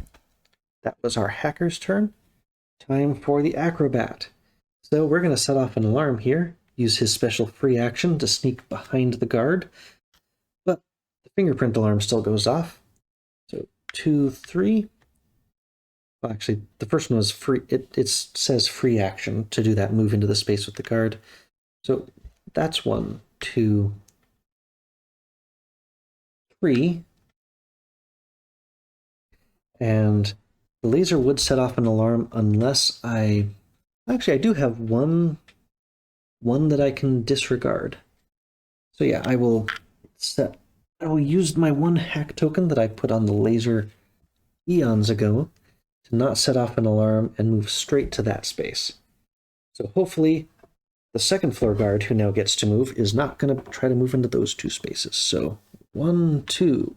that was our Hacker's turn. Time for the Acrobat. So we're going to set off an alarm here, use his special free action to sneak behind the guard, but the fingerprint alarm still goes off. So 2, 3. Well, actually, the first one was free. It says free action to do that move into the space with the guard. So that's 1, 2, 3. And the laser would set off an alarm unless I do have one that I can disregard. So yeah, I will use my 1 hack token that I put on the laser eons ago to not set off an alarm and move straight to that space. So hopefully the second floor guard who now gets to move is not going to try to move into those two spaces. So 1, 2,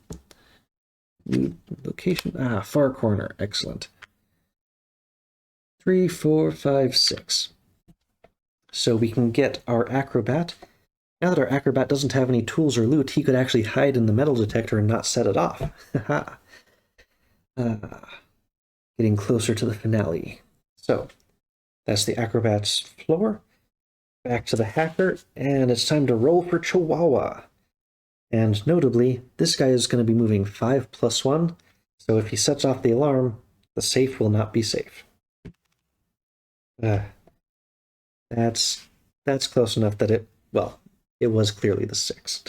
new location, far corner, excellent. 3, 4, 5, 6. So we can get our acrobat. Now that our acrobat doesn't have any tools or loot, he could actually hide in the metal detector and not set it off. Getting closer to the finale. So that's the acrobat's floor. Back to the hacker, and it's time to roll for Chihuahua. And notably, this guy is going to be moving 5 + 1, so if he sets off the alarm, the safe will not be safe. That's close enough that it was clearly the 6.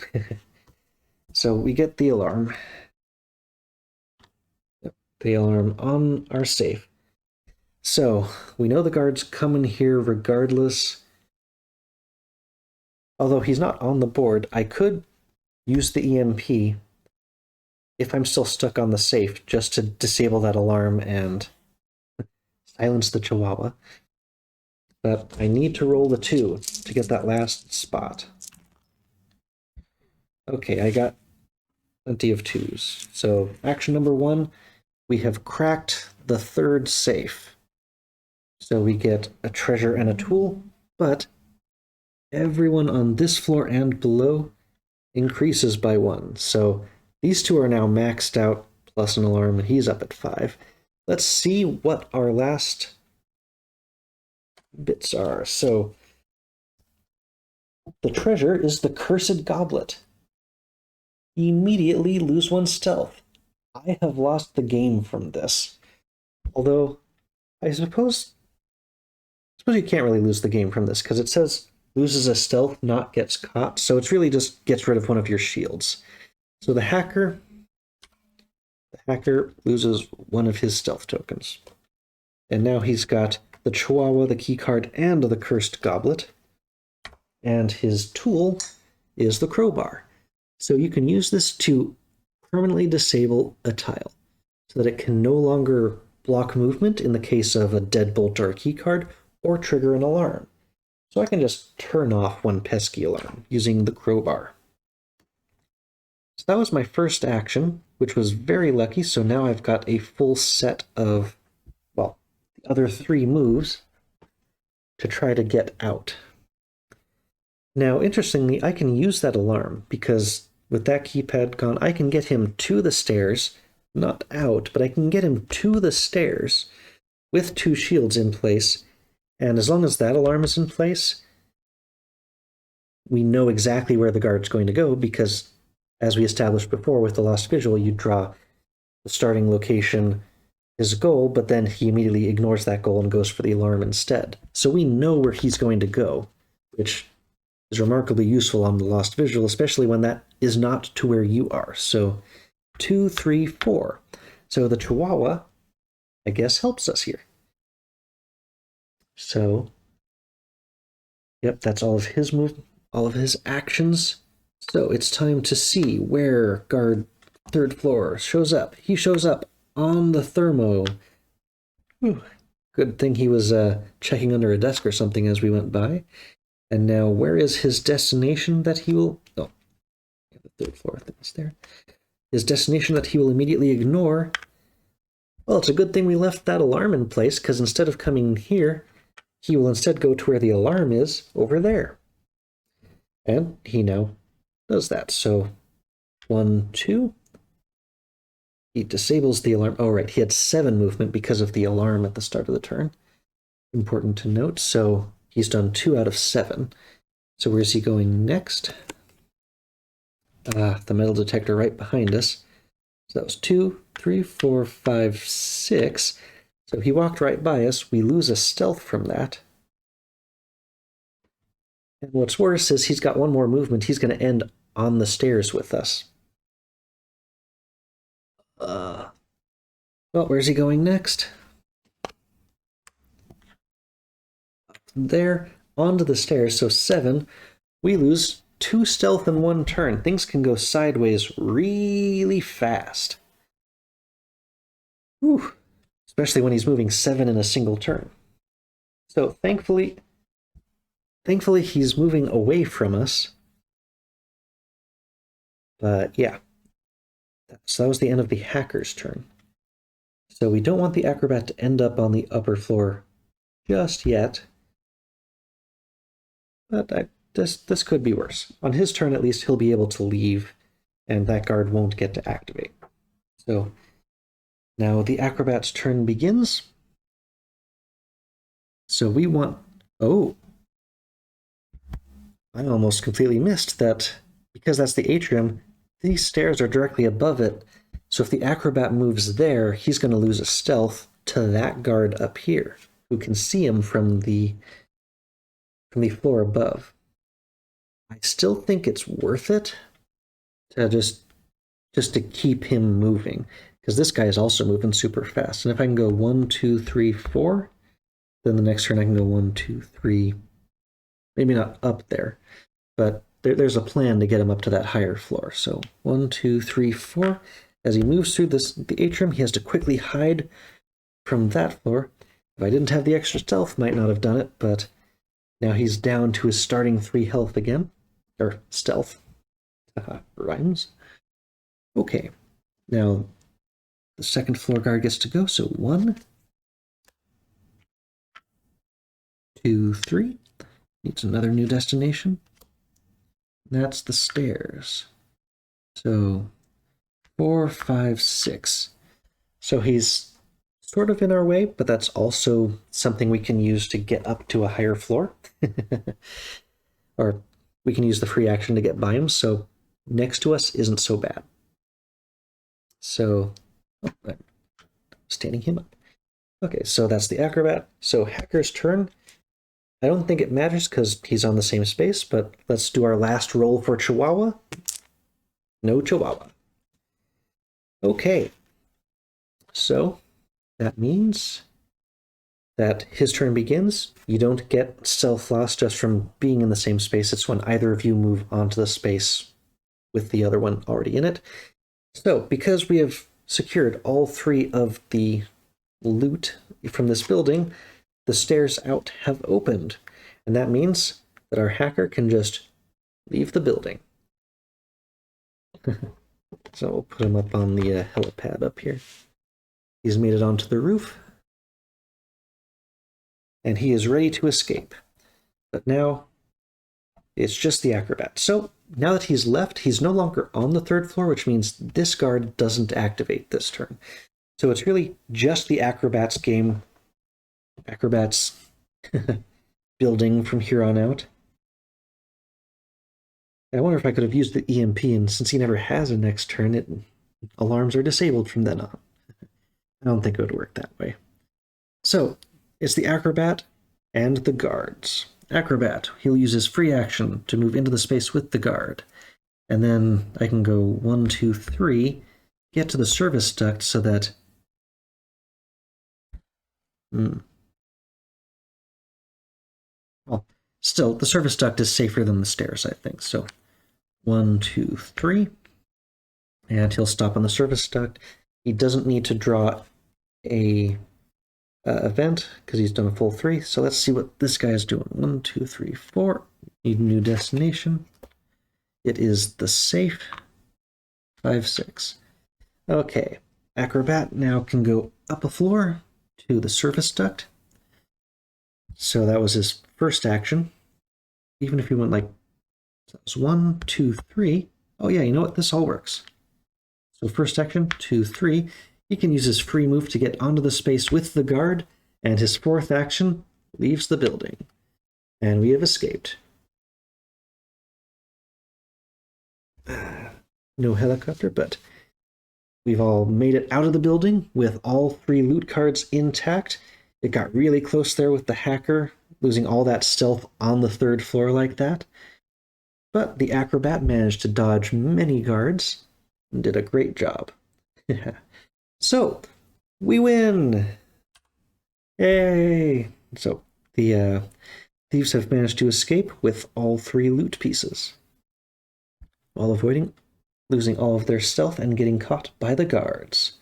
So we get the alarm. Yep, the alarm on our safe. So we know the guard's coming here regardless. Although he's not on the board, I could use the EMP if I'm still stuck on the safe just to disable that alarm and silence the Chihuahua. But I need to roll the 2 to get that last spot. Okay, I got plenty of 2s. So action number 1, we have cracked the 3rd safe. So we get a treasure and a tool, but everyone on this floor and below increases by 1. So these 2 are now maxed out, plus an alarm, and he's up at 5. Let's see what our last bits are. So the treasure is the cursed goblet. Immediately lose 1 stealth. I have lost the game from this. Although, I suppose you can't really lose the game from this, because it says loses a stealth, not gets caught, so it's really just gets rid of one of your shields. So the hacker loses 1 of his stealth tokens. And now he's got the Chihuahua, the keycard, and the cursed goblet. And his tool is the crowbar. So you can use this to permanently disable a tile so that it can no longer block movement in the case of a deadbolt or a keycard, or trigger an alarm. So I can just turn off one pesky alarm using the crowbar. So that was my first action, which was very lucky, so now I've got a full set of, the other 3 moves to try to get out. Now, interestingly, I can use that alarm, because with that keypad gone, I can get him to the stairs, not out, but I can get him to the stairs with 2 shields in place, and as long as that alarm is in place, we know exactly where the guard's going to go, because as we established before with the lost visual, you draw the starting location, his goal, but then he immediately ignores that goal and goes for the alarm instead. So we know where he's going to go, which is remarkably useful on the lost visual, especially when that is not to where you are. So 2, 3, 4. So the Chihuahua, I guess, helps us here. So, yep, that's all of his all of his actions. So it's time to see where guard 3rd floor shows up. He shows up on the thermo. Whew. Good thing he was checking under a desk or something as we went by. And now, where is his destination that he will... Oh, the 3rd floor thing's there. His destination that he will immediately ignore. Well, it's a good thing we left that alarm in place, because instead of coming here, he will instead go to where the alarm is, over there. And he now does that. So 1, 2. He disables the alarm. Oh, right, he had 7 movement because of the alarm at the start of the turn. Important to note. So he's done 2 out of 7. So where's he going next? The metal detector right behind us. So that was 2, 3, 4, 5, 6. So he walked right by us. We lose a stealth from that. And what's worse is he's got 1 more movement. He's going to end on the stairs with us. Well, where's he going next? Up there, onto the stairs. So 7. We lose 2 stealth in 1 turn. Things can go sideways really fast. Whew. especially when he's moving 7 in a single turn. So thankfully he's moving away from us. But yeah, so that was the end of the hacker's turn. So we don't want the acrobat to end up on the upper floor just yet. But this could be worse. On his turn, at least, he'll be able to leave, and that guard won't get to activate. So now the acrobat's turn begins. So we want... Oh! I almost completely missed that. Because that's the atrium, these stairs are directly above it. So if the acrobat moves there, he's going to lose a stealth to that guard up here, who can see him from the floor above. I still think it's worth it to just to keep him moving, because this guy is also moving super fast. And if I can go 1, 2, 3, 4, then the next turn I can go 1, 2, 3, maybe not up there, but there's a plan to get him up to that higher floor. So 1, 2, 3, 4. As he moves through the atrium, he has to quickly hide from that floor. If I didn't have the extra stealth, might not have done it, but now he's down to his starting 3 health again. Or stealth. Rhymes. Okay. Now, the second floor guard gets to go, so 1, 2, 3. Needs another new destination. That's the stairs. So 4, 5, 6. So he's sort of in our way, but that's also something we can use to get up to a higher floor. Or we can use the free action to get by him, so next to us isn't so bad. So, I'm standing him up. Okay, so that's the acrobat. So hacker's turn. I don't think it matters because he's on the same space, but let's do our last roll for Chihuahua. No Chihuahua. Okay. So that means that his turn begins. You don't get stealth loss just from being in the same space. It's when either of you move onto the space with the other one already in it. So because we have secured all 3 of the loot from this building, the stairs out have opened, and that means that our hacker can just leave the building. So we'll put him up on the helipad up here. He's made it onto the roof, and he is ready to escape. But now it's just the acrobat. So now that he's left, he's no longer on the 3rd floor, which means this guard doesn't activate this turn. So it's really just the acrobat's game. Acrobat's building from here on out. I wonder if I could have used the EMP, and since he never has a next turn, alarms are disabled from then on. I don't think it would work that way. So it's the acrobat and the guards. Acrobat, he'll use his free action to move into the space with the guard. And then I can go 1, 2, 3, get to the service duct so that... Well, still, the service duct is safer than the stairs, I think. So 1, 2, 3. And he'll stop on the service duct. He doesn't need to draw a event because he's done a full 3. So let's see what this guy is doing. 1, 2, 3, 4. Need a new destination. It is the safe. 5, 6. Okay. Acrobat now can go up a floor to the service duct. So that was his first action. Even if he went like, that was 1, 2, 3. Oh yeah, you know what? This all works. So first action, 2, 3. He can use his free move to get onto the space with the guard, and his 4th action leaves the building. And we have escaped. No helicopter, but we've all made it out of the building with all 3 loot cards intact. It got really close there with the hacker, losing all that stealth on the 3rd floor like that. But the acrobat managed to dodge many guards and did a great job. So, we win! Yay! So, the thieves have managed to escape with all 3 loot pieces, while avoiding losing all of their stealth and getting caught by the guards.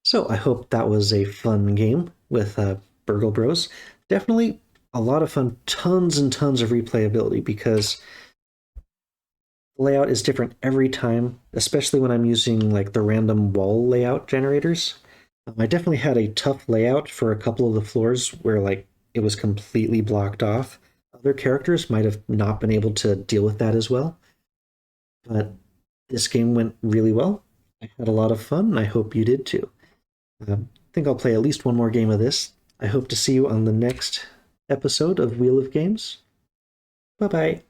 So I hope that was a fun game with Burgle Bros. Definitely a lot of fun, tons and tons of replayability because the layout is different every time, especially when I'm using like the random wall layout generators. I definitely had a tough layout for a couple of the floors where like it was completely blocked off. Other characters might have not been able to deal with that as well, but this game went really well. I had a lot of fun, and I hope you did too. I think I'll play at least one more game of this. I hope to see you on the next episode of Wheel of Games. Bye bye.